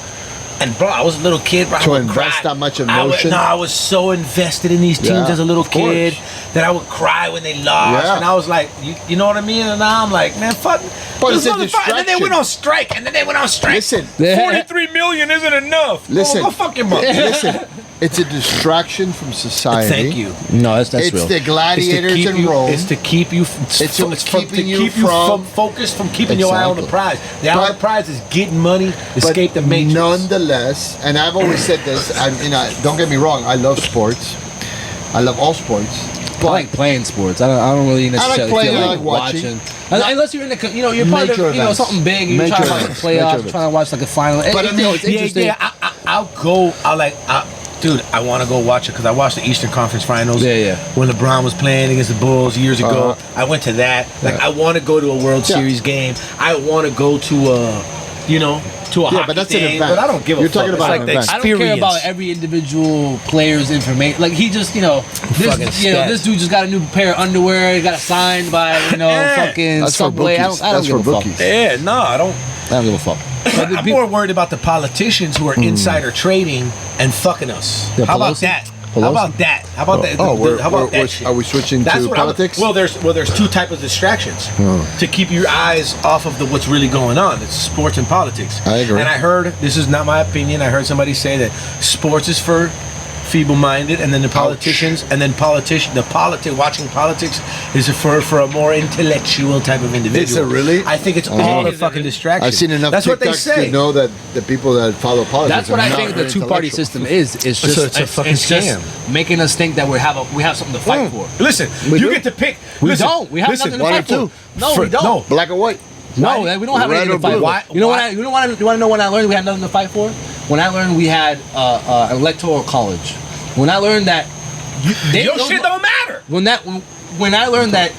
and bro, I was a little kid, bro. I To would invest cry. that much I would- emotion? No, I was so invested in these teams Yeah, as a little of course. kid that I would cry when they lost, Yeah. and I was like, you know what I mean? And now I'm like, man, fuck. But this it's a motherfucker- And then they distraction. went on strike, and then they went on strike. Listen, 43 million isn't enough. Listen. Go fuck your mother. listen. It's a distraction from society. Thank you. No, that's It's real. the gladiators in Rome. It's to keep you. It's to keeping you keep from- focused from keeping your eye on the Exactly. prize. The eye on the But- prize is getting money, But escape the matrix. nonetheless, and I've always said this. Don't get me wrong. I love sports. I love all sports. I like playing sports. I don't really necessarily playing, feel I like like watching. Unless you're in the, you're part Major of, events. something big. You're Major trying to watch the events. Major playoffs. events. Trying to watch like a final. But I mean, it's interesting. I'll go. Dude, I want to go watch it because I watched the Eastern Conference Finals. Yeah. When LeBron was playing against the Bulls years ago, I went to that. Like, Yeah. I want to go to a World Yeah. Series game. I want to go to a, to a hockey but that's an game. event. But I don't give a You're fuck. talking It's about like an the event. I don't care experience. about every individual player's information. Like he just, Fucking stats. this dude just got a new pair of underwear. He got it signed by, Yeah. fucking That's for Subway. bookies. I don't That's give for a fuck. bookies. Yeah, no, I don't. I don't give a fuck. I'm more worried about the politicians who are insider trading and fucking us. Yeah, How about Pelosi? that? Pelosi? How about that? How about that? How about that shit? Are we switching That's to what politics? Well, there's two types of distractions to keep your eyes off of what's really going on. It's sports and politics. I agree. And I heard, this is not my opinion, I heard somebody say that sports is for feeble-minded, and then the politicians, and then watching politics is for a more intellectual type of individual. Is it really? I think it's all a fucking distraction. I've seen enough That's what they TikToks say. to know that the people that follow politics. That's what are I not think the very two-party intellectual. system is. It's just It's a fucking it's just scam. making us think that we have something to fight for. Listen, We you do? get to pick. We listen, don't. We have listen, nothing to one fight or for. two. No, we don't. No. Black or white. No, we don't have Red anything or to fight blue? for. Why- You why- want to know when I learned we had nothing to fight for? When I learned we had electoral college. When I learned that Your shit don't matter. when I learned that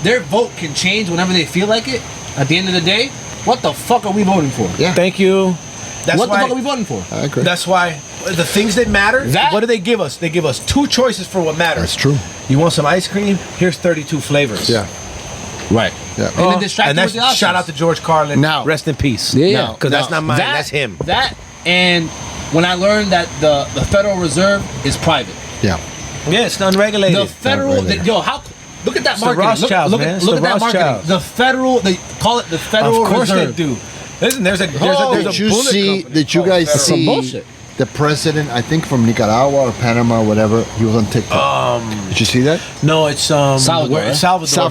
their vote can change whenever they feel like it. At the end of the day, what the fuck are we voting for? Yeah. Thank you. That's What the why. fuck are we voting for? I agree. That's why the things that matter. That- what do they give us? They give us two choices for what matters. That's true. You want some ice cream? Here's 32 flavors. Yeah. Right. Yeah. And then distract and you that's with the options. shout out to George Carlin. Now- Rest in peace. Yeah. Because that's not mine. That's him. That and when I learned that the Federal Reserve is private. Yeah. Yeah, it's unregulated. The federal, how look at that It's the marketing. Rothschilds, look man. at, It's look the at that marketing. Rothschilds. The federal, they call it the Federal Of course Reserve. they do. Listen, there's a Did bullet you see? company Did you called guys Federal. Some see bullshit. the president? I think from Nicaragua or Panama, or whatever. He was on TikTok. Did you see that? No, it's Salvador, where, right? Salvador,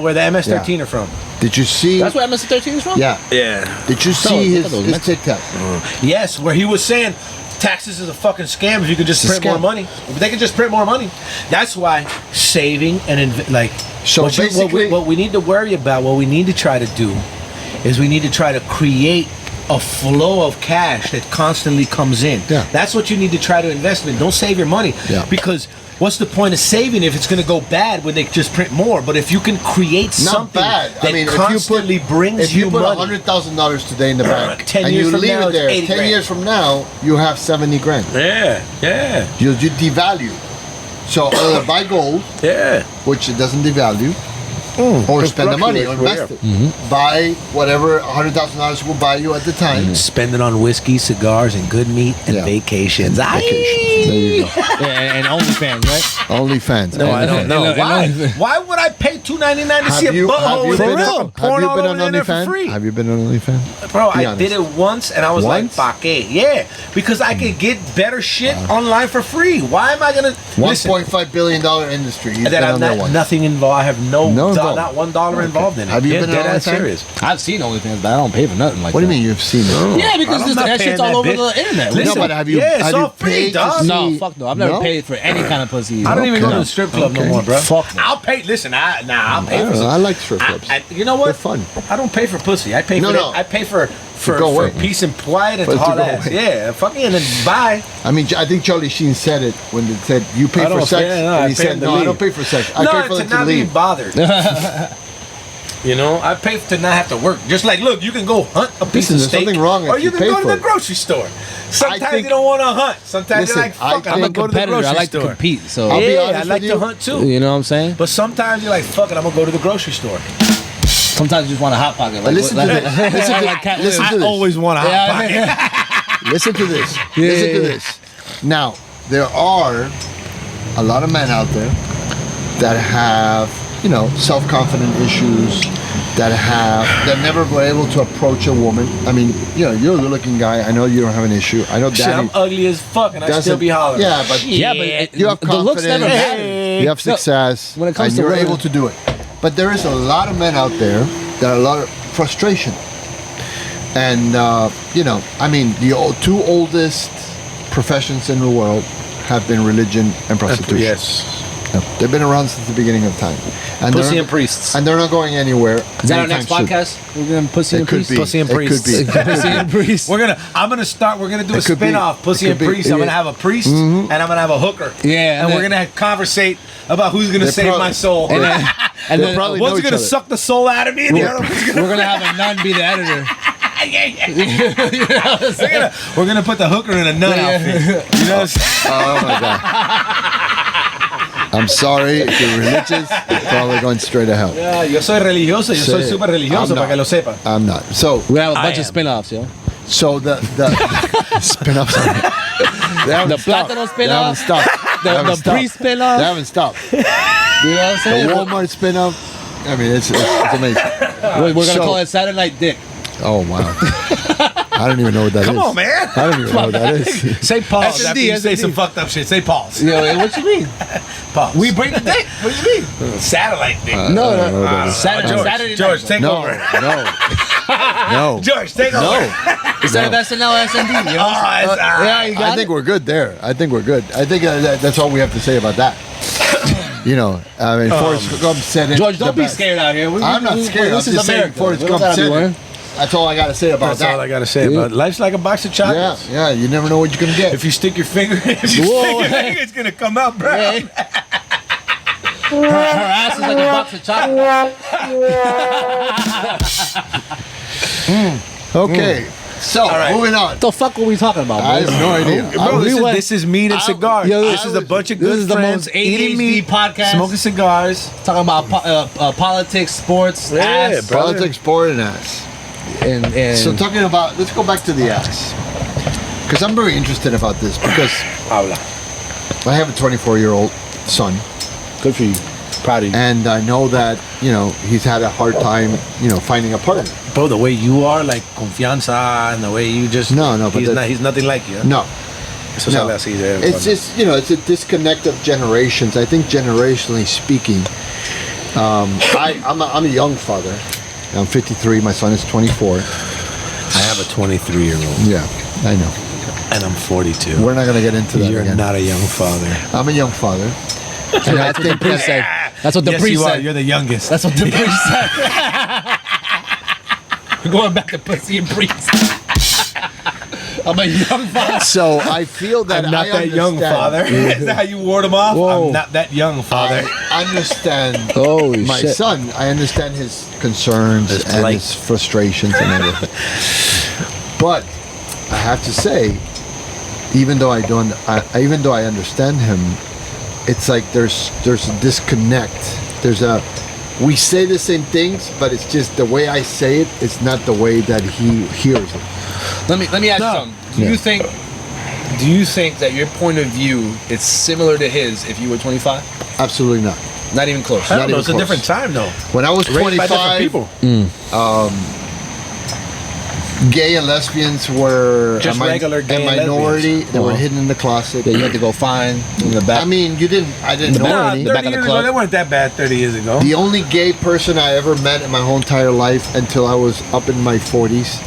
where the MS-13 are from. Did you see? That's where MS-13 is from. Yeah. Yeah. Did you I see thought it was his Mexico. TikTok? Yes, where he was saying taxes is a fucking scam if you could just It's a print more scam. money. If they could just print more money. That's why saving and So basically- what we need to worry about, what we need to try to do is we need to try to create a flow of cash that constantly comes in. Yeah. That's what you need to try to invest in. Don't save your money. Yeah. Because what's the point of saving if it's going to go bad when they just print more? But if you can create Not something bad. that I mean, constantly brings if you put money. $100,000 today in the bank 10 and years you from leave now, it there, it's 80 10 grand. years from now, you have 70 grand. Yeah, yeah, You devalue. So either buy gold, yeah. which it doesn't devalue, or spend the money or invest it. Buy whatever $100,000 will buy you at the time. Spend it on whiskey, cigars, and good meat and Yeah. vacations. Vacations. There you go. Yeah, and OnlyFans, right? OnlyFans. No, I don't know. And Why? only- Why would I pay $2.99 to see a butthole with been, fucking porn all over on there for OnlyFans? free? Have you been on OnlyFans? Bro, Be I honest. did it once and I was Once? like, fuck it. Yeah, because I could get better shit online for free. Why am I going to listen? $1.5 billion industry. He's That been I'm on that not, one. nothing involved. I have No involved. not $1 involved in it. Have you Yeah, been on dead ass OnlyFans? serious. I've seen OnlyFans, but I don't pay for nothing like What do that. you mean you've seen it? Yeah, because I'm this, not that shit's paying all that over bitch. the internet. Listen, No, but have you? yeah, it's have all you free, paid to dog. see- No, fuck no. I've never No? paid for any kind of pussy. I don't even go Okay. to the strip club no Okay. more, bro. Fuck no. I'll pay. Listen, I'll pay I for don't know, some. I like strip clubs. You know what? They're fun. I don't pay for pussy. I pay No, for no. I pay for go for away. peace and quiet and For to it to haul go ass. away. Yeah, fucking and then bye. I mean, I think Charlie Sheen said it when they said you pay I for don't sex, pay- no, I and he pay said, them to "No, I leave." don't pay for sex. I No, pay for to them to not be leave." bothered. You know, I pay to not have to work. Just like, look, you can go hunt a piece Listen, of there's steak, something wrong or if you you can pay go to for the it. grocery store. Sometimes think- you don't want to hunt. Sometimes Listen, you're like, I fuck, I'm think- gonna I'm a go to the competitor. grocery I like store. to compete. So I'll be Yeah, honest I with like you. to hunt too. you know what I'm saying? But sometimes you're like, fuck it, I'm gonna go to the grocery store. Sometimes you just want a hot pocket. Like, listen to this. Listen to- like Cat listen Williams. to this. Always want a hot Yeah, pocket. Listen to this. Yeah, Listen yeah, to yeah. this. Now, there are a lot of men out there that have, self-confident issues, that never were able to approach a woman. I mean, you're a good-looking guy. I know you don't have an issue. I know Shit, Daddy I'm ugly as fuck, and I doesn't. still be hollering. Yeah, but Yeah, but you have the looks never confidence. matter. you have success, when it comes and to you're women- able to do it. But there is a lot of men out there that are a lot of frustration. And, the two oldest professions in the world have been religion and prostitution. Yes. Yep. They've been around since the beginning of time. And Pussy they're- and priests. And they're not going anywhere. Is that our anytime next soon. podcast? We're gonna pussy It and could priest. be. Pussy and It priest. could be. Pussy and priest. We're gonna do a It could be. spin-off, Pussy It and could be. Priest. I'm Yeah. gonna have a priest and I'm gonna have a hooker. Yeah, And and we're then- gonna conversate about who's gonna They save prob- my soul. And then, and They'll then probably know One's each gonna other. suck the soul out of me and the other one's gonna we're gonna have a nun be the editor. we're gonna put the hooker in a nun Yeah. outfit. You know what I'm saying? Oh my god. I'm sorry if you're religious. You're probably going straight to hell. Yeah, yo soy religioso. Yo soy Sí. súper religioso, I'm para que lo sepa. I'm not. So We have a I bunch of am. spin-offs, yo. So the spin-offs. The Plátano spin-off. They haven't stopped. They haven't The stopped. pre-spin-off. They haven't stopped. You know what I'm The saying? Walmart spin-off. I mean, it's amazing. We're gonna So- call it Saturday Night Dick. Oh wow. I don't even know what that is. Come on, man. I don't even know what that is. Say pause S&D, after you say S&D. some fucked up shit. Say pause. Yo, what you mean? Pause. We bring the dick. What do you mean? Satellite thing. I don't know what that is. Saturday George, night. take No, over. no. George, take over. No. Instead of SNL, SND. You know? Yeah, you got I think we're good there. I think we're good. I think that's all we have to say about that. You know, I mean, Forrest Gump said it. George, don't the be best. scared out here. I'm not scared. This I'm is just saying America. Forrest We don't Gump gotta be said worried. it. That's all I got to say about That's that. all I gotta say about it. Life's like a box of Yeah, chocolates. yeah. You never know what you're gonna get. If you stick your finger, if you Whoa, stick your hey. finger, it's gonna come out, bro. Hey. Her ass is like a box of chocolate. Okay. So right. moving on. What the fuck were we talking about, I boys? have no idea. Bro, We went- this is meat and cigars. Yo, this is a bunch of good this is the friends most eating ADHD meat, podcast. smoking cigars. Talking about politics, sports, Yeah, ass, bro. Politics, sport, and ass. and So talking about, let's go back to the ass, because I'm very interested about this because Habla. I have a 24-year-old son, good for you. Proud of you. and I know that he's had a hard time finding a partner. Bro, the way you are, like confianza, and the way you just No, but he's nothing like you. No, Eso no. sale así de- It's just it's a disconnect of generations. I think generationally speaking, I'm a young father. I'm 53. My son is 24. I have a 23-year-old, Yeah, I know. and I'm 42. We're not gonna get into that You're again. not a young father. I'm a young father, and I think priest said. That's what the Yes, priest you are. said. You're the youngest. That's what the priest said. We're going back to pussy and priest. I'm a young father. so. I feel that I'm not I that young, understand- father. Is that how you ward him off? Whoa. I'm not that young, father. I understand Holy my shit. son. I understand his concerns His and plight. his frustrations and everything. But I have to say, even though I understand him, it's like there's a disconnect. We say the same things, but it's just the way I say it. It's not the way that he hears it. Let me ask you No. something. Yeah. Do you think that your point of view is similar to his if you were 25? Absolutely not. Not even close. I Not don't know. even It's a close. different time, though. When I was Raised by different 25, people. gay and lesbians were Just regular gay a and minority. lesbians. They were hidden in the closet. Yeah, you had to go find in the back. I mean, I didn't know Nah, any. 30 back of the years club. ago, they weren't that bad 30 years ago. The only gay person I ever met in my whole entire life until I was up in my 40s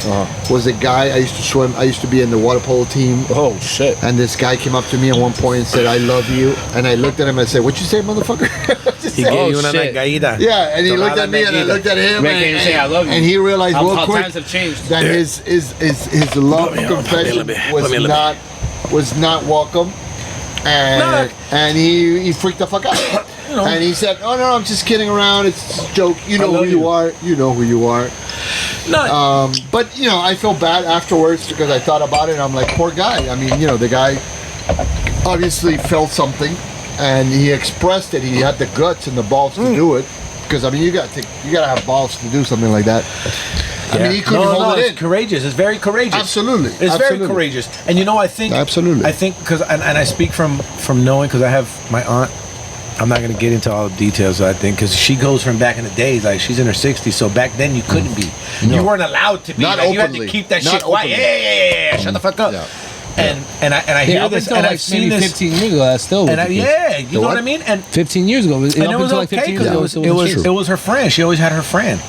was a guy I used to swim. I used to be in the water polo team. Oh shit. And this guy came up to me at one point and said, "I love you." And I looked at him and I said, "What you say, motherfucker?" What you He say? gave you Oh, una shit. nalgadita. Yeah, and he looked Tomada at me and I nalgadita. looked at him. Making him say, "I love you." And he realized real How quick times have changed. that his love Put me on, confession put me a little bit. was not welcome. And he freaked the fuck out. And he said, "Oh no, I'm just kidding around. It's just a joke. You know who love you you." are. You know who you are." No, But I feel bad afterwards because I thought about it. And I'm like, poor guy. I mean, the guy obviously felt something, and he expressed it. He had the guts and the balls to do it. Because I mean, you gotta have balls to do something like that. I mean, he couldn't hold it it's in. courageous. It's very courageous. Absolutely. It's Absolutely. very courageous. And I think Absolutely. I think because and I speak from knowing because I have my aunt. I'm not going to get into all the details. I think because she goes from back in the days, like she's in her 60s. So back then you couldn't be. No. You weren't allowed to be. Not Like, you had to openly. keep that Not shit quiet. openly. Yeah. Shut the fuck up. Yeah. And I hear up this until and like I've seen maybe this. 15 years ago. That's still. And you know what? what I mean. And 15 years ago. and Up it was until like okay 15 years because ago. it was her friend. She always had her friend.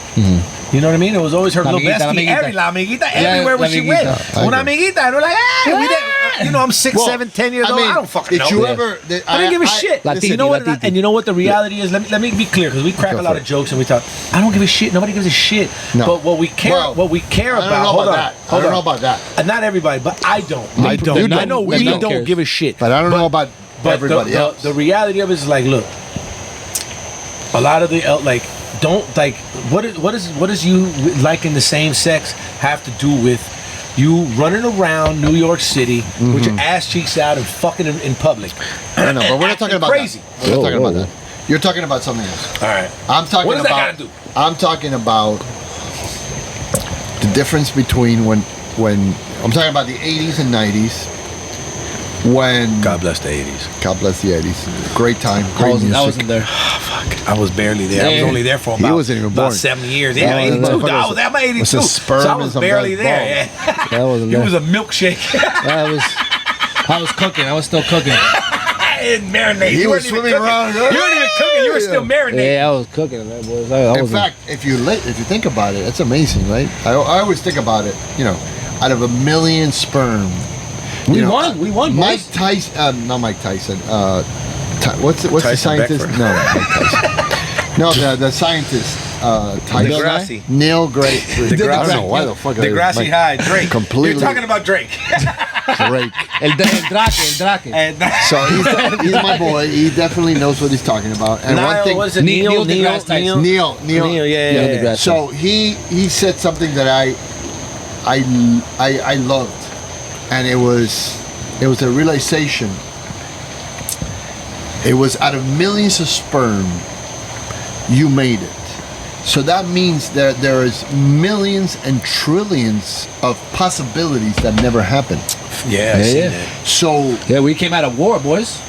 You know what I mean? It was always her La little amiguita, la bestie. amiguita. La amiguita Yeah, everywhere la where she went. amiguita. I Una agree. amiguita. And we're like, hey, we did. I'm 6, Well, 7, 10 years old. I don't fucking know. Did you Yeah. ever? I didn't give a shit. Latino, You know what? Latino. And you know what the reality is? Let me be clear because we crack Go a lot for of it. jokes and we talk. I don't give a shit. Nobody gives a shit. No. But what we care Well, about. I don't know hold about on. that. I Hold don't know on. about that. Not everybody, but I don't. I We don't. I know We we don't. don't give a shit. But I don't know about But everybody the, else. The reality of it is like, look, a lot of the don't like what is you liking the same sex have to do with You running around New York City with your ass cheeks out and fucking in public. I know, but we're not talking about crazy. that. We're not talking about that. You're talking about something else. All right. I'm talking What does about. that gotta do? I'm talking about the difference between when I'm talking about the 80s and 90s. When God bless the 80s. God bless the 80s. Great time. Great music. I wasn't there. Fuck. I was barely there. I was only there for He wasn't even born. about 7 years. Yeah, That 82. was- I was at my 82. was a sperm So I and was some barely bad there. balls. Yeah. I wasn't It there. was a milkshake. I was cooking. I was still cooking. And marinate. He You was weren't even swimming cooking. around. You weren't even cooking. You were still marinating. Yeah, I was cooking that, boys. I In wasn't- fact, if you think about it, it's amazing, right? I always think about it. Out of a million sperm, we won. We won. Mike boys. Tyson, not Mike Tyson. What's the Tyson scientist? Beckford. No, not Mike Tyson. No, the scientist. Tyson. Degrassi. Neil Gray. Degrassi. I don't know why the fuck. Degrassi High. Drake. Completely. You're talking about Drake. Drake. El Drake. And So he's my boy. He definitely knows what he's talking about. And one thing, what is it? Neil deGrasse Tyson. Neil, yeah. deGrasse. So he said something that I loved, and it was a realization. It was out of millions of sperm, you made it. So that means that there is millions and trillions of possibilities that never happened. Yeah, I Yeah, seen yeah. that. So Yeah, we came out of war, boys.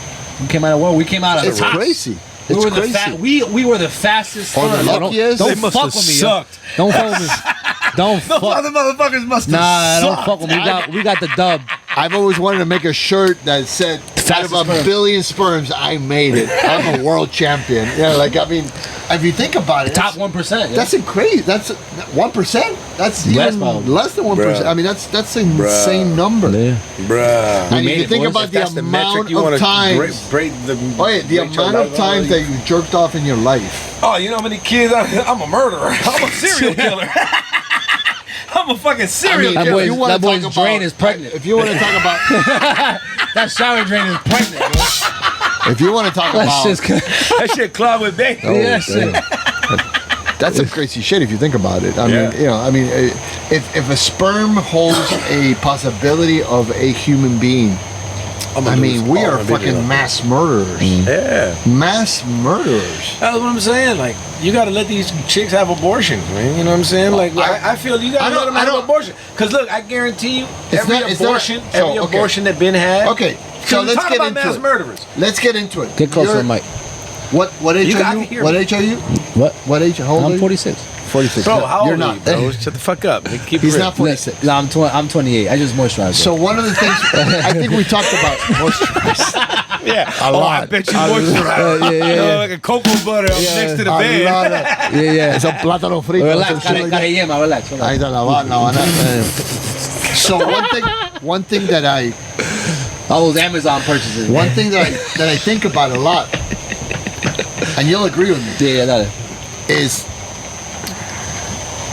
We came out of war. We came out of it's the tops. crazy. We It's were crazy. we were the fastest. Or the Don't- luckiest. Don't They must fuck have with me. sucked. Yo. Don't fuck with me. Don't fuck. Other motherfuckers must have Nah, don't sucked. fuck with me. We got the dub. I've always wanted to make a shirt that said, out of Fastest a sperm. billion sperms, I made it. I'm a world champion. If you think about it, Top 1%. that's crazy. That's 1%. That's Less, even probably. less than 1%. Bruh. I mean, that's an insane number. Yeah. Bruh. And made if you it, think boys. about If the that's the metric amount you want of to times, break the the break your amount of life times on, that you jerked off in your life. Oh, you know how many kids? I'm a murderer. I'm a serial killer. I'm a fucking serial That killer. boy's- that boy's drain is pregnant. If you want to talk about, That shower drain is pregnant, bro. if you want to talk That about, shit's That shit club with me. yeah, shit. that's some crazy shit if you think about it. Yeah. If a sperm holds a possibility of a human being, we are fucking mass murderers. Yeah. Mass murderers. That's what I'm saying. Like, you got to let these chicks have abortions, man. You know what I'm saying? Like, I feel you got I to let don't- them I have don't- abortion. Because, look, I guarantee you, It's every not- it's not- abortion, so, every okay. abortion that been had. Okay, so let's talk get about into mass it. murderers. Let's get into it. Get closer to You're- the mic. What age You are got to you? hear What me. age are you? What? What age? How old are I'm you? 46. 46. Bro, No, how old you're are not. you, bro? Shut the fuck up. Keep He's it not 46. No, I'm 28. I just moisturize. So one of the things I think we talked about moisturize. Yeah. A lot. I bet you moisturize. yeah. Like a cocoa butter up next to the A bed. lot of- yeah. Es un plátano frito. Relax, some shit like that. Carayema, relax. Ahí está la Habana. So one thing that I All those Amazon purchases. one thing that I think about a lot, and you'll agree with me, Yeah, that is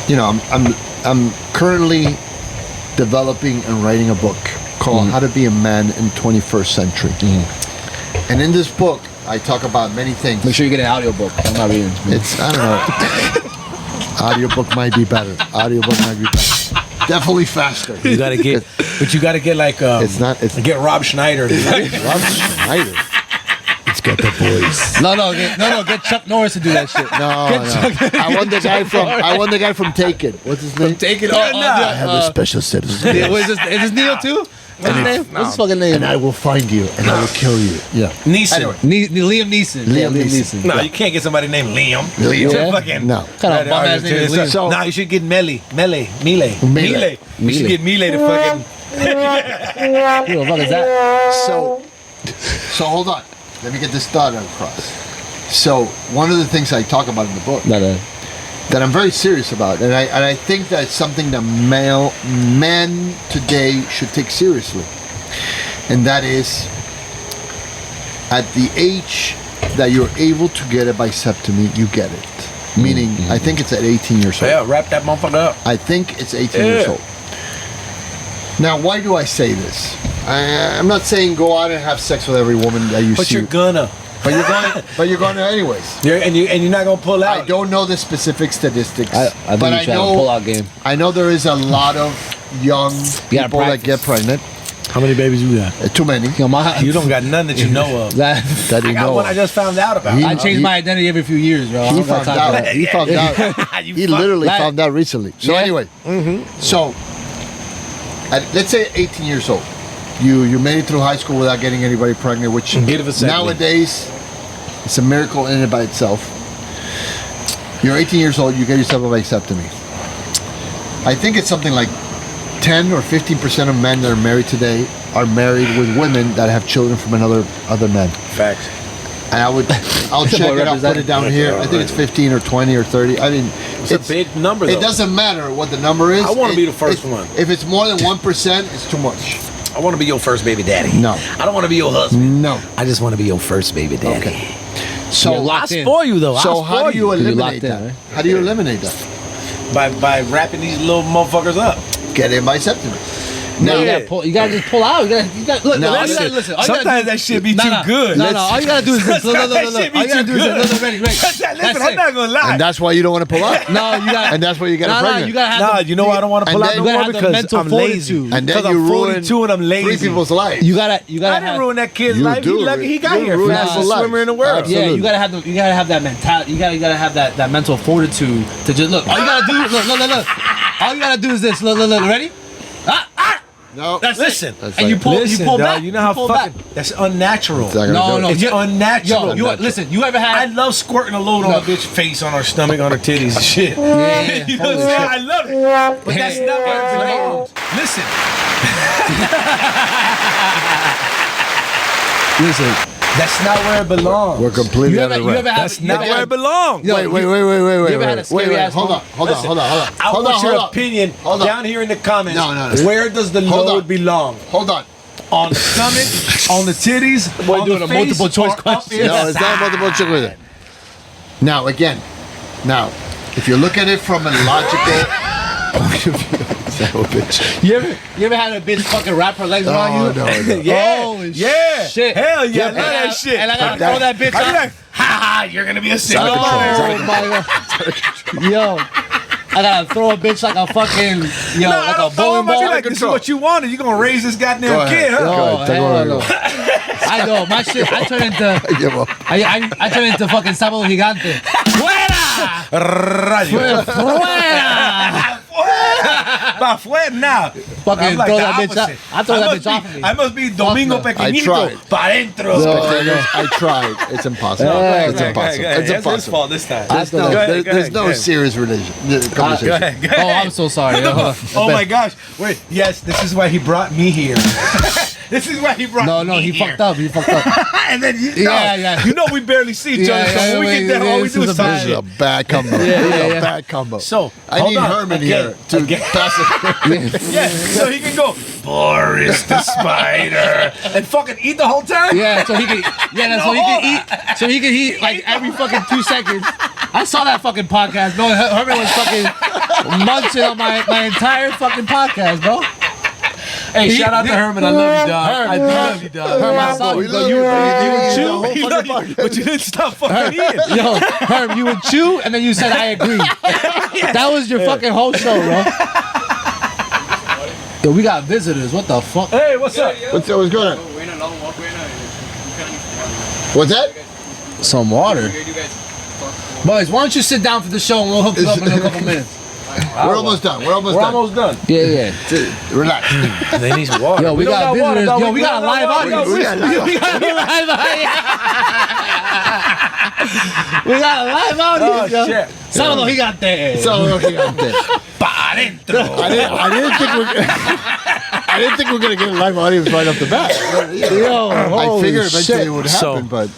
I'm currently developing and writing a book called How to Be a Man in 21st Century. And in this book, I talk about many things. Make sure you get an audiobook. I'm not reading. It's, I don't know. Audiobook might be better. Audiobook might be better. Definitely faster. You gotta get, but you gotta get like, It's not. It's get Rob Schneider. Rob Schneider. It's got the voice. No, get Chuck Norris to do that shit. No. I want the guy from Taken. What's his name? Take it Yeah, nah. I have a special set of skills. Is this Neil too? What's his name? What's his fucking name? And I will find you and I will kill you. Yeah. Neeson. Anyway. Liam Neeson. Liam Yeah, Neeson. No, you can't get somebody named Liam. Liam. It's a Yeah. fucking No. Kind of bum ass name is Liam. So- no, you should get Mele. Mele. You should get Mele to fucking. Who the fuck is that? So hold on. Let me get this thought across. So one of the things I talk about in the book No. that I'm very serious about, and I think that's something that men today should take seriously, and that is at the age that you're able to get a vasectomy, you get it. Meaning, I think it's at 18 years old. Yeah, wrap that motherfucker up. I think it's 18 years Yeah. old. Now, why do I say this? I'm not saying go out and have sex with every woman that you But see. you're gonna. But you're going to anyways. And you're not gonna pull out. I don't know the specific statistics, I think but you I should have a pull know out game. I know there is a lot of young people that get pregnant. How many babies you got? Too many. You don't got none that you know of. That you I got know one of. I just found out about. I change my identity every few years, bro. He found out. He found out. He literally found out recently. So anyway, so let's say 18 years old. You made it through high school without getting anybody pregnant, which nowadays it's a miracle in and by itself. You're 18 years old. You get yourself a vasectomy. I think it's something like 10 or 15% of men that are married today are married with women that have children from other men. Facts. And I'll check it. I'll put it down here. I think it's 15 or 20 or 30. I mean, it's a big number. Though. It doesn't matter what the number is. I want to be the first one. If it's more than 1%, it's too much. I want to be your first baby daddy. No. I don't want to be your husband. No. I just want to be your first baby daddy. Okay. So I spoil you though. So how do you eliminate that? Right? How do you eliminate that? By wrapping these little motherfuckers up. Get in vasectomy. No, you gotta just pull out. You gotta look. No, listen. Sometimes that shit be too good. No. All you gotta do is this. Look. All you gotta do is this. Look, ready. Listen, I'm not gonna lie. And that's why you don't want to pull out. No, you got. And that's why you get pregnant. You gotta have. You know why I don't want to pull out no more because I'm lazy. And then you ruin 42 and I'm lazy. 3 people's lives. You gotta. I didn't ruin that kid's You life. do. He lucky he got You here. ruin Fastest people's swimmer lives. in the world. Absolutely. Yeah, you gotta have that mentality. You gotta have that mental fortitude to just look. All you gotta do. Look. All you gotta do is this. Look. Ready? No. Listen. That's And you pull back. You know how fucking that's unnatural. No. It's unnatural. Listen. You ever had? I love squirting a load on a bitch face, on her stomach, on her titties and shit. Yeah. You know what I'm saying? I love it. But that's not where it belongs. Listen. That's not where it belongs. We're completely out of the right. That's not where it belongs. Wait. Hold on. I want your opinion down here in the comments. No. Where does the load belong? Hold on. On the stomach, on the titties, on the face, multiple choice or up question. No, it's not multiple choice. Now, if you look at it from a logical point of view, son of a bitch. You ever had a bitch fucking wrap her legs around you? No. Yeah. Shit. Hell yeah. And I love that shit. And I gotta throw that bitch I'd be out. like, ha, you're gonna be a single Out of control. mother. Oh my god. Yo. I gotta throw a bitch like a fucking, like a bowling ball. Like, this is what you wanted. You're gonna raise this Go goddamn ahead. kid, huh? Go ahead. Take over. no. I know, my shit, I turn into, Give up. I turn into fucking Sábado Gigante. Fuera! Rayo. Fuera! Pa' fuera now. Fucking I'm like throw the that bitch opposite. up. I throw that bitch off of me. I must be Domingo Fuck no. I Pequeñito. tried. Pa' adentro. Spectators, I tried. It's impossible. It's impossible. It's It's his impossible. fault this time. There's no serious conversation. Go ahead. Oh, I'm so sorry. Oh my gosh. Wait, yes, this is why he brought me here. This is why he brought me No, he here. fucked up. And then Yeah. you know we barely see each other, so when we get there, all we do is talk This is shit. a bad combo. This is a bad combo. So, I hold need on. Herman Again, here to pass it. Yeah, so he can go, Boris the Spider, and fucking eat the whole time? Yeah, so he can eat like every fucking 2 seconds. I saw that fucking podcast, bro. Herman was fucking munching on my entire fucking podcast, bro. Hey, shout out to Herman. I love you, dog. I love you, dog. Herman, I saw you. You would chew, But you didn't stop fucking eating. yo, Herm, you would chew, and then you said, I agree. That was your fucking whole show, bro. Yo, we got visitors. What the fuck? Hey, what's up? What's going on? What's that? Some water. Boys, why don't you sit down for the show and we'll hook you up in a couple minutes. We're almost done. We're almost done. Yeah. Relax. They need some water. Yo, we got water, visitors. dog. Yo, we got a live audience. We got We got a live audience, yo. shit. Sábado Gigante. Pa' adentro. I didn't think we were gonna get a live audience right off the bat. Yo, I figured eventually shit. it would happen, but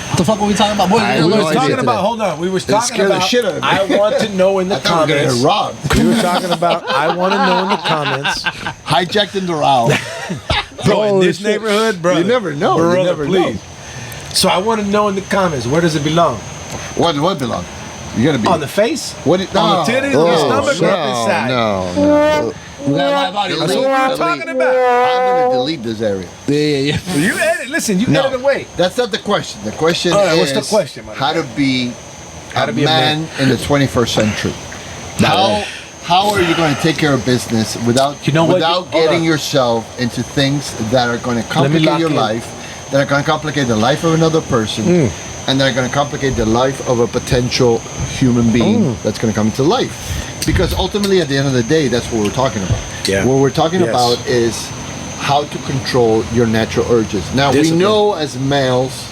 What the fuck were we talking about? Boys, I we have We no were idea talking today. about, hold on, we were talking scared the about, shit out of me. I want to know in the I thought we were gonna comments. get robbed. We were talking about, I want to know in the comments. Hijacked in Doral. Bro, in Holy this shit. neighborhood, bro. You never know. Brother, You never please. So I want to know in the comments, where does it belong? What belong? You gotta be On the face? What? On the titties, on the stomach, or up inside? No. We got a live audience. That's what we're talking about. I'm gonna delete this area. Yeah. You edit, listen, you edit away. That's not the question. The question All right, is what's the question, my how to be How a to be a man in the 21st century. how are you going to take care of business without without getting yourself into things that are going to complicate your life, that are going to complicate the life of another person, and that are going to complicate the life of a potential human being that's going to come into life? Because ultimately, at the end of the day, that's what we're talking about. Yeah. What we're talking about is how to control your natural urges. Now, we know as males,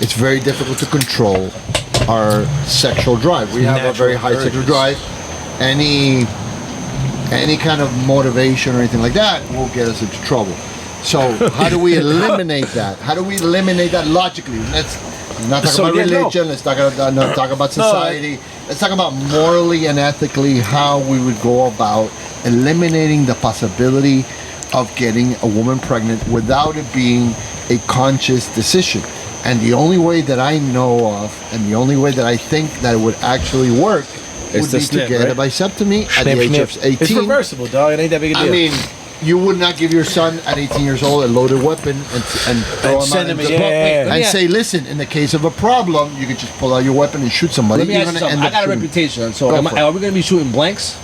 it's very difficult to control our sexual drive. We have a very high sexual drive. Any kind of motivation or anything like that will get us into trouble. So how do we eliminate that? How do we eliminate that logically? Let's not talk about religion. Let's talk about society. Let's talk about morally and ethically how we would go about eliminating the possibility of getting a woman pregnant without it being a conscious decision. And the only way that I know of, and the only way that I think that it would actually work, would be to get a vasectomy at the age of 18. It's reversible, dog. It ain't that big a deal. I mean, you would not give your son at 18 years old a loaded weapon and throw him out into the boat and say, listen, in the case of a problem, you can just pull out your weapon and shoot somebody. Let me ask you something. I got a reputation, so are we going to be shooting blanks?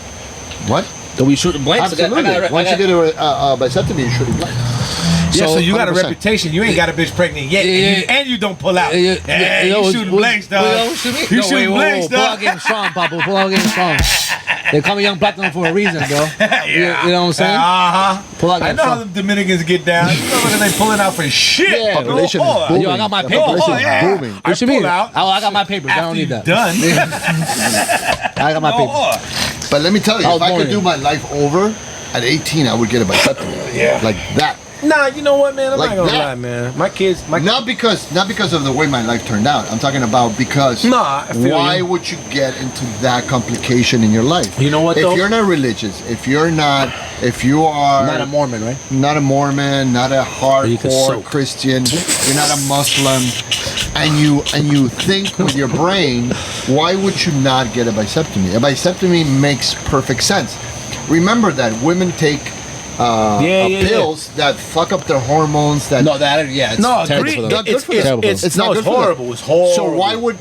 What? Are we shooting blanks? Absolutely. Once you get a vasectomy, you're shooting blanks. Yeah, so you got a reputation. You ain't got a bitch pregnant yet, and you don't pull out. You shooting blanks, dog. You shooting blanks, dog. Pull out game strong, Papa. Pull out game strong. They call me Young Platinum for a reason, bro. Yeah. You know what I'm saying? Pull out game I know how the Dominicans get down. You know they pulling out for shit. Yeah, population is booming. Yo, I got my paper. Booming. What you mean? I got my papers. I don't need that. Done. I got my papers. But let me tell you, if I could do my life over at 18, I would get a vasectomy. Yeah. Like that. Nah, you know what, man? I'm Like not gonna that. lie, man. My kids, not because of the way my life turned out. I'm talking about because I feel why would you get into that complication in your life? You know what, if though? you're not religious, if you are not a Mormon, right? Not a Mormon, not a hardcore Christian, you're not a Muslim, and you think with your brain, why would you not get a vasectomy? A vasectomy makes perfect sense. Remember that women take pills that fuck up their hormones. It's terrible for them. Not good for them. It's not good for horrible. them. It's horrible. So why would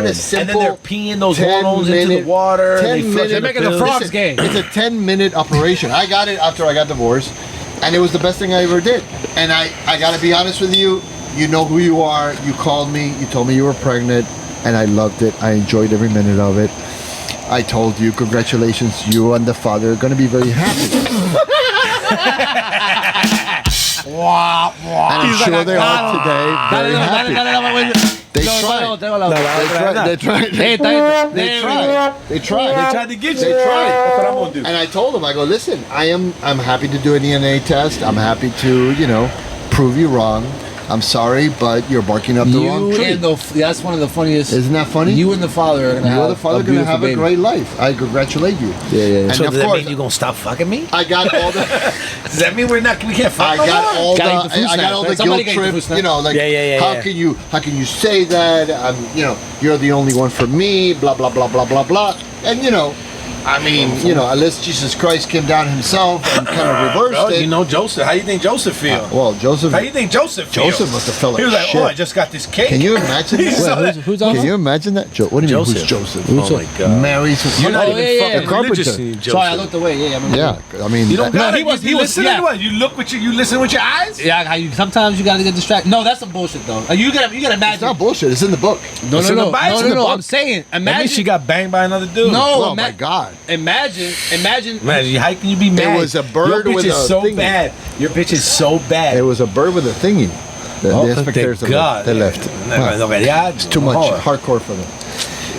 a simple and then they're peeing those hormones into the water. They're making the frogs gay. It's a 10-minute operation. I got it after I got divorced, and it was the best thing I ever did. And I got to be honest with you. You know who you are. You called me. You told me you were pregnant, and I loved it. I enjoyed every minute of it. I told you, congratulations. You and the father are going to be very happy. And I'm sure they are today very happy. They tried. They tried to get you. That's what I'm gonna do. And I told them, I go, listen, I'm happy to do a DNA test. I'm happy to, prove you wrong. I'm sorry, but you're barking up the wrong tree. That's one of the funniest. Isn't that funny? You and the father are going to have a great life. I congratulate you. Yeah. And so of does course, that mean you're going to stop fucking me? I got all the... Does that mean we can't fuck? I got all the guilt trip. How can you say that? You're the only one for me. Blah blah blah blah blah blah. And unless Jesus Christ came down himself and kind of reversed it. You know Joseph. How do you think Joseph feel? Joseph. How do you think Joseph feels? Joseph must have felt like he was like, shit. I just got this cake. Can you imagine that? Who's Can you imagine that? What do you mean, who's Joseph? Oh my God. Mary's You're not even fucking carpenter. religious. Sorry, I looked away. Yeah, I mean... You don't got he was listening. yeah. What? You listen with your eyes? Yeah, sometimes you gotta get distracted. No, that's some bullshit though. You gotta imagine. It's not bullshit. It's in the book. No. I'm saying, imagine That means she got banged by another dude. No, oh my God. Imagine. How can you be mad? It was a bird Your with bitch a is so thingy. bad. Your bitch is so bad. It was a bird with a thingy. The inspectors they left. It's too much hardcore for them.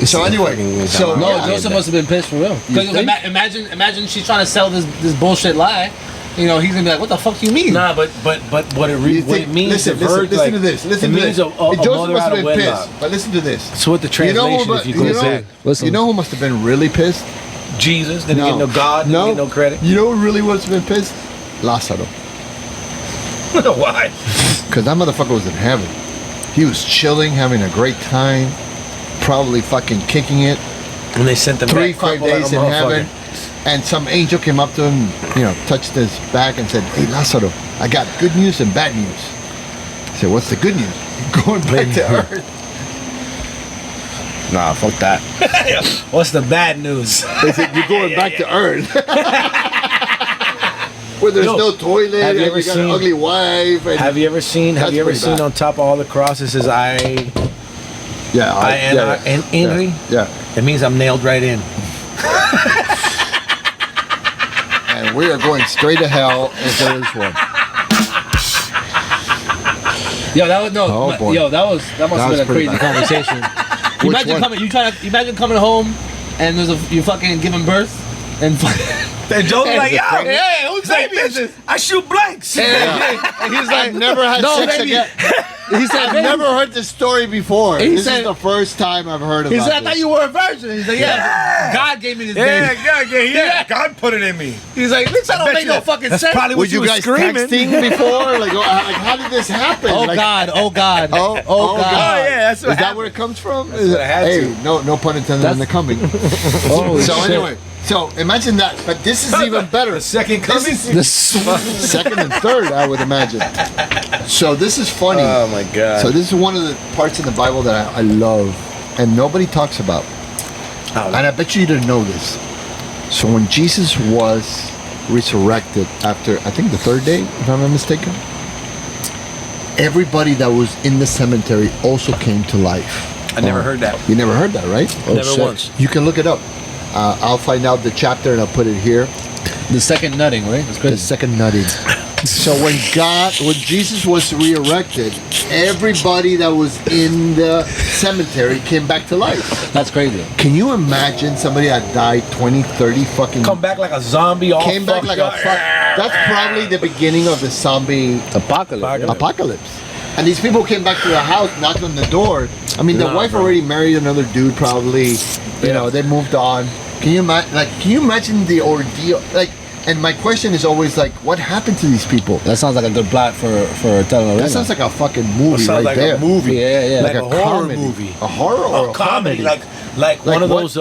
So anyway, Joseph must have been pissed for real. Because imagine she's trying to sell this bullshit lie. He's gonna be like, "What the fuck do you mean?" Nah, but what it means. Listen to this. Listen to this. Joseph must have been pissed. But listen to this. So what the translation? If you go say, you know who must have been really pissed? Jesus didn't get no God. Didn't get no credit. You know who really must have been pissed? Lázaro. Why? Because that motherfucker was in heaven. He was chilling, having a great time, probably fucking kicking it. And they sent them 3-5 days in heaven. And some angel came up to him, touched his back and said, "Hey, Lázaro, I got good news and bad news." He said, "What's the good news?" Going back to earth. Nah, fuck that. What's the bad news? They said you're going back to Earth. Where there's no toilet, have you and ever you got an seen- ugly wife. And Have you ever seen That's pretty bad. on top of all the crosses says I Henry? Yeah. It means I'm nailed right in. And we are going straight to hell if there is one. Yo, that was Oh, boy. that must have was been a pretty crazy bad. conversation. Which Imagine one? imagine coming home and you fucking giving birth and And Joe's like, yo, hey, whose baby is this? I shoot blanks. And he's like, I've never had no, sex baby. again. He said, I've baby. never heard this story before. He This said- is the first time I've heard about He said, I this. thought you were a virgin. He's like, yeah, God gave me this baby. Yeah. God put it in me. He's like, this don't make no fucking sense. probably Were what you was guys screaming. texting before? Like how did this happen? Oh Like, God, oh God, Oh, God. Oh yeah, that's what Is that happened. where it comes from? That's what I had hey, to. no pun intended on the coming. Holy So shit. anyway, so imagine that. But this is even better. The second coming. This is second and third, I would imagine. So this is funny. Oh my God. So this is one of the parts in the Bible that I love, and nobody talks about. And I bet you didn't know this. So when Jesus was resurrected after, I think the third day, if I'm not mistaken, everybody that was in the cemetery also came to life. I never heard that. You never heard that, right? Never shit. once. You can look it up. I'll find out the chapter and I'll put it here. The second nutting, right? That's The crazy. second nutting. So when Jesus was resurrected, everybody that was in the cemetery came back to life. That's crazy. Can you imagine somebody that died 20, 30 fucking... Come back like a zombie. All came back fucked like a up. That's probably the beginning of the zombie Apocalypse. apocalypse. And these people came back to the house, knocked on the door. I mean, the Nah, wife bro. already married another dude, probably. You know, they moved on. Can you imagine? Like, can you imagine the ordeal? Like, and my question is always like, what happened to these people? That sounds like a good plot for a telenovela. That sounds like a fucking movie Sounds right like there. a movie. Yeah, yeah. Like a horror comedy. movie. A horror or A comedy, like one of what? those.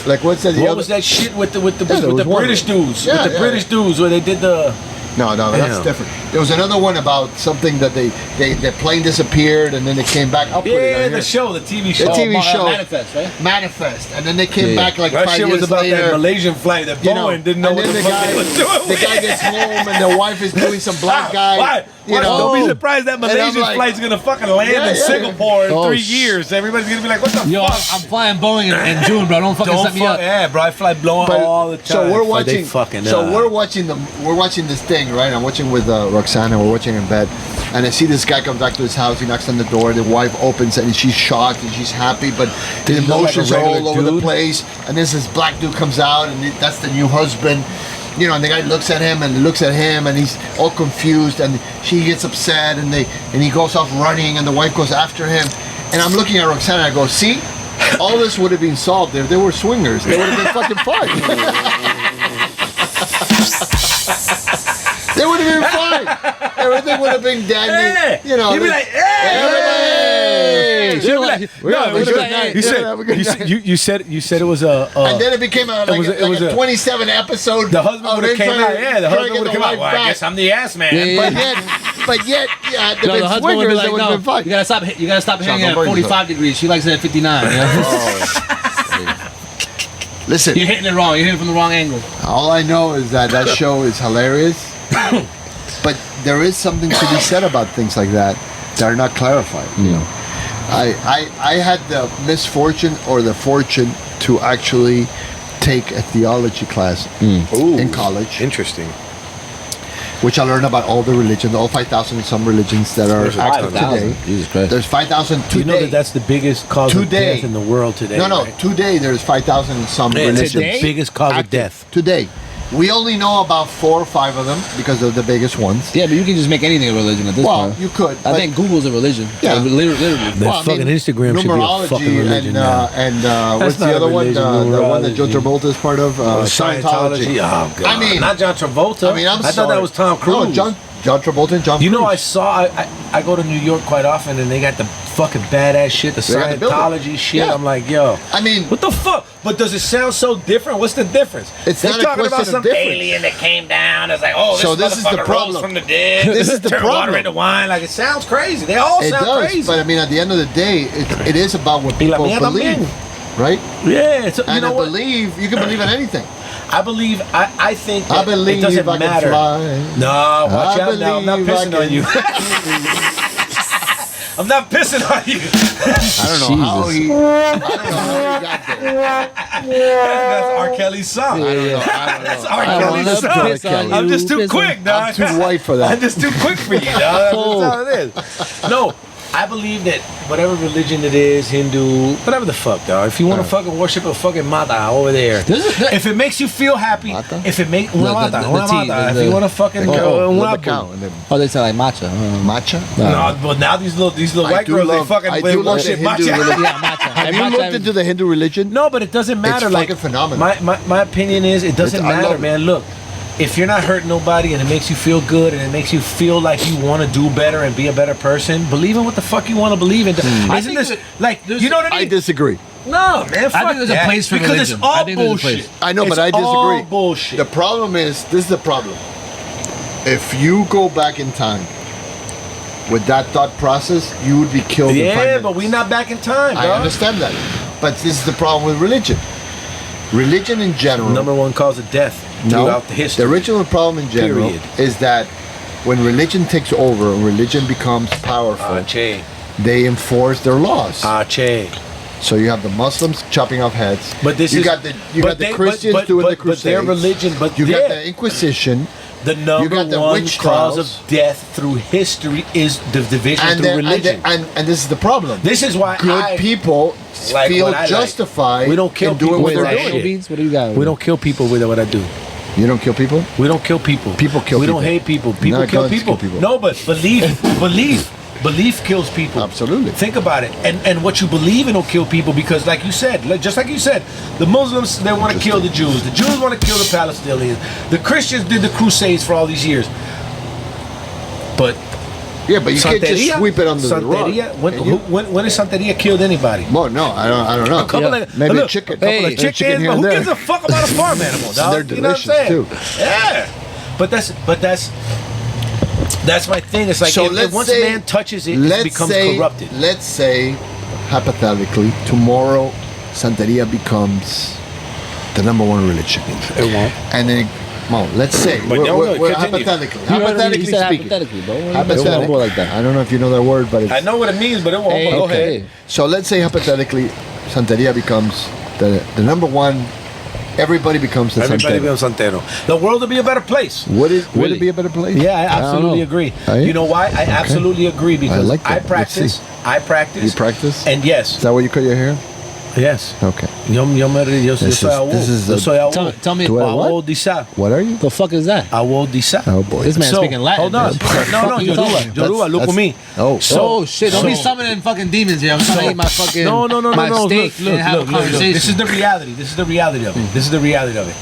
like what's that? What was that shit with the there was one. British dudes? Yeah, with the yeah. British dudes where they did the. No, that's Damn. different. There was another one about something that their plane disappeared and then they came back. I'll put it on Yeah, here. the show, the TV show. The TV show. Manifest, right? Manifest, and then they came Yeah. back like That 5 shit years was about later. that Malaysian flight that You know, Boeing didn't know and what then the fuck they was doing. the guy gets home and the wife is doing some black guy. Why? You know, Don't be surprised that I'm Malaysian like- flight's gonna fucking land Yeah, in yeah. Singapore in Oh, 3 years. Everybody's gonna be like, what the Yo, fuck? I'm flying Boeing in June, bro. Don't fucking Don't set me fuck, up. yeah, bro. I fly blowing But- all the time. So we're But they watching. fucking, we're watching this thing, right? I'm watching with Roxana. We're watching in bed, and I see this guy comes back to his house. He knocks on the door. The wife opens it, and she's shocked and she's happy, but the he look like a emotions are all regular over the dude? place. And then this black dude comes out, and that's the new husband. You know, and the guy looks at him and looks at him, and he's all confused, and she gets upset, and he goes off running, and the wife goes after him. And I'm looking at Roxana, and I go, see, all this would have been solved if they were swingers. They would have been fucking fine. They would have been fine. Everything would have been dandy. Hey! You know, You'd be like, hey! hey! You'd be like, We're gonna have a you good said- night. you Yeah, said- have a good you night. said- you said it was a. And then it became a 27 episode. The husband of would have him came trying out. to- Yeah, the trying to husband get would have the come out. wife Well, I back. guess I'm the ass man. Yeah, yeah, But yet, yeah, No, the the husband would be swingers, like, they would no, have been fine. you gotta stop hanging don't at burn 45 degrees. She likes it at 59. You know? Listen, You're hitting it wrong. You're hitting it from the wrong angle. all I know is that show is hilarious. But there is something to be said about things like that are not clarified. You know, I had the misfortune or the fortune to actually take a theology class in college, Interesting. which I learned about all the religions, all 5,000 and some religions that are There's active 5,000. today. Jesus Christ. There's 5,000 Do you know today. that that's the biggest cause of Today. death in the world today? No, right? today there's 5,000 and some Yeah, it's religions. the biggest cause of active. death. Today. We only know about 4 or 5 of them because they're the biggest ones. Yeah, but you can just make anything a religion at this Well, point. you could. I but- think Google's a religion. Yeah. Literally. The fucking Instagram should be a numerology fucking religion now. and what's That's the not a other one? religion, The one that Joe numerology. Travolta is part of? Scientology. Oh god. I mean- not John Travolta. I mean, I'm I sorry. thought that was Tom Cruise. No, John Travolta and John You know, Cruise. I go to New York quite often, and they got the fucking badass shit, the They got the building. Scientology shit. Yeah. I'm like, yo. I mean, What the fuck? But does it sound so different? What's the difference? It's They're not a talking about question of some difference. alien that came down. It's like, oh, this So this is the motherfucker problem. rose from the dead. This is the Turned water problem. into wine. Like, it sounds crazy. They all it sound does, crazy. but I mean, at the end of the day, it is about what Y la people mía believe, también. right? Yeah, it's, you And know I what? believe you can believe in anything. I believe. I think that I believe it doesn't I can matter. fly. No, watch I out now. I'm not believe I pissing on can- you. I'm not pissing on you. I don't know how he. I don't know how he got there. That's R. Kelly's song. I don't know. I don't That's know. R. I don't Kelly's know. song. That's R. Kelly. I'm just too Piss on- quick, dog. I'm too white for I'm that. just too quick for you, dog. That's all it is. No, I believe that whatever religion it is, Hindu, whatever the fuck, dog. If you want to fucking worship a fucking mata over there, if it makes you feel happy, Mata? if it makes The tea, if the- you want to fucking Oh, una the cow and the Oh, they sound like matcha. matcha. No, but now these little I white do girls, love- they fucking I they do love worship the Hindu matcha. religion. Yeah, matcha. Have you looked into the Hindu religion? No, but it doesn't matter. It's like fucking phenomenal. My opinion is it doesn't I love matter, it. man. Look, if you're not hurting nobody and it makes you feel good and it makes you feel like you want to do better and be a better person, believe in what the fuck you want to believe in. I Isn't think this that like you know what I I mean? disagree. No, man. Fuck think there's a that. place for because religion. it's all I think there's a bullshit. place. I know, It's but I disagree. all bullshit. The problem is, this is the problem. If you go back in time with that thought process, you would be killed in 5 Yeah, minutes. but we not back in time, I dog. understand that. But this is the problem with religion. Religion in general. Number one cause of death throughout the history. The original problem in general Period. is that when religion takes over and religion becomes powerful, Che. they enforce their laws. Che. So you have the Muslims chopping off heads. But this you is got the but Christians but, doing the but crusades. their religion, but you got yeah. the Inquisition. The number got the one witch cause trials. of death through history is the division And, through then- religion. and this is the problem. This is why Good people like feel what I like. justified We don't kill in doing people what with they're that doing. shit. What do you got? we don't kill people with what I do. You don't kill people? We don't kill people. People kill We people. don't hate people. People Not kill guns people. kill people. No, but belief kills people. Absolutely. Think about it. And what you believe in will kill people because, like you said, just like you said, the Muslims, they want to kill the Jews. The Jews want to kill the Palestinians. The Christians did the Crusades for all these years. But Yeah, but you can't just Santeria? sweep it under the rug. Santeria? When, Can you? when has Santeria killed anybody? Well, no, I don't know. A couple Yeah. of Maybe look, a chicken. a couple Hey, of chicken chickens, here but and who there. gives a fuck about a farm animal, dog? They're You know what I'm delicious, saying? too. Yeah, but that's my thing. It's like So if let's once say- a man touches it, it let's becomes say, corrupted. Let's say, hypothetically, tomorrow Santeria becomes the number one religion. It won't. And then, well, let's say, But no, continue. hypothetically, You heard me, hypothetically you said speaking. hypothetically, bro. Hypothetically. Don't go like that. I don't know if you know that word, but it's... I know what it means, but it won't. Hey, But go okay. ahead. So let's say hypothetically, Santeria becomes the number one. Everybody becomes the Everybody Santero. becomes Santero. The world will be a better place. Would it Really? be a better place? Yeah, I absolutely know. agree. Oh, yeah? You know why? I absolutely agree because like that. I Let's practice. see. I practice. You practice? And yes, Is that why you cut your hair? yes. Okay. Yo This soy is- awo. this is Yo a- soy awo. Tell me, Do I what? Awo disa. What are you? the fuck is that? Awo disa. Oh boy. This man's So, speaking Latin. hold on. man. No, What you Yoruba. talking? Yoruba, look That's- with me. Oh. Oh shit! Don't be so- summoning fucking demons here. I'm trying to eat my fucking No. my Look, steak and have a conversation. This is the reality. This is the reality of it. This is the reality of it.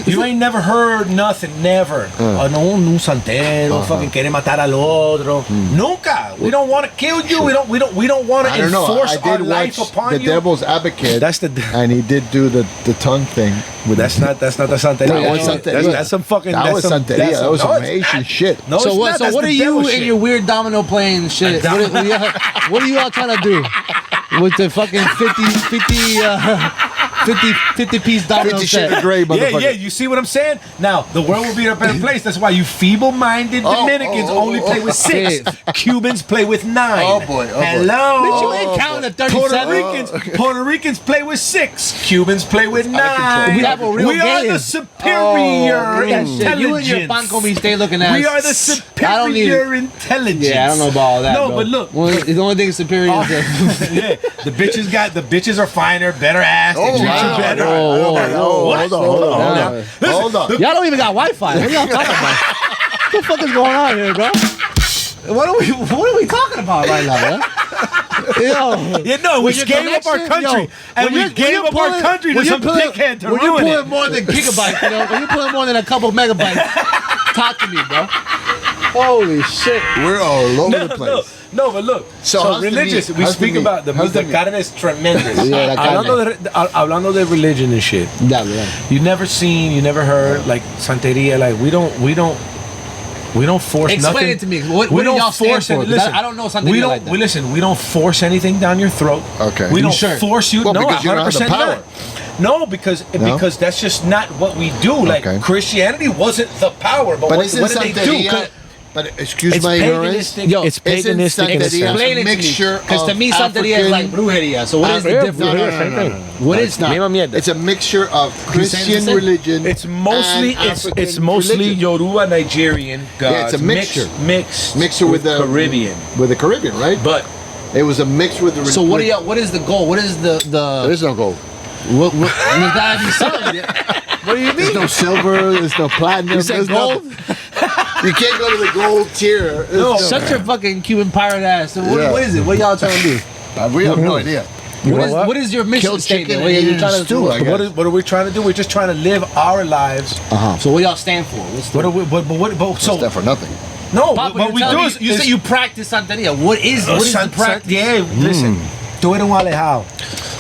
You ain't never heard nothing, never. No, un santero, fucking quiere matar al otro. Nunca. We don't want to kill you. We don't want to I don't know. enforce I our did life watch upon The you. Devil's Advocate. That's the. and he did do the tongue thing. With That's not the santeria. That was Santeria. That's some fucking. That that's was some, Santeria. that's some- That was no, some it's Haitian not. shit. No, So it's what? not. So That's what the are you devil in shit. your weird domino playing shit? What are you all trying to do with the fucking 50 piece domino 50 set? shades of gray, Yeah, motherfucker. yeah. You see what I'm saying? Now the world will be a better place. That's why you feeble-minded Dominicans only play with 6. Cubans play with 9. Oh, boy. Oh, boy. Hello. Bitch, you ain't counting at 37. Puerto Ricans play with 6. Cubans play with 9. We have a real We are game. the superior That shit. You and your intelligence. pan con mi stay looking at. We are the I don't need superior intelligence. Yeah, I don't know about all that. No, bro. but look. The only thing superior is that. Yeah, the bitches are finer, better ass. They treat wow. you better. Whoa, What? Hold on. Listen, Hold on. y'all don't even got Wi-Fi. What are y'all talking about? What the fuck is going on here, bro? What are we talking about right now, man? Yo, Yeah, no, we with your gave up our connection, country, yo, and when we you're- gave when you're up our pulling- country to when some you're pulling- dickhead to when you're ruin pulling it. more than gigabytes, when you're pulling more than a couple megabytes, talk to me, bro. Holy shit. We're all over the place. No, but look. So So how's the religious. meat? We How's the speak meat? about the How's the meat? carne is tremendous. Yeah, la carne. Hablando de religion and shit. Yeah. You never seen, you never heard like santeria. Like we don't force Explain nothing. it to me. What we do don't y'all stand force for? it. 'Cause Listen, I don't know something we don't. like that. We don't force anything down your throat. Okay. We You don't sure? force you. Well, no, because you don't have the 100% power. not. No, because that's just not what we do. Like Okay. Christianity wasn't the power, but what isn't did they do? Santeria? But excuse It's my ignorance. paganistic. Yo, It's isn't paganistic. in a Santeria sense. Explain it mixture to me. Because to of me, Santeria is like African- brujeria. So what is the Yeah, difference? No. What No, is it's not. Misma mierda. It's a mixture of saying Christian the same? religion. It's mostly and it's African mostly religion. Yoruba Nigerian gods. Yeah, it's a mixture. Mixed Mixture with the Caribbean. With the Caribbean, right? But It was a mix with the. So what is the goal? What is the There is no gold. what there's gotta be something. What do you There's no silver. There's no platinum. You said there's gold? You can't go to the gold tier. No. Shut your fucking Cuban pirate ass. So Yeah. what is it? What y'all trying to do? We have no idea. What is your mission Kill statement? chicken What are you and trying to stew, do? I guess. what are we trying to do? We're just trying to live our lives. So what y'all stand for? What's the What are we? But so Stand for nothing. no. Papa, what you're we telling do me- is you say you practice Santeria. What is the practice? Yeah, listen. Tú eres un alejado.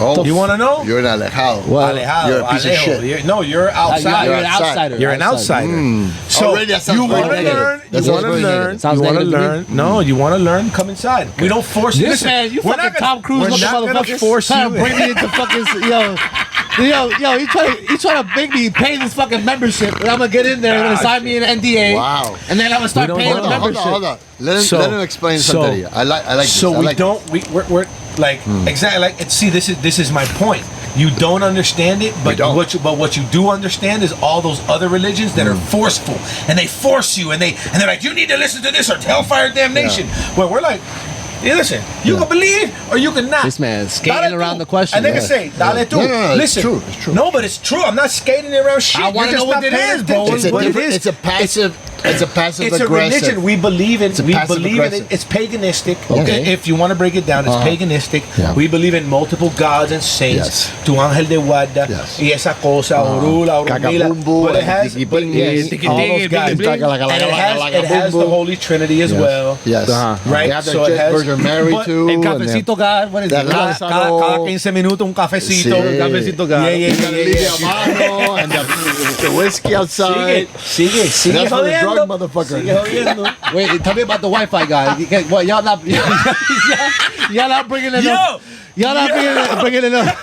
Oh, You want to know? You're an alejado. Alejado. You're a piece of Alejo. shit. You're outside. You're an outside. outsider. You're an outsider. So Already that sounds you very want to negative. learn. That You sounds want to very learn. negative. Sounds You want to negative to learn. No, you want to learn. Come inside. We don't force you. This Listen, man, you we're not fucking gonna- Tom Cruise we're looking not gonna motherfucker. force Trying to you. bring me into fucking yo. He trying to make me pay this fucking membership, and I'm gonna get in there and gonna sign me an NDA. Wow. And then I'm gonna start We don't- paying Hold the on, hold membership. on, hold on. So- Let him explain so- Santeria. I like this. So I we like don't. We're like exactly like. See, this is my point. You don't understand it, but don't. what you do understand is all those other religions that are forceful and they force you and they're like, you need to listen to this or hellfire damnation. Well, we're like, hey, listen, you can believe or you can not. This man's skating Dale around tú. the question. And they can Yeah. say, dale tú. No, it's Listen, true, it's true. No, but it's true. I'm not skating around shit. I wanna You're just know what not it paying is, bro. attention. It's a What it different. is. It's a passive. It's a passive It's a aggressive. religion. We believe in. It's a We passive believe in it. aggressive. It's paganistic. Okay. If you want to break it down, it's paganistic. Yeah. We believe in multiple gods and saints. Yes. Tu ángel de guarda. Yes. Y esa cosa, Orula, Orumila. Cagabumbu, But it has, and but Tiki yes, Tiki, all Tiki those Tiki, guys. Tiki And it has the Holy Trinity as well. Yes. Right? They have So the it has- Virgin Mary but too. El and cafecito God, what is that it? last- Cada 15 minutos un cafecito. Sí. Cafecito God. Yeah, yeah, then yeah, the Lidia yeah. Amaro and the whiskey outside. Sigue That's for the jodiendo. drug motherfucker. Sigue jodiendo. Wait, tell me about the Wi-Fi guy. What y'all not? Y'all not bringing it up. Y'all not bringing it up.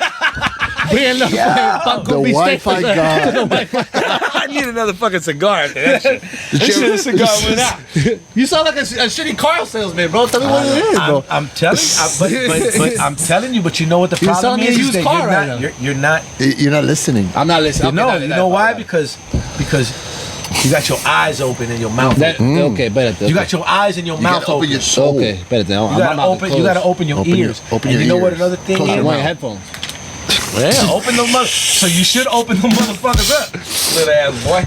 Bringing up pan The con bistec Wi-Fi to the- god. to the Wi-Fi. I need another fucking cigar after that shit. That cigar went out. You sound like a shitty car salesman, bro. Tell me what it is, bro. I'm telling you, but I'm telling you, but you know what the You're problem selling me a is? used that car you're right not, now. you're not. You're not listening. I'm not listening. You know why? Because you got your eyes open and your mouth. open. Okay, better. You got your eyes and your You mouth gotta open your soul. Okay, better. You gotta open your ears. open and your you know what ears. another thing Close I your is? want mouth. headphones. Yeah, open the mother. So you should open the motherfuckers up, little ass boy.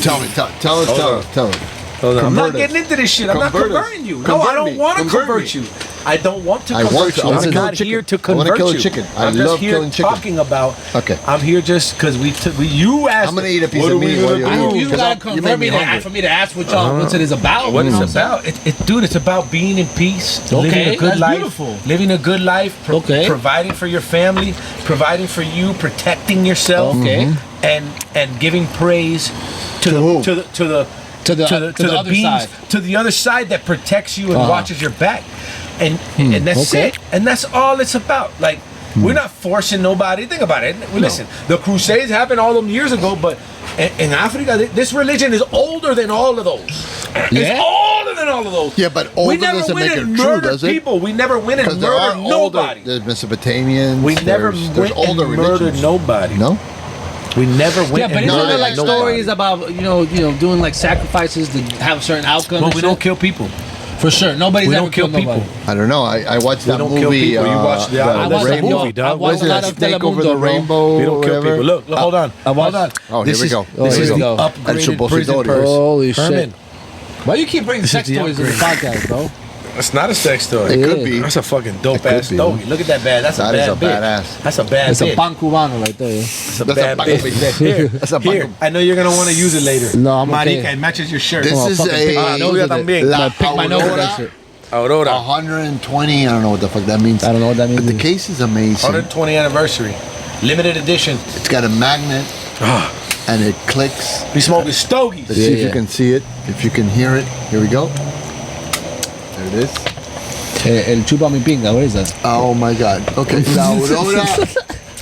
Tell us. I'm Convert not us. getting into this shit. I'm not Convert us. converting you. No, Convert I don't me. want to Convert convert me. you. I don't want to I want convert to. you. I wanna I'm kill a not chicken. here to I wanna convert kill a you. chicken. I I'm just love here killing chicken. talking about. Okay. I'm here just because you asked. I'm gonna eat a piece what of are we meat gonna while do? you You Because gotta you convert made me me hungry. for me to ask what y'all what it is about. What you know it's I'm saying? about, dude. It's about being in peace, living a good that's life, beautiful. living a good life, Okay. providing for your family, providing for you, protecting yourself, Okay. and giving praise to who? the other beings, side. to the other side that protects you and watches your back, and that's Okay. it, and that's all it's about. Like we're not forcing nobody. Think about it. Listen, the Crusades happened all them years ago, but in Africa, this religion is older than all of those. It's Yeah? older than all of those. Yeah, but we older never doesn't went make and it true, murdered does it? people. We never went and Because there are murdered older. nobody. There's Mesopotamians. We never there's went older and murdered religions. nobody. No. We never went. Yeah, but and isn't No, there murdered like no. stories about doing like sacrifices to have a certain outcome? Well, and we shit? don't kill people. For sure. Nobody's We ever don't kill killed nobody. people. I don't know. I watched We that don't kill movie. people. You watch the- I watched that Rainbow. movie, dog. I What is watched a lot it? of Snake over Telemundo, the bro. rainbow. We don't kill whatever? people. Look, hold on. Hold on. Oh, here we go. This Here is we the go. upgraded El prison Supositorio. purse. Holy Herman, shit. Why you keep bringing sex the toys in the podcast, bro? It's not a sex toy. It could be. That's a fucking dope It could ass be, stogie. Look at that bad. That's That a is bad a bitch. badass. That's a bad It's bitch. a pan cubano right there. It's a That's a bad pan bitch. bitch. Here, That's a here. pan- I know you're gonna want to use it later. No, I'm okay. Marica, it matches your shirt. This Oh, is fucking pick my a nose with it. también. La Pick my nose with that Aurora shit. Aurora. 120. I don't know what the fuck that means. I don't know what that means. But the case is amazing. 120 anniversary. Limited edition. It's got a magnet and it clicks. We smoking stogies. Let's see if Yeah. you can see it, if you can hear it. Here we go. There it is. El chupa mi pinga, what is that? Oh my God. Okay. La Aurora.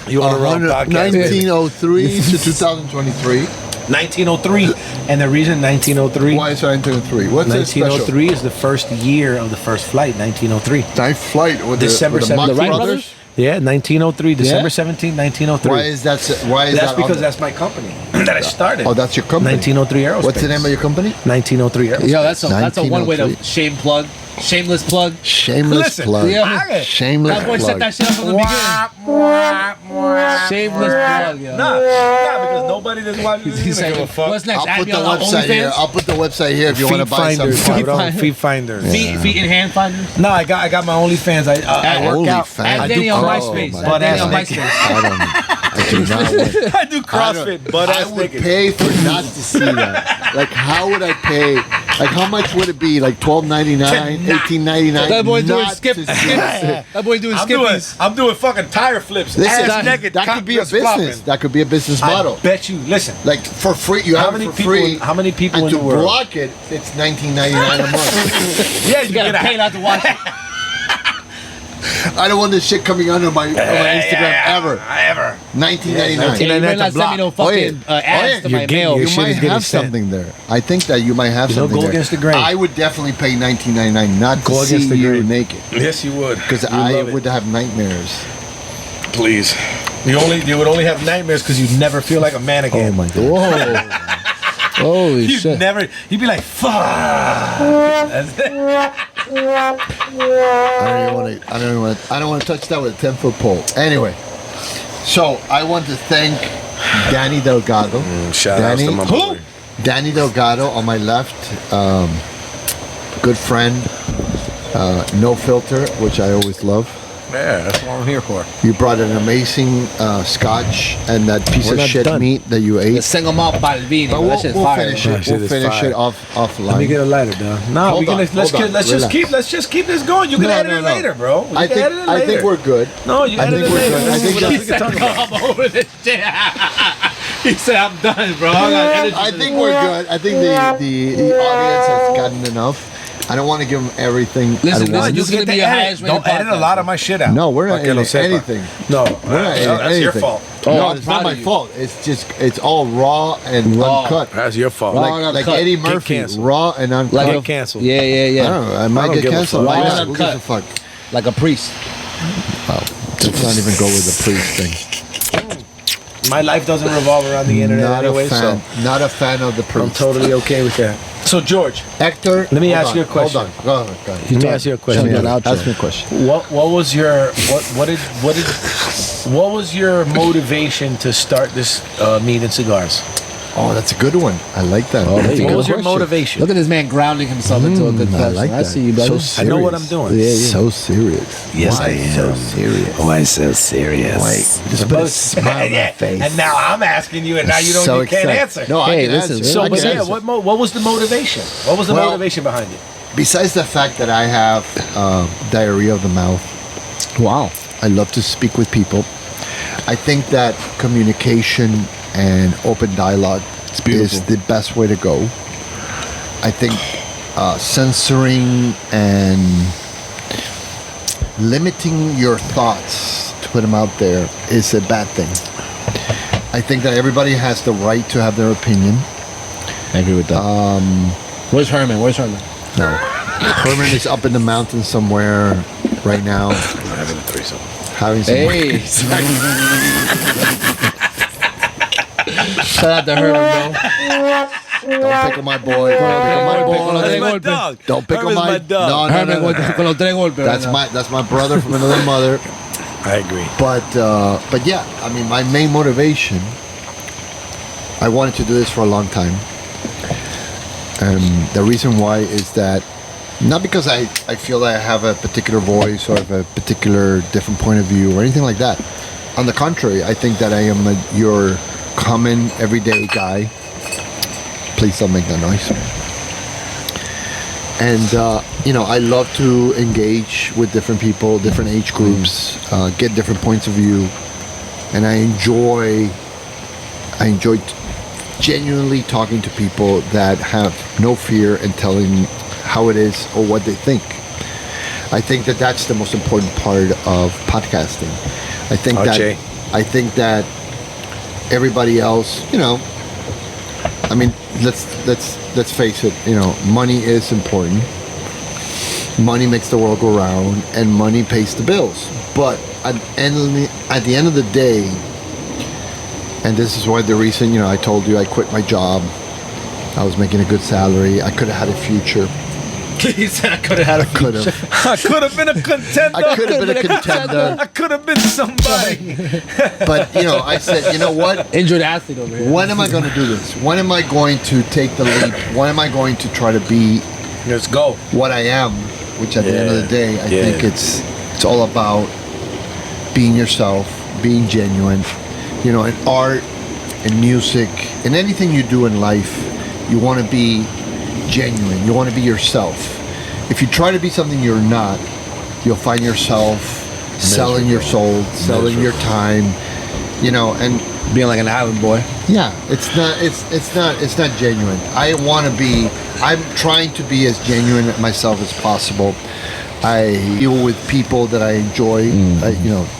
You on the wrong podcast. 1903 to 2023. 1903. And the reason 1903. Why is it 1903? What's it special? 1903 is the first year of the first flight. 1903. Ninth flight with December the, with the 7th. Mach The Wright brothers. brothers? Yeah, 1903, December Yeah? 17th, 1903. Why is that? Why is That's that? because on that's my company that I started. Oh, that's your company. 1903 Aerospace. What's the name of your company? 1903 Aerospace. Yo, that's a one way to 1903. shameless plug. Shameless Listen, plug. yeah. Shameless That boy set plug. that shit up from the beginning. Shameless plug, yo. Nah, because nobody that's watching this He is gonna said, give a fuck. what's next? I'll Add put me the on website here. OnlyFans? I'll put the website here if you want to buy some. Finders, product. cabrón. Feet finders. Feet and hand finders? No, I got my OnlyFans. I work out. OnlyFans. Add I do Danny on cross- MySpace. my Add God. Danny on Butt-ass MySpace. I do not want. I do CrossFit, butt I ass would naked. pay for not to see that. Like, how would I pay? Like, how much would it be? Like $12.99, $18.99. That boy doing not skip. to see that. That boy doing skippies. I'm doing fucking tire flips. Listen, ass naked. that could be a cock business. flopping. That could be a business model. I bet you. Listen. Like for free, you How have many it for people? free. How many people And in to the world? block it, it's $19.99 a month. Yeah, You gotta pay not to watch it. I don't want this shit coming under my Instagram ever. Ever. $19.99. Yeah, you better not send me no fucking ads to my mail. Your You shit might is getting have sent. something there. I think that you might have You know, something go there. against the grain. I would definitely pay $19.99 not to Go against see the you grain. naked, Yes, you would. because You'd I love it. would have nightmares. Please. You would only have nightmares because you'd never feel like a man again. Oh my god! Whoa. Holy You'd shit. never. You'd be like, fuck. That's it. I don't want to touch that with a 10-foot pole. Anyway, so I want to thank Danny Delgado. Shout out to my boy. Danny Delgado on my left, good friend, no filter, which I always love. Yeah, that's what I'm here for. You brought an amazing scotch and that piece We're of not shit done. meat that you The ate. Singlemont Balvini. But That we'll shit's fire. finish bro. it. That shit We'll is finish fire. it offline. Let me get a lighter, dog. No, Hold on, let's hold on, just keep this going. You can edit it later, bro. You I can think edit it I later. think we're good. No, you I edit think it we're later. good. I think What that- else we can talk about? I'm over this shit. He said, I'm done, bro. I got energy I for think this. we're good. I think the audience has gotten enough. I don't want to give them everything. Listen, at once. this is gonna be your highest rated Don't edit a podcast. lot of my shit out. No, we're not Pa que lo editing sepa. anything. No, We're not editing that's your anything. fault. Oh, No, I'm it's not proud my of you. fault. It's all raw and Raw. uncut. That's your fault. Raw. Like, and like uncut. Eddie Get Murphy, canceled. raw and uncut. Like Get a- canceled. Yeah, yeah, I yeah. don't know. I might don't get give a canceled. fuck. Why Raw not? and Who gives a uncut. fuck? Like a priest. Let's not even go with the priest thing. My life doesn't revolve around the internet Not anyway, a fan. so Not a fan of the I'm priest. totally okay with that. So, George, Hector, Let me hold ask on, you a question. Hold on. Go ahead. Go ahead. let me ask you a question. Should be an outro. Ask me a question. What was your what was your motivation to start this meat and cigars? Oh, that's a good one. I like that. Oh, there That's a you What good was your question. motivation? Look at this man grounding himself into a good I question. like I that. see you, brother. So I know what serious. I'm doing. Yeah, yeah. So serious. Yes, Why I am. so serious? Why so serious? Wait, just put a smile on my face. And now I'm asking you, and now you So you can't excited. answer. No, I Hey, can listen, answer. man. So, I but can yeah, answer. what was the motivation? What was the Well- motivation behind it? Besides the fact that I have diarrhea of the mouth, Wow. I love to speak with people. I think that communication and open dialogue is beautiful. the best way to go. I think censoring and limiting your thoughts to put them out there is a bad thing. I think that everybody has the right to have their opinion. I agree with that. Where's Herman? Where's Herman? No. Herman is up in the mountains somewhere right now. Having a threesome. Having some Hey. Shout out to Herman, bro. Don't pick on my boy. Don't pick on my boy. That's my dog. Don't pick on Herman's my my dog. No, no, Herman no, no. con los tres golpes. That's my brother from another mother. I agree. But yeah, I mean, my main motivation. I wanted to do this for a long time, and the reason why is that Not because I feel that I have a particular voice or have a particular different point of view or anything like that. On the contrary, I think that I am your common, everyday guy. Please don't make that noise. And, I love to engage with different people, different age groups, get different points of view. And I enjoy genuinely talking to people that have no fear and telling how it is or what they think. I think that that's the most important part of podcasting. I think that everybody else, I mean, let's face it, money is important. Money makes the world go round, and money pays the bills. But at the end of the day, and this is why the reason, I told you I quit my job. I was making a good salary. I could have had a future. He said I could have had a future. I could have been a contender. I could have been a contender. I could have been somebody. But, I said, you know what? Injured athlete over here. When am I going to do this? When am I going to take the leap? When am I going to try to be Let's go. What I am? Which at the end of the day, I think it's all about being yourself, being genuine. In art, in music, in anything you do in life, you want to be genuine. You want to be yourself. If you try to be something you're not, you'll find yourself selling your soul, selling your time, and being like an island boy. Yeah, it's not genuine. I'm trying to be as genuine myself as possible. I deal with people that I enjoy.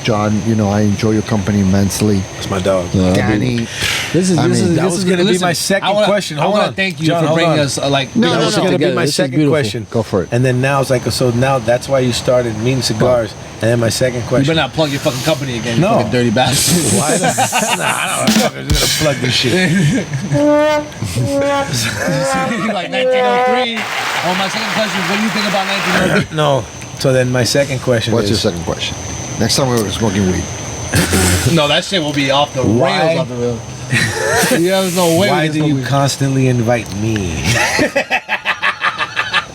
John, I enjoy your company immensely. It's my dog. Danny. That was going to be my second question. I want to thank you for bringing us No, that was going to be my second question. Go for it. And then now it's like, so now that's why you started meeting cigars. And then my second question. You better not plug your fucking company again, you No. fucking dirty bastard. Why? I don't know. I'm going to plug this shit. Like 1903. Oh, my second question is, what do you think about 1903? No. So then my second question What's is. your second question? Next time we were smoking weed. No, that shit will be off the Why? rails. Off the rails. There's no way. Why do you constantly invite me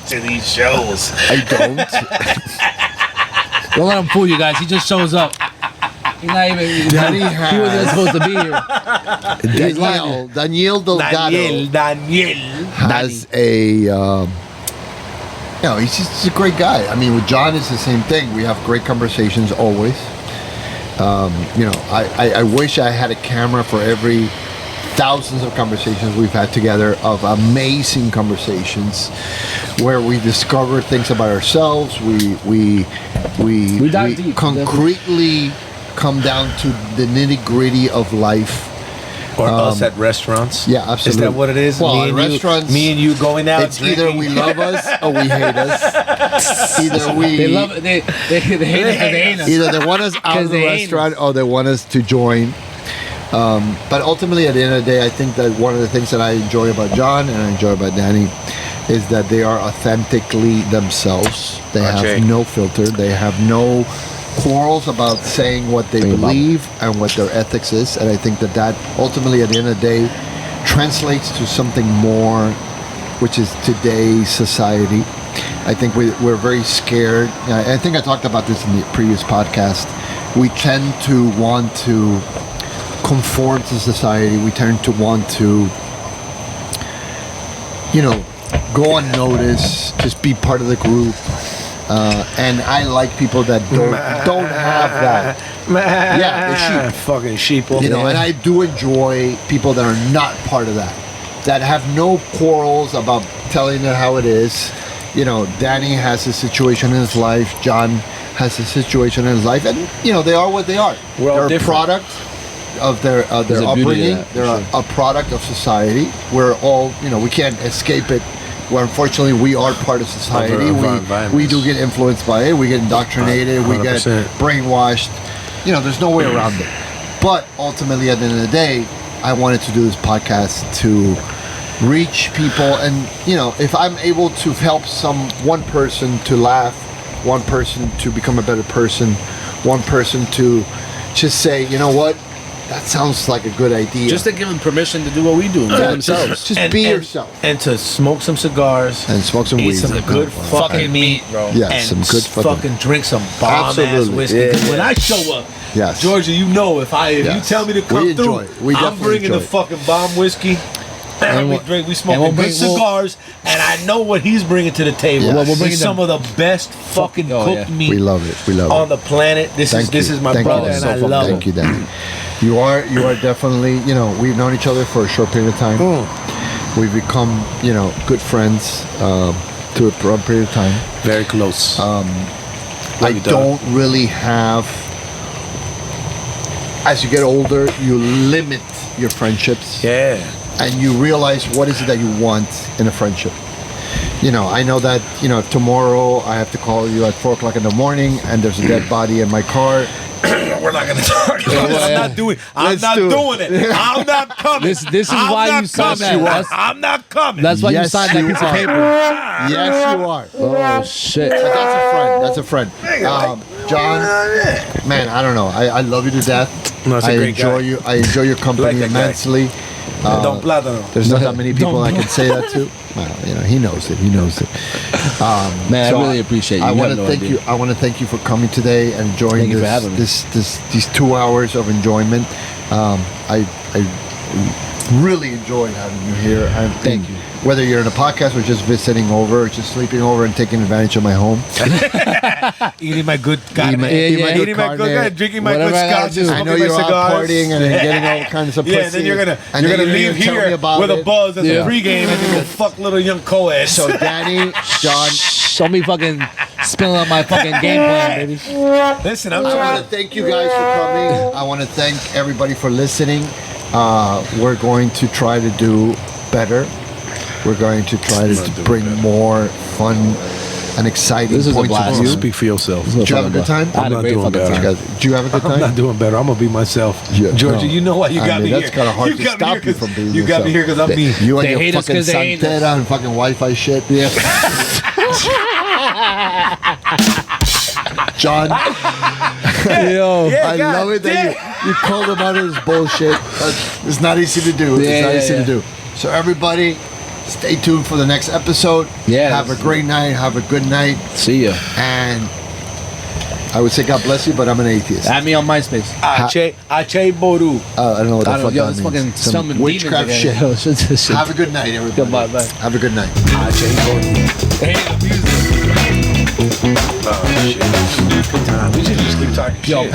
to these shows? I don't. Don't let him fool you guys. He just shows up. He's not even. He wasn't supposed to be here. Daniel Delgado Daniel. has he's a great guy. I mean, with John, it's the same thing. We have great conversations always. I wish I had a camera for every thousands of conversations we've had together, of amazing conversations where we discover things about ourselves. We dive deep, concretely come down to the nitty-gritty of life. Or us at restaurants. Yeah, absolutely. Is that what it is? Well, at restaurants, me and you going out. It's either we love us or we hate us. Either we They love it. They hate us because they hate us. either they want us out of the restaurant or they want us to join. But ultimately, at the end of the day, I think that one of the things that I enjoy about John and I enjoy about Danny is that they are authentically themselves. They have no filter. They have no quarrels about saying what they believe and what their ethics is. And I think that ultimately, at the end of the day, translates to something more, which is today's society. I think we're very scared. I think I talked about this in the previous podcast. We tend to want to conform to society. We tend to want to, go unnoticed, just be part of the group. And I like people that don't have that. Yeah, the sheep. Fucking sheeple. And I do enjoy people that are not part of that have no quarrels about telling it how it is. Danny has a situation in his life. John has a situation in his life, and they are what they are. They're a product of their upbringing. They're a product of society. We're all, we can't escape it. Where unfortunately we are part of society. We do get influenced by it. We get indoctrinated. 100%. We get brainwashed. There's no way around it. But ultimately, at the end of the day, I wanted to do this podcast to reach people. And, if I'm able to help one person to laugh, one person to become a better person, one person to just say, you know what, that sounds like a good idea. Just to give them permission to do what we do, be themselves. Just be yourself. And to smoke some cigars. And smoke some eat weed. some good fucking meat, bro. Yeah, and some good fucking drink some bomb-ass Absolutely. whiskey. Yeah. 'Cause when I show up, Yes. Georgia, you know if you Yes. tell me to come We enjoy through, it. We I'm definitely bringing the enjoy it. fucking bomb whiskey. And we smoking we'll good bring- cigars, and I know what he's bringing to the table. Yes. Well, we'll bring It's them- some of the best fucking cooked meat We love it. We love on it. the planet. This is my Thank brother, you. and I love Thank him. you, Danny. You are definitely, we've known each other for a short period of time. We've become, good friends to a period of time. Very close. I don't really have. As you get older, you limit your friendships, yeah. and you realize what is it that you want in a friendship. I know that if tomorrow I have to call you at 4:00 in the morning and there's a dead body in my car. We're not gonna talk about it. I'm not doing it. I'm not coming. This is why you signed that. I'm not coming. That's why you Yes, signed that you piece of are. paper. Yes, you are. Oh shit! But that's a friend. John, man, I don't know. I love you to death. No, that's a I great enjoy guy. you. I enjoy your company Like that guy. immensely. Don Plátano. There's not that many people I can say that to. Well, he knows it. He knows it. Man, so I really appreciate you. I You want have to no thank idea. you. I want to thank you for coming today and enjoying Thank you for having me. these 2 hours of enjoyment. I really enjoyed having you here. Thank you. Whether you're in a podcast or just visiting over, or just sleeping over and taking advantage of my home. Eating my good carne. Eating my Eating my good good carne. carne, drinking my Whatever good I gotta scotch, do. and I know smoking my you're out cigars. partying and getting all kinds of pussy. Yeah, and then you're gonna And leave then you're gonna tell me here about with a it. buzz as Yeah. a pregame, and then go fuck little young co-ed. So Danny, John, Show me fucking spilling out my fucking game plan, baby. listen, I'm I trying want to thank you guys for coming. I want to thank everybody for listening. We're going to try to do better. We're going to try to bring more fun and exciting This is a points blast. of view. Speak for yourself. Did you have a good time? I had a I'm not great doing fucking bad. time. Do you have a good I'm time? not doing better. I'm gonna be myself. Yeah, Georgia, no. you know why you got me that's here. kind of hard You to got me stop here you 'cause from being you got me here 'cause I'm me. You and They your hate us fucking 'cause they ain't us. Santera and fucking Wi-Fi shit. Yeah. John, Yo. Yeah, I God love it that you called him out of his bullshit. It's not easy to do. Yeah, It's not yeah, easy yeah. to do. So everybody, stay tuned for the next episode. Yes. Have a great night. Have a good night. See ya. And I would say God bless you, but I'm an atheist. Add me on MySpace. Ache Boru. I don't know what the I don't fuck know. Yo, that this means. fucking Some summon witchcraft demons shit. again. Yo, shit, this shit. Have a good night, everybody. Goodbye, bye. Have a good night. Hey, the music. Oh, shit. Good time. We should just keep talking Yo, shit.